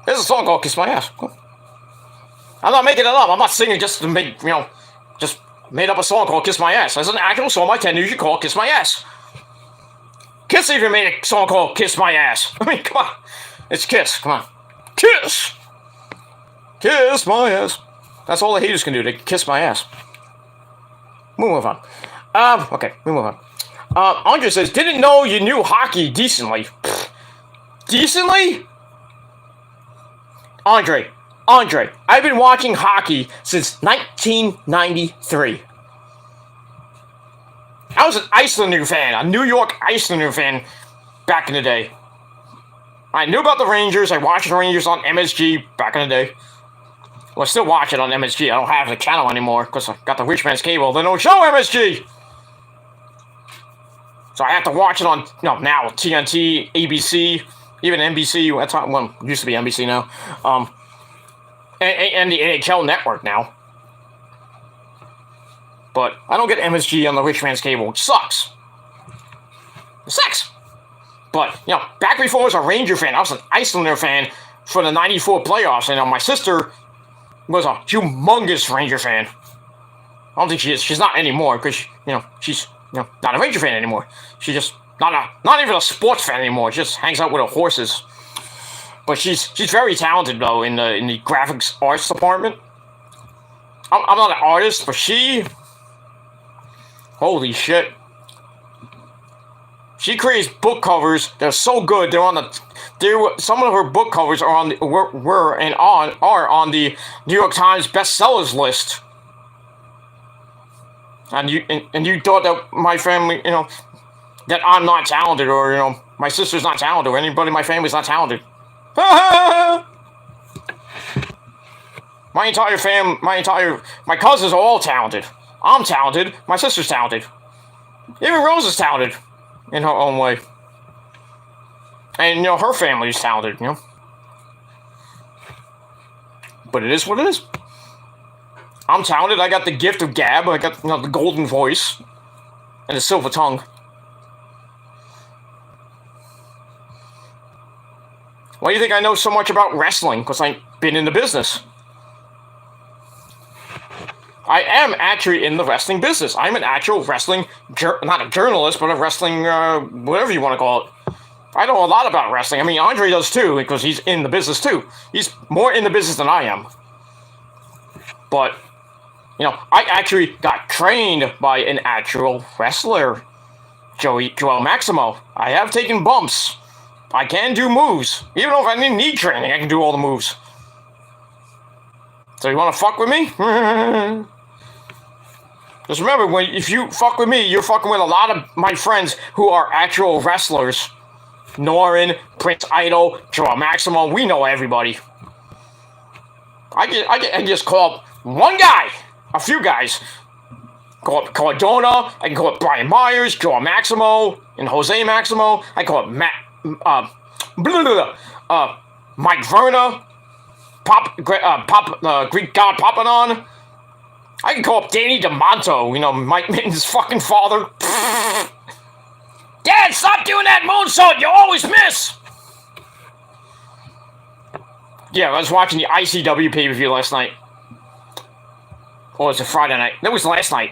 A: There's a song called Kiss My Ass. I'm not making it up. I'm not singing just to make, you know, just made up a song called Kiss My Ass. There's an actual song by Ted Nugent called Kiss My Ass. Kiss even made a song called Kiss My Ass. I mean, come on. It's Kiss. Come on. Kiss! Kiss my ass. That's all the haters can do. They kiss my ass. We'll move on. Okay, we'll move on. Andre says, didn't know you knew hockey decently. Pfft. Decently? Andre, I've been watching hockey since 1993. I was an Islander fan, a New York Islander fan back in the day. I knew about the Rangers. I watched the Rangers on MSG back in the day. Well, I still watch it on MSG. I don't have the channel anymore because I got the rich man's cable. They don't show MSG. So I have to watch it on, now TNT, ABC, even NBC. That's not, well, it used to be NBC now. And the NHL network now. But I don't get MSG on the rich man's cable, which sucks. It sucks. But, back before I was a Ranger fan, I was an Islander fan for the 94 playoffs. And my sister was a humongous Ranger fan. I don't think she is. She's not anymore because, she's, not a Ranger fan anymore. She's just not even a sports fan anymore. She just hangs out with her horses. But she's very talented, though, in the graphics arts department. I'm not an artist, but she... Holy shit. She creates book covers. They're so good. Some of her book covers are on the New York Times bestsellers list. And you thought that my family, that I'm not talented, or my sister's not talented, or anybody in my family's not talented. My cousins are all talented. I'm talented. My sister's talented. Even Rose is talented. In her own way. And, her family is talented, But it is what it is. I'm talented. I got the gift of gab. I got, the golden voice. And the silver tongue. Why do you think I know so much about wrestling? Because I've been in the business. I am actually in the wrestling business. I'm an actual wrestling, not a journalist, but a wrestling, whatever you want to call it. I know a lot about wrestling. I mean, Andre does too, because he's in the business too. He's more in the business than I am. But, I actually got trained by an actual wrestler, Joel Maximo. I have taken bumps. I can do moves. Even though if I didn't need training, I can do all the moves. So you want to fuck with me? Just remember, if you fuck with me, you're fucking with a lot of my friends who are actual wrestlers. Norin, Prince Idol, Joel Maximo, we know everybody. I just call up one guy, a few guys. Call up Cardona, I can call up Brian Myers, Joel Maximo, and Jose Maximo. I call up Mike Verna, Greek God Papanon. I can call up Danny DeMonto, Mike Mitten's fucking father. Dad, stop doing that moonsault! You always miss! Yeah, I was watching the ICW pay-per-view last night. Or was it Friday night? That was last night.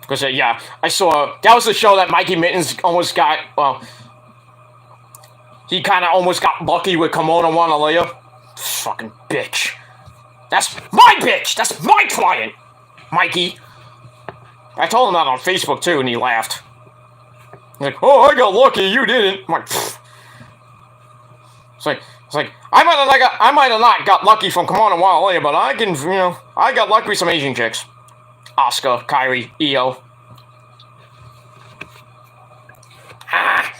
A: Because, yeah, I saw... That was the show that Mikey Mittens almost got... Well, he kind of almost got lucky with Kimono Wanalea. Fucking bitch. That's my bitch! That's my client! Mikey. I told him that on Facebook, too, and he laughed. Like, oh, I got lucky, you didn't. I'm like, pfft. It's like, I might have not got lucky from Kimono Wanalea, but I can, I got lucky with some Asian chicks. Asuka, Kairi, Io. Ah.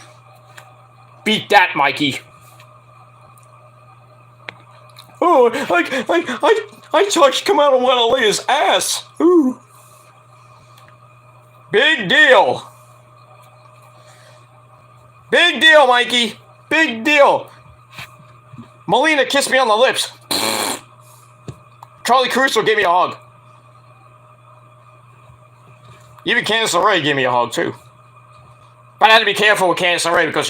A: Beat that, Mikey. Oh, I touched Kimono Wanalea's ass. Ooh. Big deal. Big deal, Mikey. Big deal. Melina kissed me on the lips. Charlie Caruso gave me a hug. Even Candice LeRae gave me a hug, too. But I had to be careful with Candice LeRae because,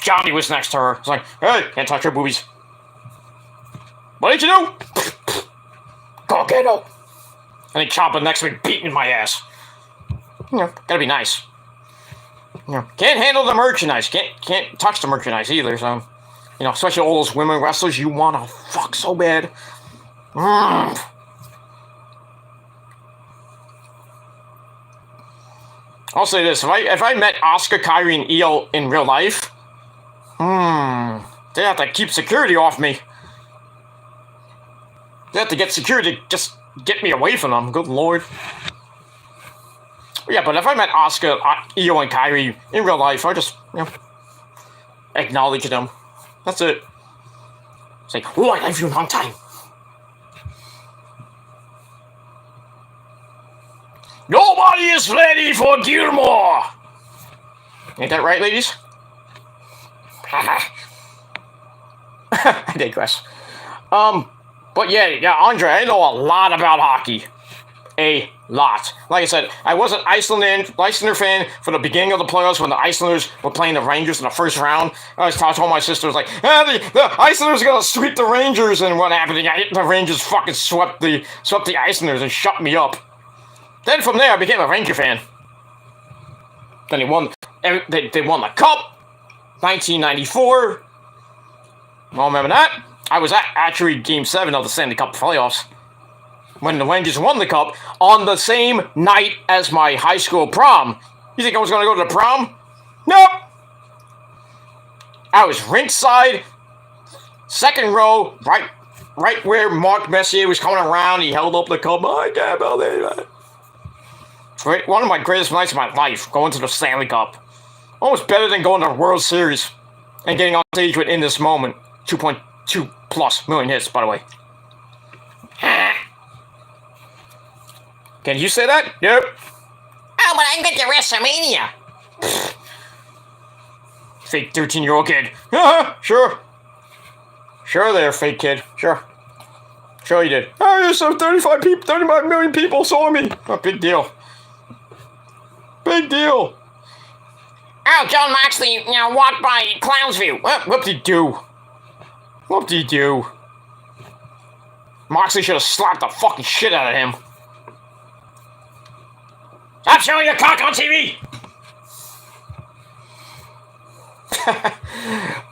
A: Johnny was next to her. It's like, hey, can't touch her boobies. What did you do? Go get her. And he chopped next to me, beating my ass. Gotta be nice. Can't handle the merchandise. Can't touch the merchandise either, so... especially all those women wrestlers you want to fuck so bad. I'll say this: if I met Asuka, Kairi, and Io in real life, they have to keep security off me. They have to get security to just get me away from them. Good lord. Yeah, but if I met Asuka, Io, and Kairi in real life, I just acknowledge them. That's it. It's like, oh, I love you a long time. Nobody is ready for Gilmore! Ain't that right, ladies? I digress. But yeah, Andre, I know a lot about hockey. A lot. Like I said, I was an Icelander fan for the beginning of the playoffs when the Icelanders were playing the Rangers in the first round. I told my sister, the Icelanders are gonna sweep the Rangers, and what happened? The Rangers fucking swept the Icelanders and shut me up. Then from there, I became a Ranger fan. Then they won the Cup, 1994. Well, remember that? I was at actually Game 7 of the Stanley Cup playoffs when the Rangers won the Cup on the same night as my high school prom. You think I was going to go to the prom? Nope. I was ringside, second row, right where Mark Messier was coming around. He held up the cup. I can't believe it. One of my greatest nights of my life, going to the Stanley Cup. Almost better than going to the World Series and getting on stage with In This Moment. 2.2 plus million hits, by the way. Can you say that? Yep.
B: Oh, but I get to WrestleMania.
A: Fake 13-year-old kid. Sure. Sure there, fake kid. Sure. Sure you did. Oh, yes, so 35 million people saw me. Oh, big deal. Big deal.
B: Oh, John Moxley, walked by Clownsview.
A: Whoop-de-doo. Whoop-de-doo. Moxley should have slapped the fucking shit out of him. Stop showing your cock on TV!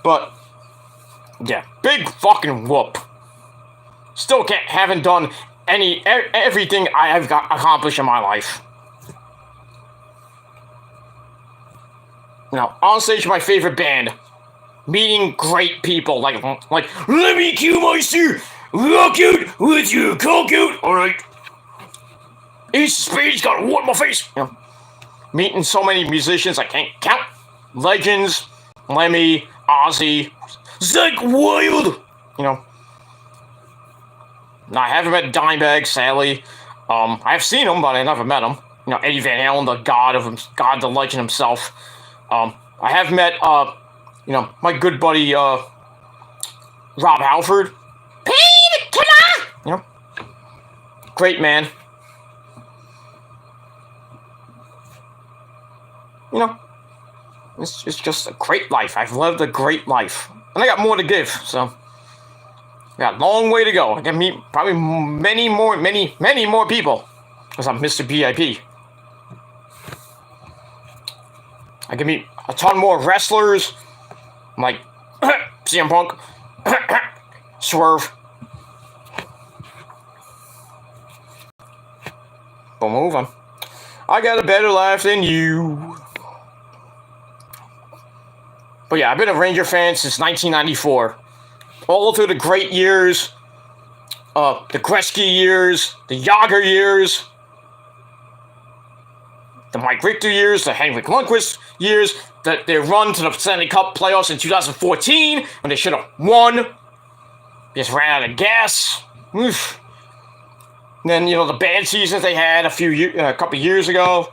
A: But, yeah, big fucking whoop. Still haven't done everything I have accomplished in my life. On stage, my favorite band. Meeting great people, like, let me cue my suit, rock out with your cock out, alright. Ace of Spades got a wood in my face. Meeting so many musicians I can't count. Legends, Lemmy, Ozzy, Zach Wild. I haven't met Dimebag, sadly. I've seen him, but I never met him. Eddie Van Halen, the god, the legend himself. I have met, my good buddy, Rob Halford.
B: Painkiller!
A: Great man. It's just a great life. I've lived a great life. And I got more to give, so. got a long way to go. I can meet probably many more people. Because I'm Mr. VIP. I can meet a ton more wrestlers. Like CM Punk. Swerve. But move on. I got a better life than you. But yeah, I've been a Ranger fan since 1994. All through the great years. The Gretzky years. The Yager years. The Mike Richter years. The Henrik Lundqvist years. Their run to the Stanley Cup playoffs in 2014. When they should have won. Just ran out of gas. Oof. Then, the bad seasons they had a couple years ago.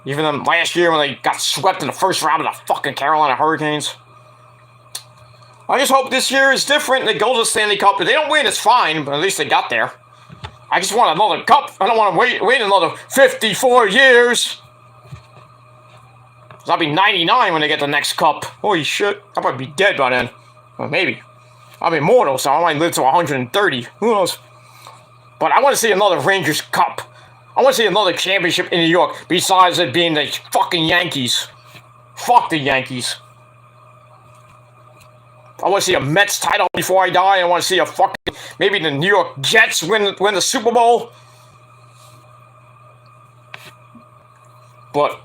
A: Even them last year when they got swept in the first round of the fucking Carolina Hurricanes. I just hope this year is different. They go to the Stanley Cup. If they don't win, it's fine, but at least they got there. I just want another cup. I don't want to wait another 54 years. I'll be 99 when they get the next cup. Holy shit. I'll probably be dead by then. Well, maybe. I'll be immortal, so I might live to 130. Who knows? But I want to see another Rangers Cup. I want to see another championship in New York, besides it being the fucking Yankees. Fuck the Yankees. I want to see a Mets title before I die. I want to see maybe the New York Jets win the Super Bowl. But,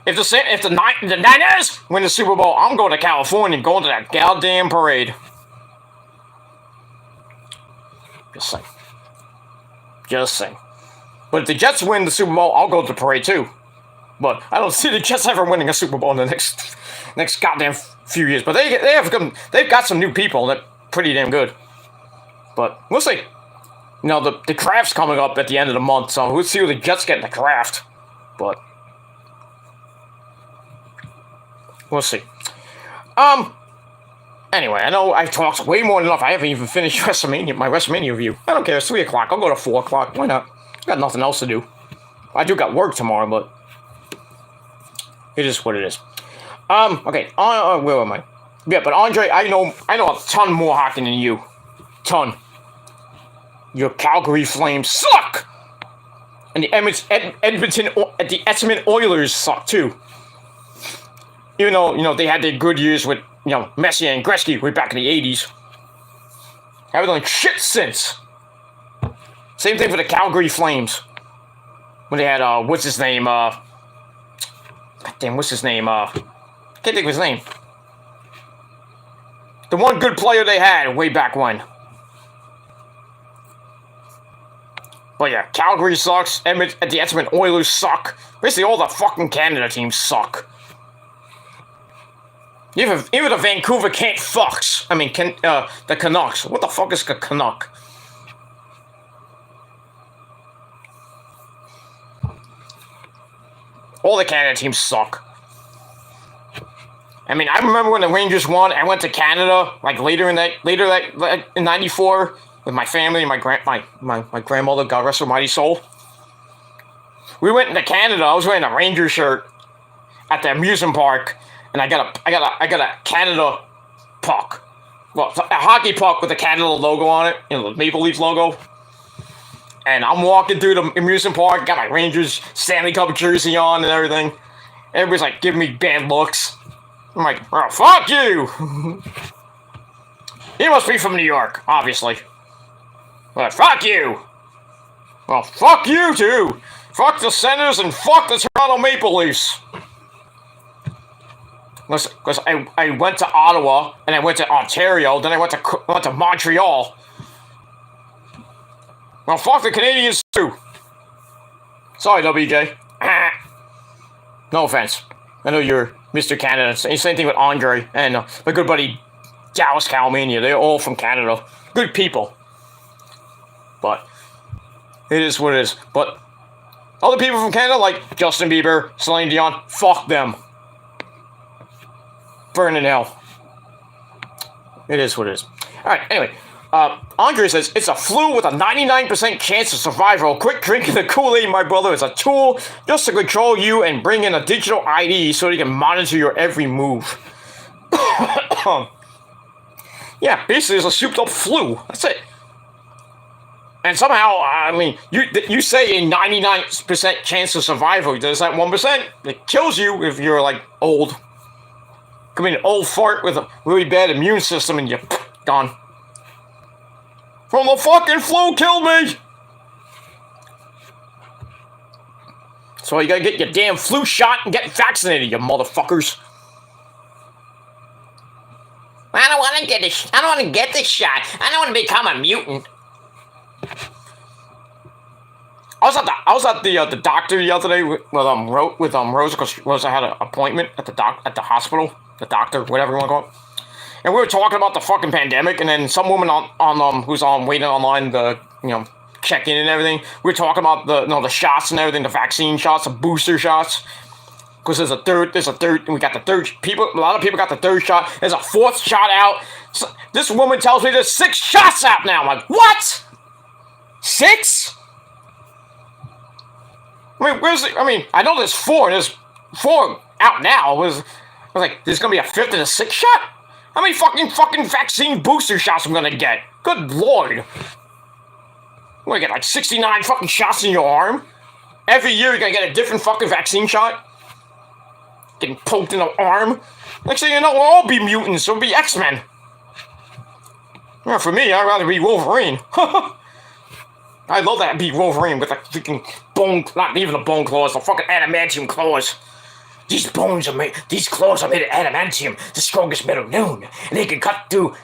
A: if the Niners win the Super Bowl, I'm going to California and going to that goddamn parade. Just saying. But if the Jets win the Super Bowl, I'll go to the parade too. But I don't see the Jets ever winning a Super Bowl in the next goddamn few years. But they've got some new people that are pretty damn good. But we'll see. The draft's coming up at the end of the month, so we'll see who the Jets get in the draft. But we'll see. Anyway, I know I've talked way more than enough. I haven't even finished my WrestleMania review. I don't care, it's 3 o'clock. I'll go to 4 o'clock. Why not? Got nothing else to do. I do got work tomorrow, but it is what it is. Okay, where am I? Yeah, but Andre, I know a ton more hockey than you. Ton. Your Calgary Flames suck! And the Edmonton Oilers suck, too. Even though, they had their good years with, Messier and Gretzky way back in the 80s. Haven't done shit since. Same thing for the Calgary Flames. When they had, what's his name, Can't think of his name. The one good player they had way back when. But yeah, Calgary sucks. The Edmonton Oilers suck. Basically, all the fucking Canada teams suck. Even the Vancouver Fucks. I mean, the Canucks. What the fuck is a Canuck? All the Canada teams suck. I mean, I remember when the Rangers won. I went to Canada, like later in '94, with my family and my grandmother, God rest her mighty soul. We went into Canada. I was wearing a Ranger shirt at the amusement park, and I got a Canada puck. Well, a hockey puck with the Canada logo on it, the Maple Leaf logo. And I'm walking through the amusement park, got my Rangers Stanley Cup jersey on and everything. Everybody's like giving me bad looks. I'm like, oh, fuck you! He must be from New York, obviously. But fuck you! Well, fuck you too! Fuck the Senators and fuck the Toronto Maple Leafs! Because I went to Ottawa, and I went to Ontario, then I went to Montreal. Well, fuck the Canadians too. Sorry, WJ. No offense. I know you're Mr. Canada. Same thing with Andre and my good buddy Dallas Calmania. They're all from Canada. Good people. But it is what it is. But other people from Canada, like Justin Bieber, Celine Dion, fuck them. Burn in hell. It is what it is. Alright, anyway. Andre says, it's a flu with a 99% chance of survival. Quit drinking the Kool-Aid, my brother. It's a tool just to control you and bring in a digital ID so they can monitor your every move. Yeah, basically it's a souped up flu. That's it. And somehow, I mean, you say a 99% chance of survival. There's that 1%. It kills you if you're, like, old. Could be an old fart with a really bad immune system and you're gone. From the fucking flu killed me! So you gotta get your damn flu shot and get vaccinated, you motherfuckers.
B: I don't want to get this. I don't want to get this shot. I don't want to become a mutant.
A: I was at the doctor the other day with Rosa, because Rosa had an appointment at the hospital, the doctor, whatever you want to call it. And we were talking about the fucking pandemic, and then some woman who's waiting online to check in and everything. We were talking about the shots and everything, the vaccine shots, the booster shots. Because there's a third, and we got the third. A lot of people got the third shot. There's a fourth shot out. So, this woman tells me there's 6 shots out now. I'm like, what? 6? I mean, I know there's 4. There's 4 out now. I was like, there's gonna be a 5th and a 6th shot? How many fucking vaccine booster shots I'm gonna get? Good lord. I'm gonna get like 69 fucking shots in your arm? Every year you're gonna get a different fucking vaccine shot? Getting poked in the arm? Next thing you know, we'll all be mutants. We'll be X-Men. Yeah, for me, I'd rather be Wolverine. I love that be Wolverine with the freaking bone, not even the bone claws, the fucking adamantium claws. These claws are made of adamantium, the strongest metal known, and they can cut through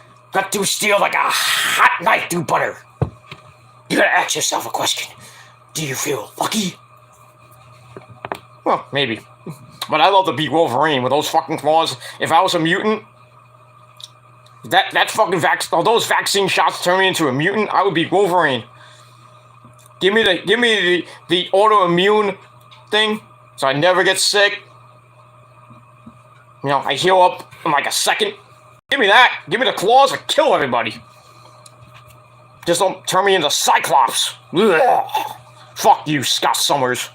A: steel like a hot knife through butter. You gotta ask yourself a question. Do you feel lucky? Well, maybe. But I love to be Wolverine with those fucking claws. If I was a mutant, that fucking those vaccine shots turn me into a mutant, I would be Wolverine. Give me the autoimmune thing, so I never get sick. I heal up in like a second. Give me that. Give me the claws and kill everybody. Just don't turn me into Cyclops. Ugh. Fuck you, Scott Summers.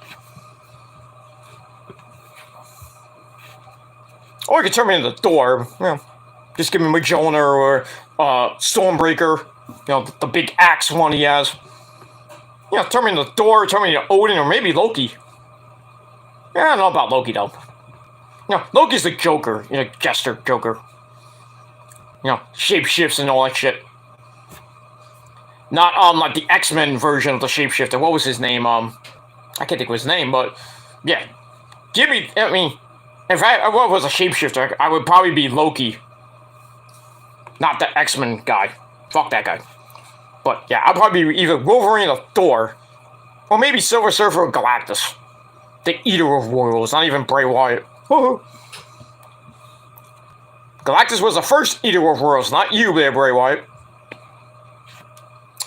A: Or you can turn me into Thor. Just give me Mjolnir or Stormbreaker. The big axe one he has. Turn me into Thor, turn me into Odin, or maybe Loki. I don't know about Loki, though. Loki's the Joker. Jester Joker. Shapeshifts and all that shit. Not, like the X-Men version of the shapeshifter. What was his name? I can't think of his name, but, yeah. If I was a shapeshifter, I would probably be Loki. Not the X-Men guy. Fuck that guy. But, yeah, I'd probably be either Wolverine or Thor. Or maybe Silver Surfer or Galactus. The Eater of Worlds, not even Bray Wyatt. Galactus was the first Eater of Worlds, not you there, Bray Wyatt.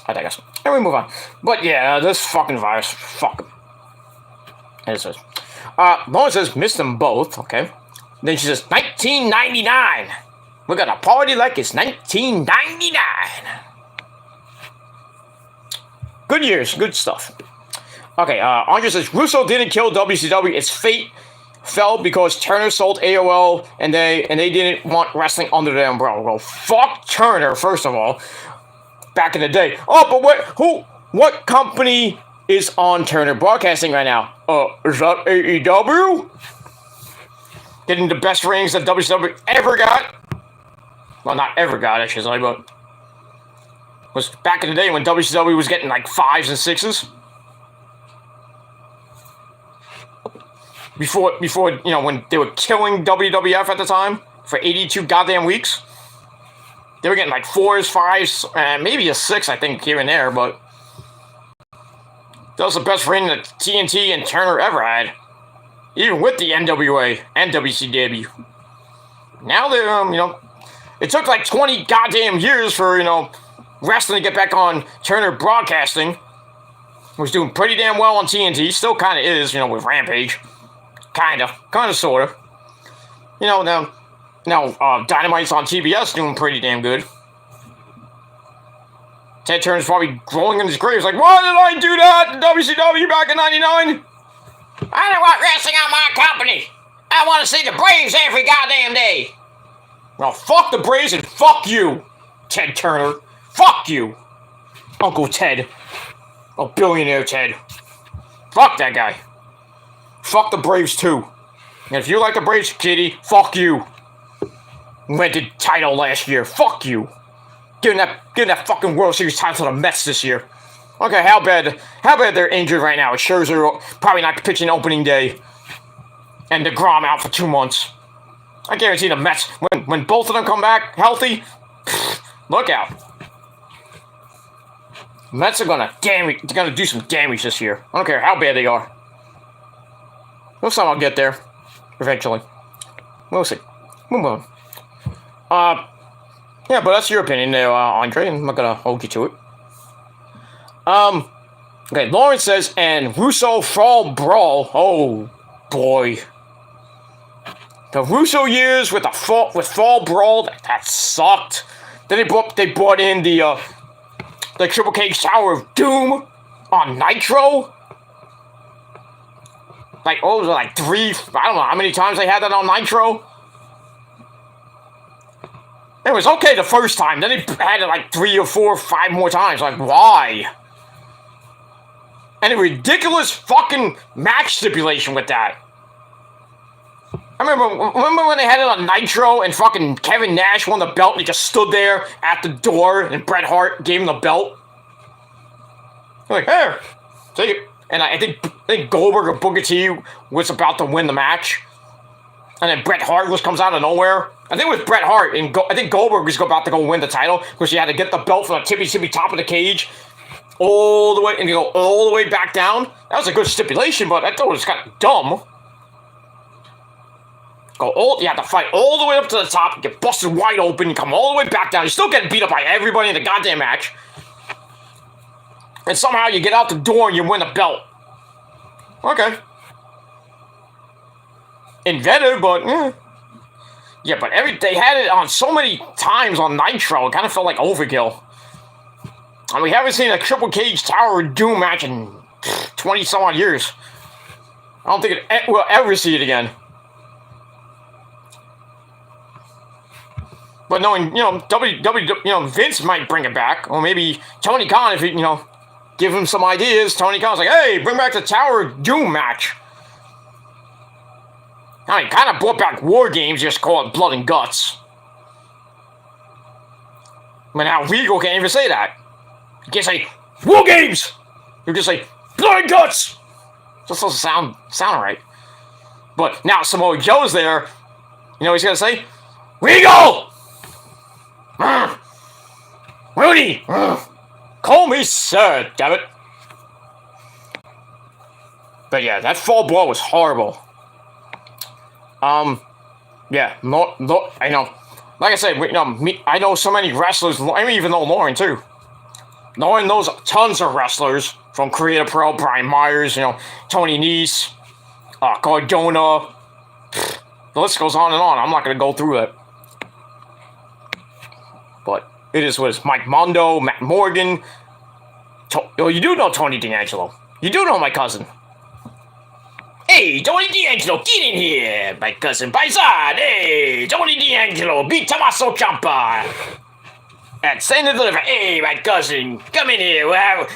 A: I digress. And we move on. But, yeah, this fucking virus. Fuck him. And it says... Lauren says, miss them both, okay. Then she says, 1999. We're gonna party like it's 1999. Good years, good stuff. Okay, Andre says, Russo didn't kill WCW. Its fate fell because Turner sold AOL and they didn't want wrestling under their umbrella. Well, fuck Turner, first of all. Back in the day. Oh, but what company is on Turner Broadcasting right now? Is that AEW? Getting the best ratings that WCW ever got? Well, not ever got, I should say, but was back in the day when WCW was getting like 5s and 6s. Before when they were killing WWF at the time for 82 goddamn weeks. They were getting like 4s, 5s, and maybe a 6, I think, here and there, but that was the best rating that TNT and Turner ever had. Even with the NWA and WCW. Now they're, it took like 20 goddamn years for, wrestling to get back on Turner Broadcasting. It was doing pretty damn well on TNT. Still kind of is, with Rampage. Kind of, sort of. Now Dynamite's on TBS doing pretty damn good. Ted Turner's probably growing in his grave. He's like, why did I do that to WCW back in 99?
B: I don't want wrestling on my company. I want to see the Braves every goddamn day.
A: Well, fuck the Braves and fuck you. Ted Turner. Fuck you, Uncle Ted. A billionaire Ted. Fuck that guy. Fuck the Braves too. And if you like the Braves, kitty, fuck you. Went the title last year. Fuck you. Giving that fucking World Series title to the Mets this year. Okay, how bad they're injured right now. Scherzer probably not pitching opening day. And DeGrom out for 2 months. I guarantee the Mets, when both of them come back healthy, look out. Mets are gonna do some damage this year. I don't care how bad they are. We'll somehow get there. Eventually. We'll see. Move on. Yeah, but that's your opinion there, Andre. I'm not gonna hold you to it. Okay, Lawrence says, and Russo fall brawl. Oh, boy. The Russo years with fall brawl, that sucked. Then they brought in the Triple Cage Tower of Doom on Nitro. Like, oh, was it like 3, I don't know how many times they had that on Nitro. It was okay the first time, then they had it like 3 or 4 or 5 more times. Like, why? And a ridiculous fucking match stipulation with that. I remember when they had it on Nitro and fucking Kevin Nash won the belt and he just stood there at the door and Bret Hart gave him the belt. Like, here, take it. And I think Goldberg or Booker T was about to win the match. And then Bret Hart comes out of nowhere. I think it was Bret Hart, and I think Goldberg was about to go win the title because he had to get the belt from the tippy top of the cage all the way, and go all the way back down. That was a good stipulation, but I thought it was kind of dumb. You have to fight all the way up to the top, get busted wide open, you come all the way back down. You're still getting beat up by everybody in the goddamn match. And somehow you get out the door and you win the belt. Okay. Inventive, but yeah, but they had it on so many times on Nitro, it kind of felt like overkill. And we haven't seen a Triple Cage Tower of Doom match in 20 some odd years. I don't think we'll ever see it again. But knowing, Vince might bring it back, or maybe Tony Khan, if he, give him some ideas. Tony Khan's like, hey, bring back the Tower of Doom match. I mean, kind of brought back War Games, just call it Blood and Guts. But now Regal can't even say that. You can't say War Games. You just say Blood and Guts. Just doesn't sound right. But now Samoa Joe's there. You know what he's gonna say? Regal. Rudy. Call me sir, damn it. But yeah, that fall brawl was horrible. Yeah, I know. Like I said, I know so many wrestlers. I mean, even know Lauren too. Lauren knows tons of wrestlers from Creative Pro, Brian Myers, Tony Nese, Cardona. The list goes on and on. I'm not gonna go through it. But it is what it is. Mike Mondo, Matt Morgan. You do know Tony D'Angelo. You do know my cousin. Hey, Tony D'Angelo, get in here, my cousin Paisan. Hey, Tony D'Angelo, beat Tommaso Ciampa. At Saint Deliver. Hey, my cousin, come in here. We'll have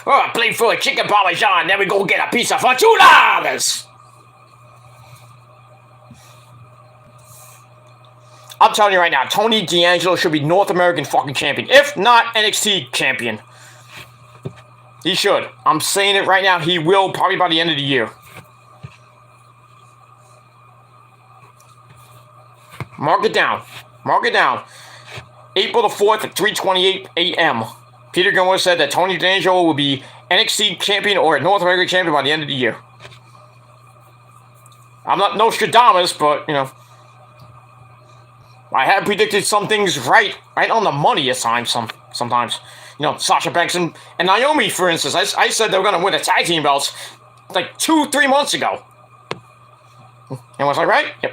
A: a plate full of chicken parmesan, then we go get a pizza for $2. I'm telling you right now, Tony D'Angelo should be North American fucking champion. If not, NXT champion. He should. I'm saying it right now, he will probably by the end of the year. Mark it down. April the 4th at 3:28 a.m. Peter Gilmore said that Tony D'Angelo will be NXT champion or North American champion by the end of the year. I'm not Nostradamus, but, I have predicted some things right on the money at times, sometimes. Sasha Banks and Naomi, for instance. I said they were going to win the tag team belts like 2-3 months ago. And was I right? Yep.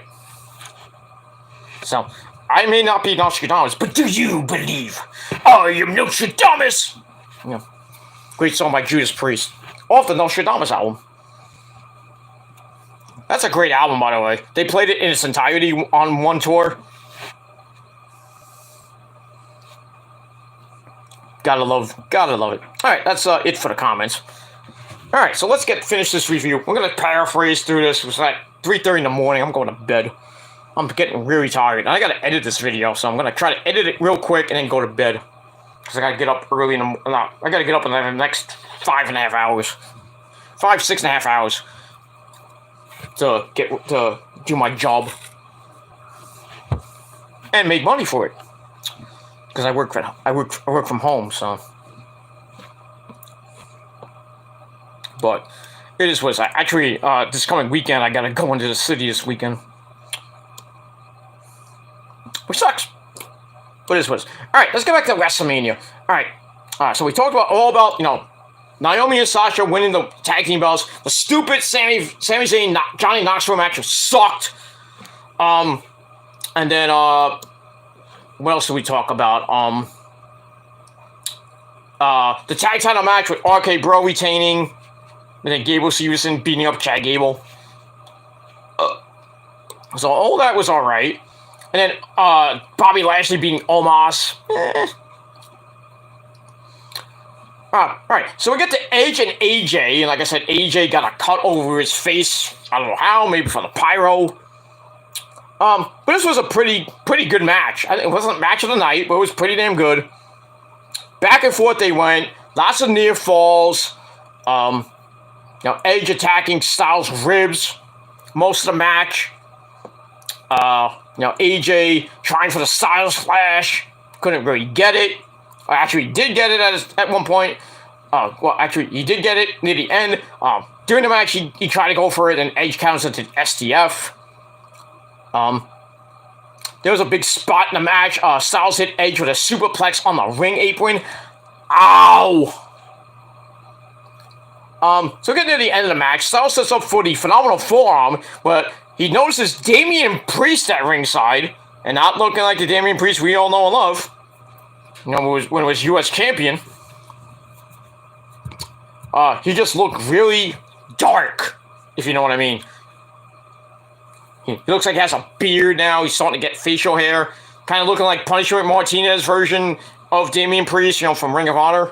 A: So, I may not be Nostradamus, but do you believe I am Nostradamus? Great song by Judas Priest. Off the Nostradamus album. That's a great album, by the way. They played it in its entirety on one tour. Gotta love it. All right, that's it for the comments. All right, so let's finish this review. We're gonna paraphrase through this. It's like 3:30 in the morning. I'm going to bed. I'm getting really tired. And I gotta edit this video, so I'm gonna try to edit it real quick and then go to bed. Cause I gotta get up early in the no, I gotta get up in the next 5.5 hours, 6.5 hours to do my job and make money for it. Because I work from home, so. But it is what it's like. Actually, this coming weekend, I gotta go into the city this weekend, which sucks. But it is what it's. All right, let's get back to WrestleMania. All right, so we talked about Naomi and Sasha winning the tag team belts. The stupid Sami Zayn Johnny Knoxville match sucked. And then what else did we talk about? The tag title match with RK Bro retaining, and then Gable Stevenson beating up Chad Gable. So all that was all right. And then Bobby Lashley beating Omos. All right, so we get to Edge and AJ, and like I said, AJ got a cut over his face. I don't know how, maybe for the pyro. But this was a pretty good match. It wasn't match of the night, but it was pretty damn good. Back and forth they went. Lots of near falls. Edge attacking Styles' ribs most of the match. AJ trying for the Styles Flash. Couldn't really get it. Actually, he did get it at one point. He did get it near the end. During the match, he tried to go for it, and Edge counters it to STF. There was a big spot in the match. Styles hit Edge with a superplex on the ring apron. Ow! So getting to the end of the match, Styles sets up for the phenomenal forearm, but he notices Damian Priest at ringside, and not looking like the Damian Priest we all know and love. When it was U.S. champion. He just looked really dark, if you know what I mean. He looks like he has a beard now. He's starting to get facial hair. Kind of looking like Punishment Martinez version of Damian Priest, from Ring of Honor.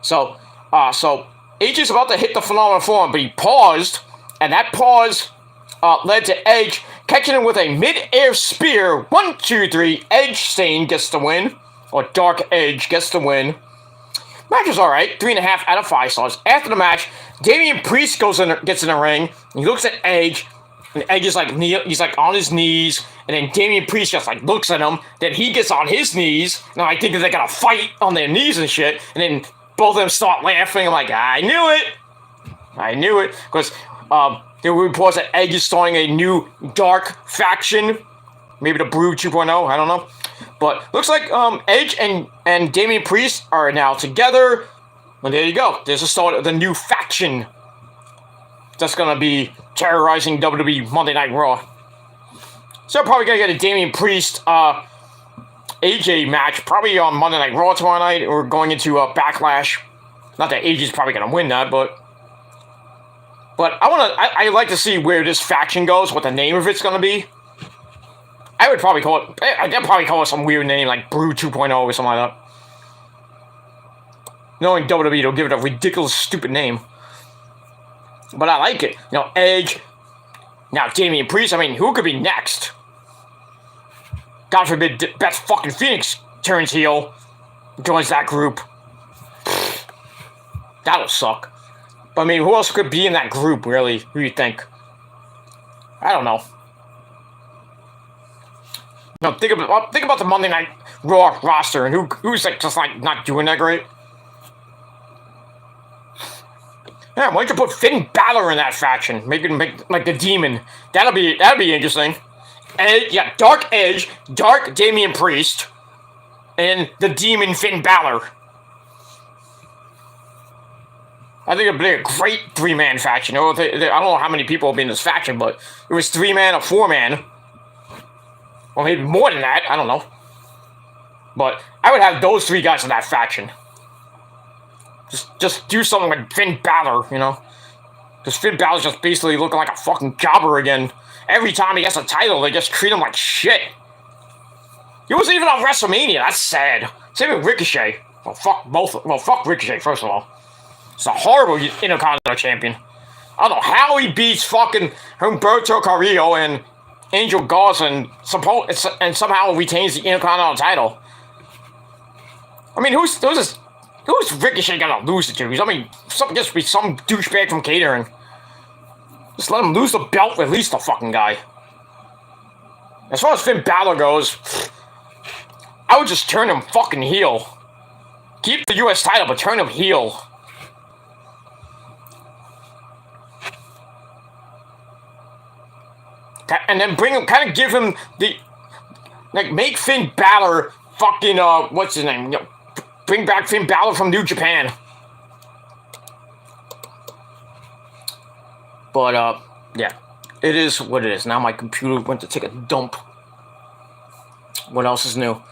A: So AJ's about to hit the phenomenal form, but he paused, and that pause led to Edge catching him with a mid-air spear. 1, 2, 3. Edge Stain gets the win. Or Dark Edge gets the win. Match was alright. 3.5 out of 5 stars. After the match, Damian Priest gets in the ring. He looks at Edge. And Edge is he's on his knees. And then Damian Priest just looks at him. Then he gets on his knees. Now I think they're gonna fight on their knees and shit. And then both of them start laughing. I'm like, I knew it. Because, there were reports that Edge is starting a new dark faction. Maybe the Brood 2.0, I don't know. But looks like Edge and Damian Priest are now together. And there you go. There's the start of the new faction that's going to be terrorizing WWE Monday Night Raw. So probably going to get a Damian Priest AJ match probably on Monday Night Raw tomorrow night. Or going into Backlash. Not that AJ's probably going to win that, but I like to see where this faction goes, what the name of it's gonna be. I'd probably call it some weird name like Brew 2.0 or something like that. Knowing WWE, they'll give it a ridiculous, stupid name. But I like it. Edge. Now Damian Priest. Who could be next? God forbid Beth fucking Phoenix turns heel, joins that group. That'll suck. But who else could be in that group, really? Who do you think? I don't know. Think about the Monday Night Raw roster and who's not doing that great. Yeah, why don't you put Finn Balor in that faction? Make like the Demon. That'll be interesting. Edge, Dark Edge, Dark Damian Priest, and the Demon Finn Balor. I think it'd be a great 3-man faction. I don't know how many people will be in this faction, but it was 3-man or 4-man. Or maybe more than that. I don't know. But I would have those 3 guys in that faction. Just do something with Finn Balor, Because Finn Balor's just basically looking like a fucking jobber again. Every time he gets a title, they just treat him like shit. He wasn't even on WrestleMania. That's sad. Same with Ricochet. Well, fuck both. Well, fuck Ricochet, first of all. It's a horrible Intercontinental Champion. I don't know how he beats fucking Humberto Carrillo and Angel Garza and somehow retains the Intercontinental title. I mean, who's Ricochet gonna lose it to? I mean, just be some douchebag from catering. Just let him lose the belt, release the fucking guy. As far as Finn Balor goes, I would just turn him fucking heel. Keep the US title, but turn him heel. And then bring him, kind of give him the, like, make Finn Balor fucking, what's his name? You know, bring back Finn Balor from New Japan. But, yeah. It is what it is. Now my computer went to take a dump. What else is new?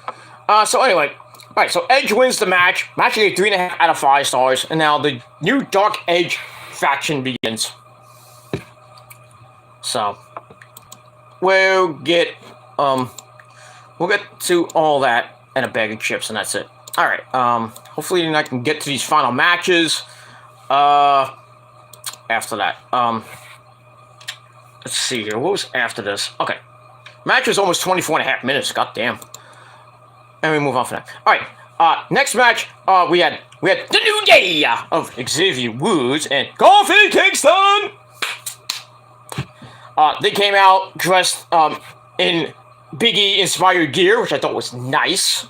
A: So anyway. Alright, so Edge wins the match. Match gave 3.5 out of 5 stars. And now the new Dark Edge faction begins. So we'll get to all that and a bag of chips, and that's it. Alright, hopefully I can get to these final matches. After that. Let's see here. What was after this? Okay. Match was almost 24.5 minutes. God damn. And we move on from that. Alright. Next match, we had the New Day of Xavier Woods and Kofi Kingston. They came out dressed in Big E inspired gear, which I thought was nice.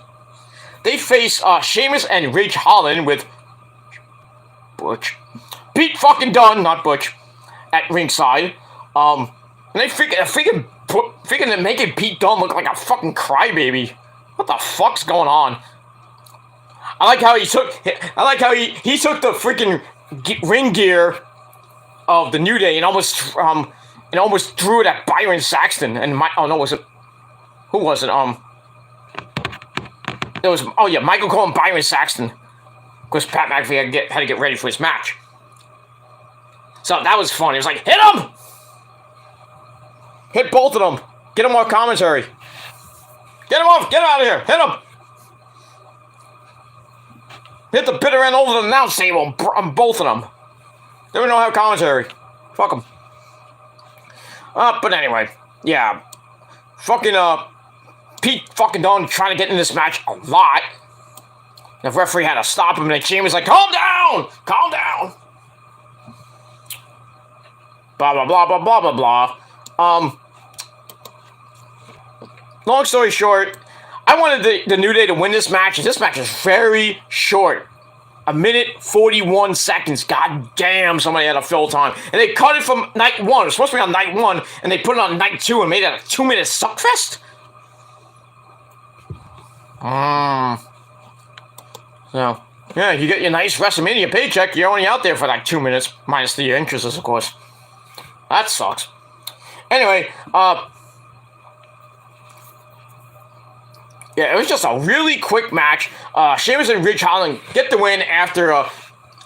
A: They face Sheamus and Ridge Holland with Butch. Pete fucking Dunne, not Butch, at ringside. And they freaking making Pete Dunne look like a fucking crybaby. What the fuck's going on? I like how he took the freaking ring gear of the New Day and almost threw it at Byron Saxton and who was it? It was Michael Cole and Byron Saxton. Because Pat McAfee had to get ready for his match. So that was fun. He was like, hit him! Hit both of them. Get him more commentary. Get him off. Get out of here. Hit him. Hit the bitter end over the announce table on both of them. They don't have commentary. Fuck them. But anyway. Yeah. Fucking, Pete fucking Dunne trying to get in this match a lot. The referee had to stop him, and then Sheamus was like, calm down! Calm down! Blah, blah, blah, blah, blah, blah, blah. Long story short, I wanted the New Day to win this match, and this match is very short. 1 minute 41 seconds. God damn, somebody had a fill time. And they cut it from night 1. It was supposed to be on night 1, and they put it on night 2 and made it a 2-minute suckfest? So, yeah, you get your nice WrestleMania paycheck, you're only out there for like 2 minutes, minus the interest, of course. That sucks. Anyway, yeah, it was just a really quick match. Sheamus and Ridge Holland get the win after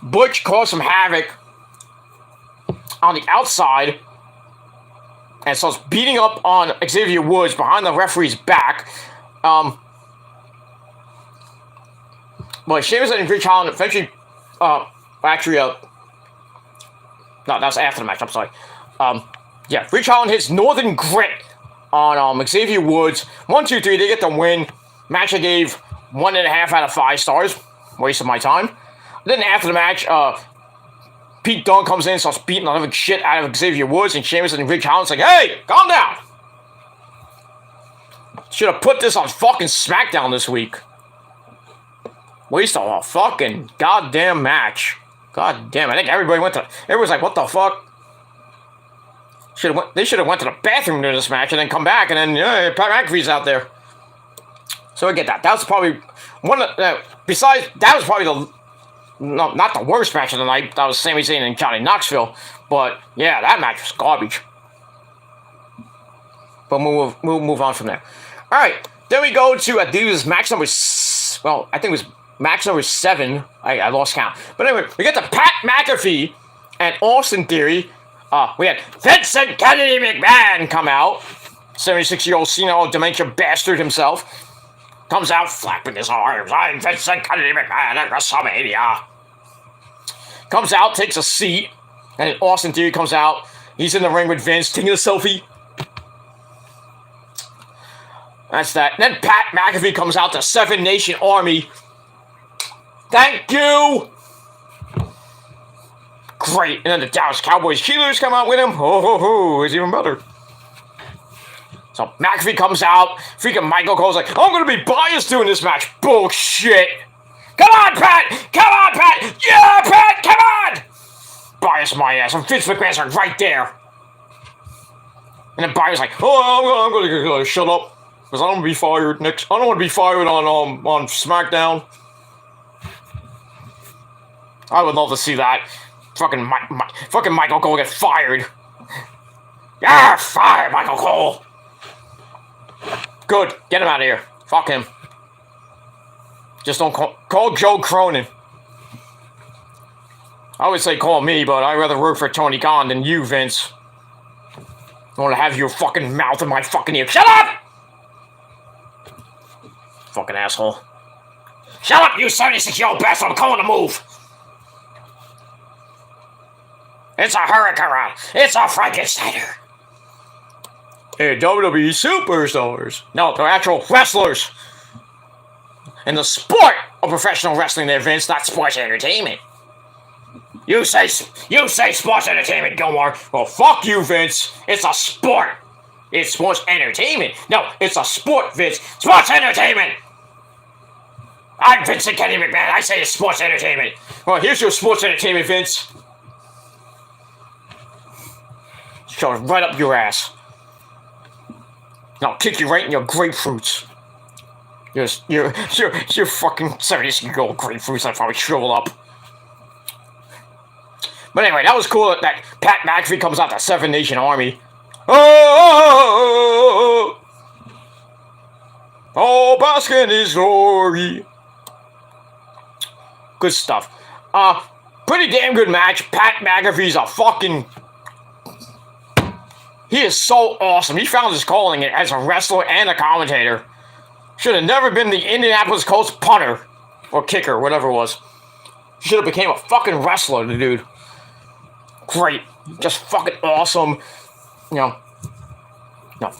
A: Butch caused some havoc on the outside and starts beating up on Xavier Woods behind the referee's back. But Sheamus and Ridge Holland eventually, no, that was after the match, I'm sorry. Yeah, Ridge Holland hits Northern Grit on Xavier Woods. 1, 2, 3, they get the win. Match I gave 1.5 out of 5 stars. Waste of my time. Then after the match, Pete Dunne comes in and starts beating the living shit out of Xavier Woods, and Sheamus and Ridge Holland's like, hey, calm down! Should have put this on fucking SmackDown this week. Waste of a fucking goddamn match. God damn, I think everybody's like, what the fuck? They should have went to the bathroom during this match and then come back, and then Pat McAfee's out there. So I get that. That was probably that was probably not the worst match of the night. That was Sami Zayn and Johnny Knoxville. But yeah, that match was garbage. But we'll move on from there. All right, then we go to I think it was match number. Well, I think it was match number 7. I lost count. But anyway, we get to Pat McAfee and Austin Theory. We had Vincent Kennedy McMahon come out. 76-year-old senile dementia bastard himself. Comes out flapping his arms. I'm Vincent Kennedy McMahon at WrestleMania. Comes out, takes a seat, and Austin Theory comes out. He's in the ring with Vince, taking a selfie. That's that. And then Pat McAfee comes out, the Seven Nation Army. Thank you! Great. And then the Dallas Cowboys cheerleaders come out with him. Oh, it's even better. So McAfee comes out. Freaking Michael Cole's like, I'm going to be biased doing this match. Bullshit. Come on, Pat! Come on, Pat! Yeah, Pat! Come on! Bias my ass. And Vince McMahon's like right there. And then Bias like, oh, I'm going to shut up. Because I don't want to be fired next. I don't want to be fired on SmackDown. I would love to see that. Fucking Michael Cole get fired. Yeah, fired Michael Cole. Good. Get him out of here. Fuck him. Just don't call Joe Cronin. I would say call me, but I'd rather work for Tony Khan than you, Vince. I want to have your fucking mouth in my fucking ear. Shut up! Fucking asshole.
B: Shut up, you 76-year-old bastard. I'm calling a move. It's a hurricane. It's a Frankensteiner.
A: Hey, WWE superstars. No, they're actual wrestlers. In the sport of professional wrestling there, Vince, not sports entertainment.
B: You say sports entertainment, Gilmore.
A: Well, fuck you, Vince.
B: It's a sport. It's sports entertainment. No, it's a sport, Vince. Sports entertainment. I'm Vincent Kennedy McMahon. I say it's sports entertainment.
A: Well, here's your sports entertainment, Vince. Shove it right up your ass. And I'll kick you right in your grapefruits. Your fucking 70-year-old grapefruits that probably shrivel up. But anyway, that was cool that Pat McAfee comes out, the Seven Nation Army. Oh, bask in his glory. Good stuff. Pretty damn good match. Pat McAfee's a fucking... He is so awesome. He found his calling as a wrestler and a commentator. Should have never been the Indianapolis Colts punter. Or kicker, whatever it was. Should have became a fucking wrestler, the dude. Great. Just fucking awesome. You know,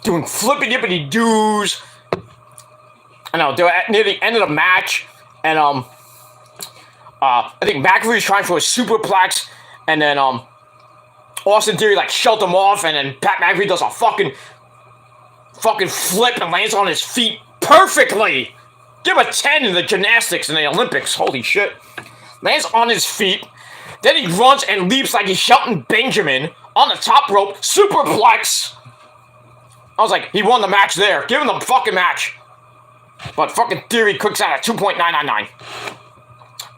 A: doing flippy-dippity-doos. I know, they're near the end of the match. And, I think McAfee's trying for a superplex. And then, Austin Theory, like, shoved him off. And then Pat McAfee does a fucking flip and lands on his feet perfectly. Give him a 10 in the gymnastics in the Olympics. Holy shit. Lands on his feet. Then he runs and leaps like he's Shelton Benjamin on the top rope. Superplex. I was like, he won the match there. Give him the fucking match. But fucking Theory cooks out at 2.999.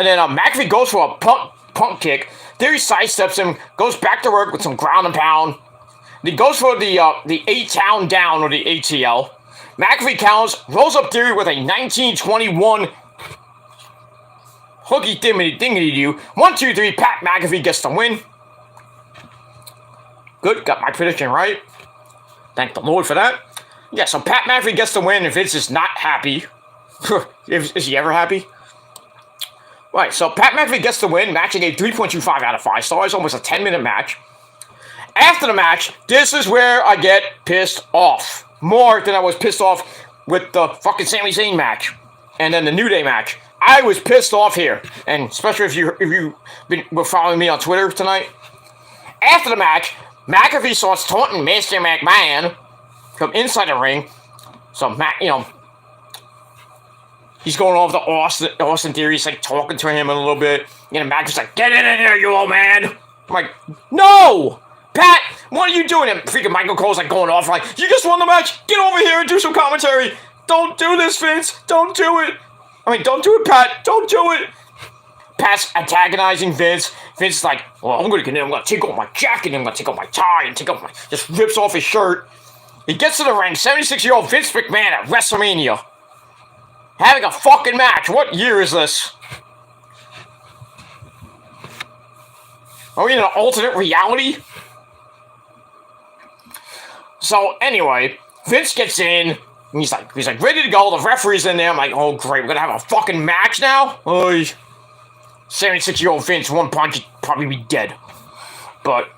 A: And then McAfee goes for a pump kick. Theory sidesteps him, goes back to work with some ground and pound. He goes for the A-Town down, or the ATL. McAfee counts, rolls up Theory with a 1921 hooky dingity do. 1, 2, 3, Pat McAfee gets the win. Good, got my prediction right. Thank the Lord for that. Yeah, so Pat McAfee gets the win, and Vince is not happy. Is he ever happy? Right, so Pat McAfee gets the win. Match gave 3.25 out of 5 stars, almost a 10-minute match. After the match, this is where I get pissed off. More than I was pissed off with the fucking Sami Zayn match. And then the New Day match. I was pissed off here. And especially if you were following me on Twitter tonight. After the match, McAfee starts taunting Mr. McMahon from inside the ring. So, he's going over to Austin Theory. He's like talking to him a little bit. And McAfee's like, get in there, you old man. I'm like, no! Pat, what are you doing? And freaking Michael Cole's like going off like, you just won the match. Get over here and do some commentary. Don't do this, Vince. Don't do it. Don't do it, Pat. Don't do it. Pat's antagonizing Vince. Vince is like, well, I'm going to take off my jacket, and I'm going to take off my tie, and take off just rips off his shirt. He gets to the ring, 76-year-old Vince McMahon at WrestleMania. Having a fucking match. What year is this? Are we in an alternate reality? So, anyway, Vince gets in. He's like ready to go. The referee's in there. I'm like, oh great, we're gonna have a fucking match now. 76-year-old Vince, one punch, he'd probably be dead. But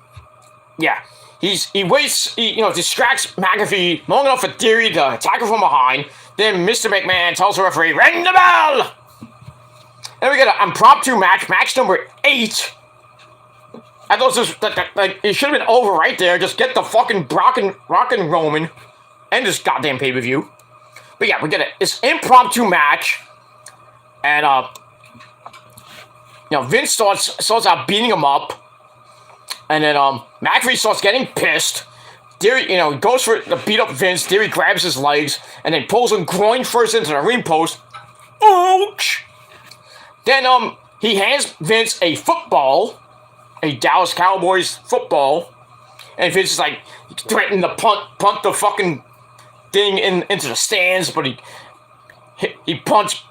A: yeah, he waits, distracts McAfee long enough for Theory to attack him from behind. Then Mr. McMahon tells the referee, ring the bell. And we get an impromptu match number 8. I thought it should have been over right there. Just get the fucking Rockin' Roman and this goddamn pay-per-view. But yeah, we get this impromptu match. And, Vince starts out beating him up. And then, McAfee starts getting pissed. Theory, goes for to beat up Vince. Theory grabs his legs and then pulls him groin first into the ring post. Ouch! Then, he hands Vince a football. A Dallas Cowboys football. And Vince is like, threatening to punt the fucking thing into the stands, but he punts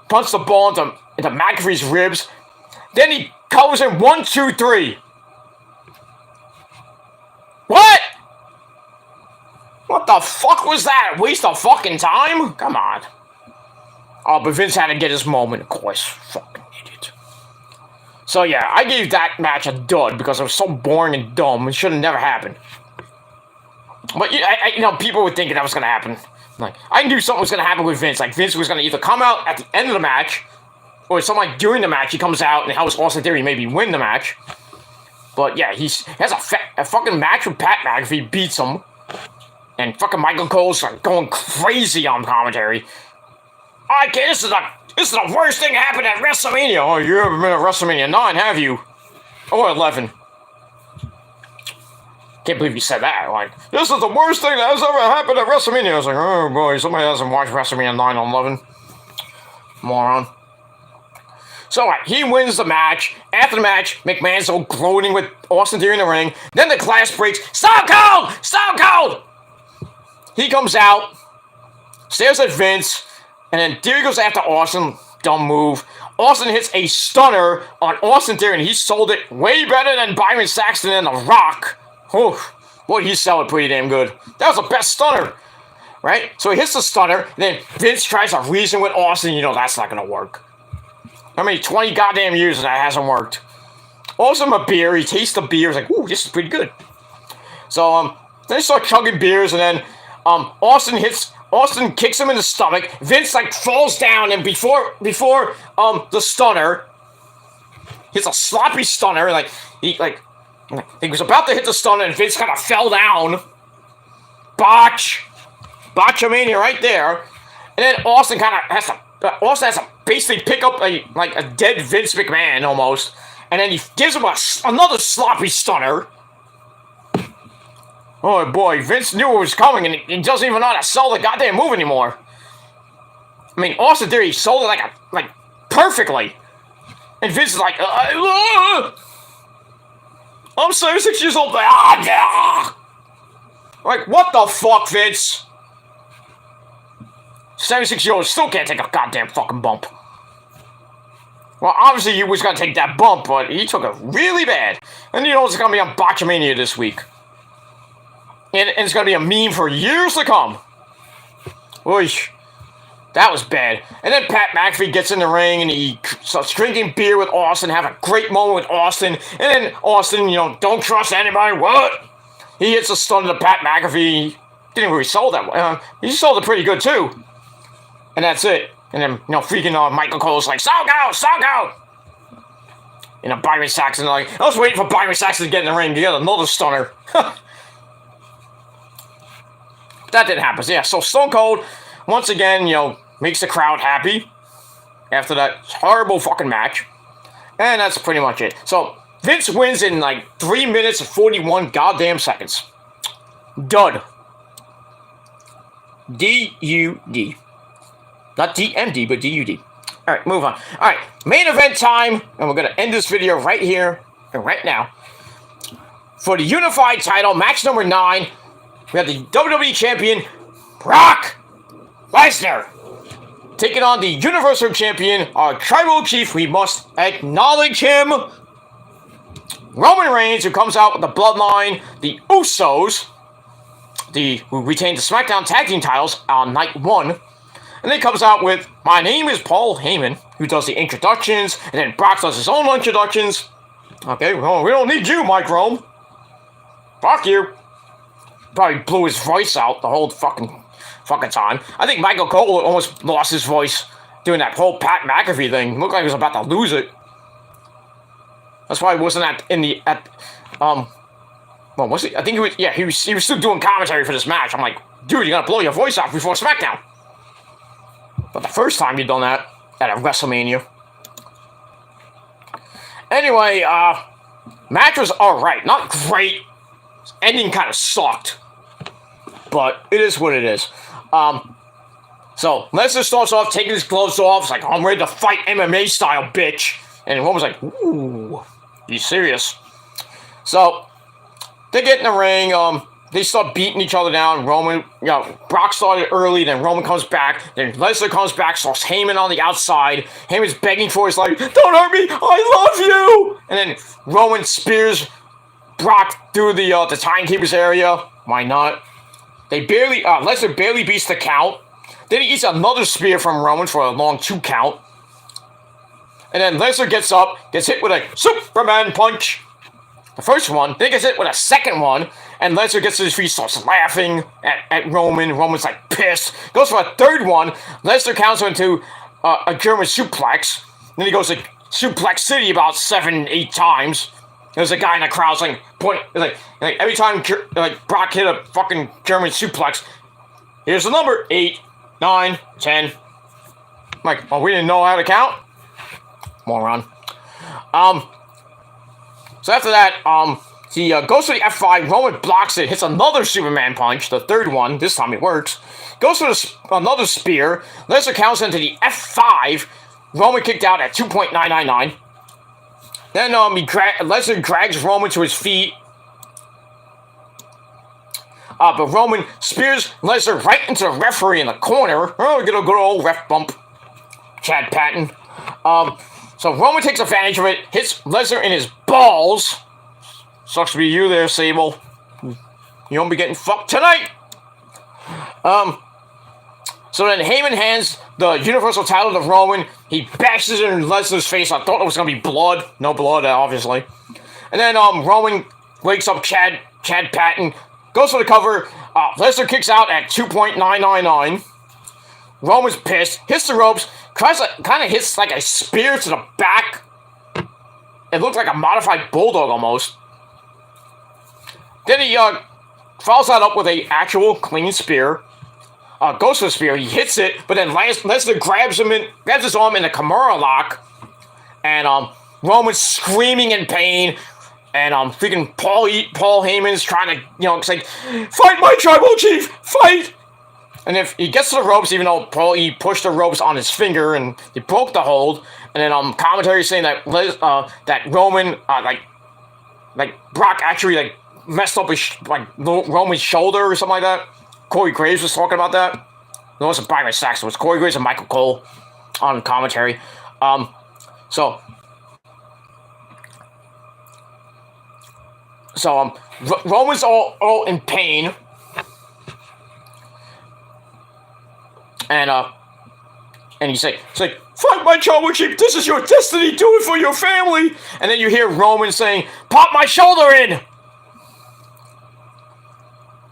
A: the ball into McAfee's ribs. Then he covers him 1, 2, 3. What? What the fuck was that? A waste of fucking time? Come on. Oh, but Vince had to get his moment, of course. Fucking idiot. So yeah, I gave that match a dud because it was so boring and dumb. It should have never happened. But people were thinking that was gonna happen. Like, I knew something was gonna happen with Vince. Like, Vince was gonna either come out at the end of the match, or something like during the match he comes out and helps Austin Theory maybe win the match. But yeah, he has a fucking match with Pat McAfee, beats him, and fucking Michael Cole's like going crazy on commentary. Okay, this is the worst thing that happened at WrestleMania. Oh, you haven't been at WrestleMania 9, have you? Or 11. Can't believe you said that. Like, this is the worst thing that has ever happened at WrestleMania. I was like, oh boy, somebody hasn't watched WrestleMania 9 and 11. Moron. So, he wins the match. After the match, McMahon's all groaning with Austin Theory in the ring. Then the glass breaks. Stone Cold! Stone Cold! He comes out, stares at Vince, and then Theory goes after Austin. Dumb move. Austin hits a stunner on Austin Theory, and he sold it way better than Byron Saxton and The Rock. Whew. Boy, he sold it pretty damn good. That was the best stunner. Right? So he hits the stunner, and then Vince tries to reason with Austin. That's not going to work. 20 goddamn years and that hasn't worked. Also, him a beer. He tastes the beer. He's like, ooh, this is pretty good. So, then they start chugging beers, and then, Austin kicks him in the stomach. Vince, falls down, and before the stunner, hits a sloppy stunner, he was about to hit the stunner, and Vince kind of fell down. Botchamania right there. And then Austin has to basically pick up a dead Vince McMahon almost, and then he gives him another sloppy stunner. Oh boy, Vince knew it was coming, and he doesn't even know how to sell the goddamn move anymore. Austin Theory sold it perfectly, and Vince is like, I'm 76 years old. What the fuck, Vince? 76-year-old still can't take a goddamn fucking bump. Well, obviously he was gonna take that bump, but he took it really bad. And it's gonna be on Botchamania this week. And it's gonna be a meme for years to come. Oish. That was bad. And then Pat McAfee gets in the ring and he starts drinking beer with Austin, have a great moment with Austin. And then Austin, don't trust anybody. What? He hits a stun to Pat McAfee. Didn't really sell that. He sold it pretty good too. And that's it. And then, freaking Michael Cole's like, Stone Cold! Byron Saxton, I was waiting for Byron Saxton to get in the ring to get another stunner. That didn't happen. Yeah, so Stone Cold, once again, makes the crowd happy after that horrible fucking match. And that's pretty much it. So, Vince wins in 3 minutes and 41 goddamn seconds. Dud. D-U-D. Not D-M-D, but D-U-D. Alright, move on. Alright, main event time. And we're going to end this video right here and right now. For the unified title, match number 9. We have the WWE Champion, Brock Lesnar, taking on the Universal Champion, our Tribal Chief. We must acknowledge him, Roman Reigns, who comes out with the Bloodline, the Usos, who retained the SmackDown Tag Team titles on night 1. And then he comes out with, my name is Paul Heyman, who does the introductions, and then Brock does his own introductions. Okay, well, we don't need you, Mike Rome. Fuck you. Probably blew his voice out the whole fucking time. I think Michael Cole almost lost his voice doing that whole Pat McAfee thing. Looked like he was about to lose it. That's why he wasn't well, was he? I think he was, yeah, he was still doing commentary for this match. I'm like, dude, you gotta blow your voice out before SmackDown. But the first time you done that at a WrestleMania. Anyway, match was alright. Not great. Ending kind of sucked. But it is what it is. So Lesnar starts off taking his gloves off. It's like, I'm ready to fight MMA style, bitch. And Roman's like, ooh, you serious? So they get in the ring. They start beating each other down. Brock started early, then Roman comes back. Then Lesnar comes back, starts Heyman on the outside. Heyman's begging for his life. Don't hurt me, I love you! And then Roman spears Brock through the timekeeper's area. Why not? Lesnar barely beats the count. Then he eats another spear from Roman for a long 2 count. And then Lesnar gets up, gets hit with a Superman punch. The first one, then gets hit with a second one, and Lesnar gets to his feet, starts laughing at Roman. Roman's like pissed. Goes for a third one. Lesnar counts him into a German suplex. Then he goes to Suplex City about 7-8 times. There's a guy in the crowd like every time Brock hit a fucking German suplex, here's the number 8, 9, 10. I'm like, oh, we didn't know how to count? Moron. So after that, he goes for the F5. Roman blocks it, hits another Superman punch, the third one. This time it works. Goes for another spear. Lesnar counts into the F5. Roman kicked out at 2.999. Then Lesnar drags Roman to his feet. But Roman spears Lesnar right into the referee in the corner. Oh, get a good old ref bump. Chad Patton. So Roman takes advantage of it, hits Lesnar in his balls. Sucks to be you there, Sable. You won't be getting fucked tonight. So then Heyman hands the Universal title to Roman. He bashes it in Lesnar's face. I thought it was going to be blood. No blood, obviously. And then Roman wakes up Chad Patton. Goes for the cover. Lesnar kicks out at 2.999. Roman's pissed. Hits the ropes. Kind of hits like a spear to the back. It looked like a modified bulldog almost. Then he follows that up with a actual clean spear. Goes for the spear. He hits it, but then Lesnar grabs his arm in a Kimura lock. And Roman's screaming in pain. And freaking Paul Heyman's trying to, say, fight my tribal chief! Fight! And if he gets to the ropes, even though he pushed the ropes on his finger and he broke the hold, and then commentary saying that that Roman Brock actually messed up his Roman's shoulder or something like that. Corey Graves was talking about that. It wasn't Byron Saxton. It was Corey Graves and Michael Cole on commentary. So Roman's all in pain. And he's like, fight my tribal chief, this is your destiny, do it for your family. And then you hear Roman saying, pop my shoulder in.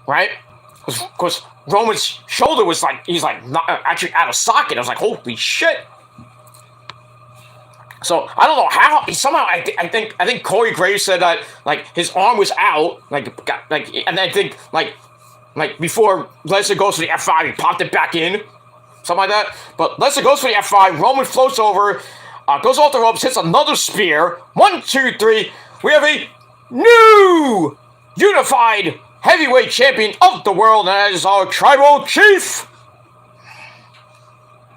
A: Right? Because Roman's shoulder was he's not actually out of socket. I was like, holy shit. So I don't know how somehow I think Corey Graves said that his arm was out, and I think before Lesnar goes to the F5, he popped it back in. Something like that. But Lesnar goes for the F5. Roman floats over, goes off the ropes, hits another spear. 1, 2, 3. We have a new unified heavyweight champion of the world, and that is our tribal chief,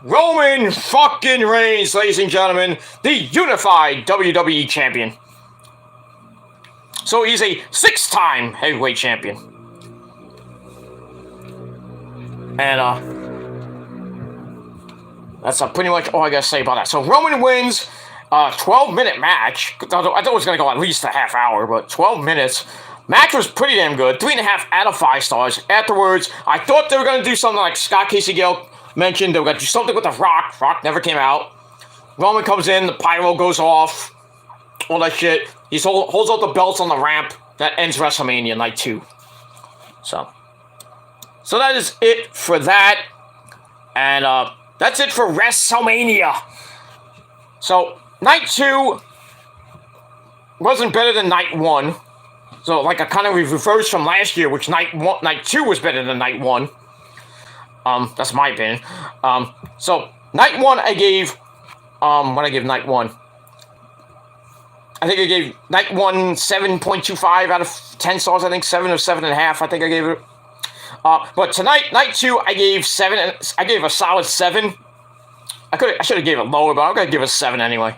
A: Roman fucking Reigns, ladies and gentlemen, the unified WWE champion. So he's a 6-time heavyweight champion. And that's pretty much all I gotta say about that. So Roman wins a 12-minute match. I thought it was gonna go at least a half hour, but 12 minutes. Match was pretty damn good. 3.5 out of 5 stars. Afterwards, I thought they were going to do something like Scott Casey Gale mentioned. They were going to do something with the Rock. Rock never came out. Roman comes in. The pyro goes off. All that shit. He holds out the belts on the ramp. That ends WrestleMania Night 2. So that is it for that. And that's it for WrestleMania. So, Night 2 wasn't better than Night 1. So, like, I kind of reversed from last year, which Night 2 was better than Night 1. That's my opinion. So, Night 1, I gave, what did I give Night 1? I think I gave Night 1 7.25 out of 10 stars, I think, 7 or 7.5, I think I gave it. But tonight, Night 2, I gave 7, I gave a solid 7. I should have gave it lower, but I'm going to give it 7 anyway.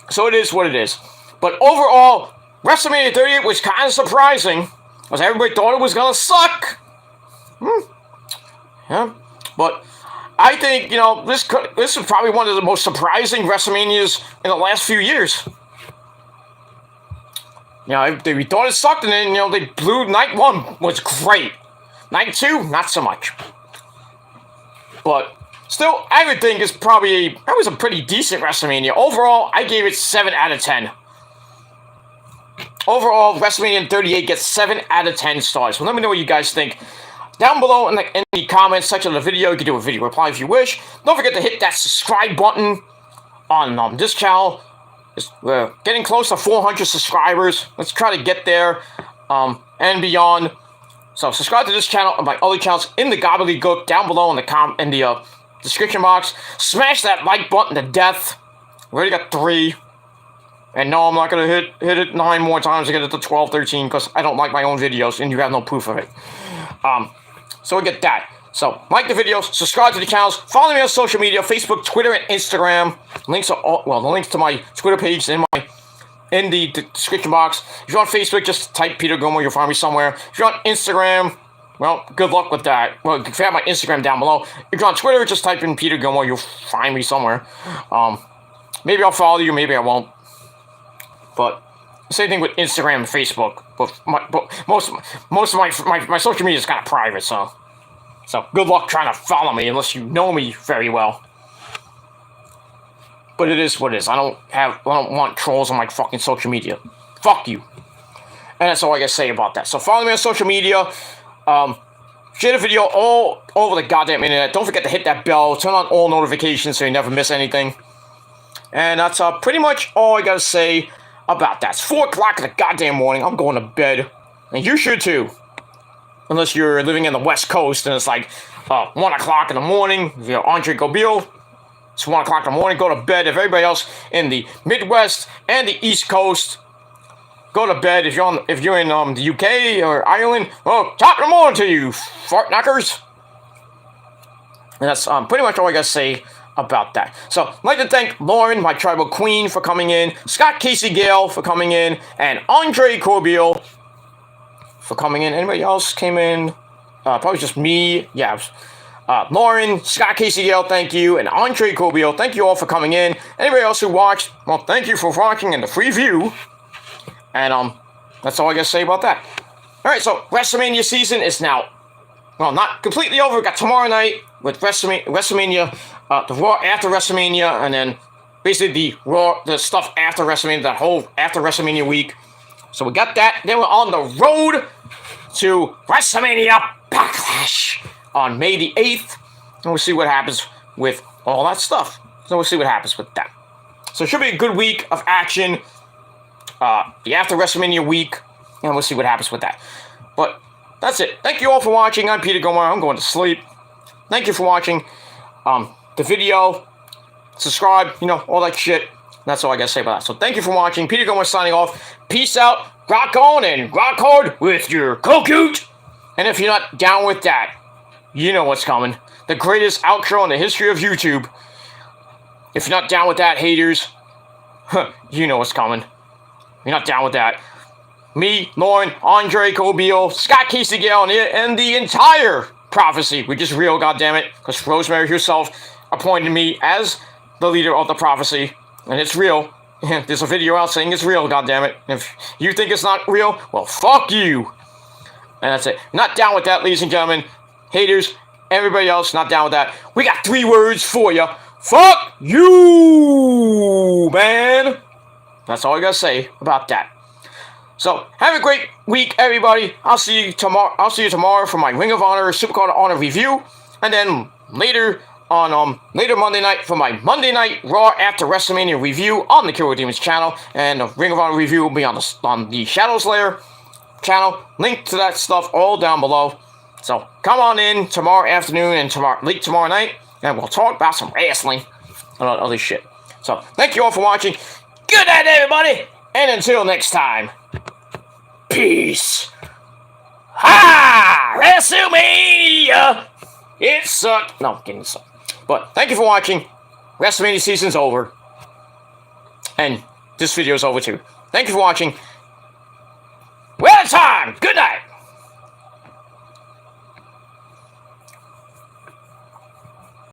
A: So it is what it is. But overall, WrestleMania 38 was kind of surprising, because everybody thought it was going to suck. Yeah. But I think, you know, this is probably one of the most surprising WrestleManias in the last few years. You know, we thought it sucked, and then, you know, they blew. Night 1 was great. Night 2, not so much. But still, I would think it's probably, that was a pretty decent WrestleMania. Overall, I gave it 7 out of 10. Overall, WrestleMania 38 gets 7 out of 10 stars. So let me know what you guys think. Down below in the comments section of the video, you can do a video reply if you wish. Don't forget to hit that subscribe button on this channel. We're getting close to 400 subscribers. Let's try to get there and beyond. So subscribe to this channel and my other channels in the gobbledygook down below in the description box. Smash that like button to death. We already got 3. And no, I'm not going to hit it 9 more times to get it to 12, 13, because I don't like my own videos, and you have no proof of it. So we get that. So, like the videos, subscribe to the channels, follow me on social media, Facebook, Twitter, and Instagram. Links are all, well, the links to my Twitter page in the description box. If you're on Facebook, just type Peter Gilmore, you'll find me somewhere. If you're on Instagram, well, good luck with that. Well, you can find my Instagram down below. If you're on Twitter, just type in Peter Gilmore, you'll find me somewhere. Maybe I'll follow you, maybe I won't. But same thing with Instagram and Facebook. But most of my social media is kind of private, so good luck trying to follow me unless you know me very well. But it is what it is. I don't want trolls on my fucking social media. Fuck you. And that's all I gotta say about that. So follow me on social media. Share the video all over the goddamn internet. Don't forget to hit that bell. Turn on all notifications so you never miss anything. And that's pretty much all I gotta say about that. It's 4 o'clock in the goddamn morning. I'm going to bed. And you should too. Unless you're living in the West Coast and it's like 1 o'clock in the morning. If you're Andre Gobil, it's 1 o'clock in the morning. Go to bed. If everybody else in the Midwest and the East Coast, go to bed. If you're in the UK or Ireland, well, top of the morning to you, fart knockers. And that's pretty much all I gotta say about that. So, I'd like to thank Lauren, my tribal queen, for coming in, Scott Casey Gale for coming in, and Andre Corbeil for coming in. Anybody else came in? Probably just me. Yeah. Lauren, Scott Casey Gale, thank you, and Andre Corbeil, thank you all for coming in. Anybody else who watched, well, thank you for watching in the free view. And that's all I gotta say about that. Alright, so WrestleMania season is now, well, not completely over. We got tomorrow night with WrestleMania, the Raw after WrestleMania, and then basically the stuff after WrestleMania, that whole after WrestleMania week. So we got that. Then we're on the road to WrestleMania Backlash on May the 8th. And we'll see what happens with all that stuff. So we'll see what happens with that. So it should be a good week of action. The after WrestleMania week. And we'll see what happens with that. But that's it. Thank you all for watching. I'm Peter Gilmore. I'm going to sleep. Thank you for watching the video. Subscribe, you know, all that shit. That's all I gotta say about that. So thank you for watching. Peter Gilmore signing off. Peace out. Rock on and rock hard with your Kokut. And if you're not down with that, you know what's coming. The greatest outro in the history of YouTube. If you're not down with that, haters, you know what's coming. If you're not down with that. Me, Lauren, Andre Corbeil, Scott Casey Gale, and the entire prophecy, which is real, goddammit, because Rosemary herself appointed me as the leader of the prophecy, and it's real. There's a video out saying it's real, goddammit. If you think it's not real, well, fuck you. And that's it. Not down with that, ladies and gentlemen. Haters, everybody else, not down with that. We got 3 words for you. Fuck you, man. That's all I gotta say about that. So, have a great week, everybody. I'll see you tomorrow for my Ring of Honor Supercard of Honor review. And then later on later Monday night for my Monday Night Raw after WrestleMania review on the Killer Demons channel. And the Ring of Honor review will be on the Shadows Lair channel. Link to that stuff all down below. So come on in tomorrow afternoon and late tomorrow night, and we'll talk about some wrestling and other shit. So thank you all for watching. Good night, everybody, and until next time, peace. Ha! WrestleMania! It sucked. No, I'm kidding, it sucked. But thank you for watching. WrestleMania season's over. And this video's over too. Thank you for watching. We're out of time. Good night.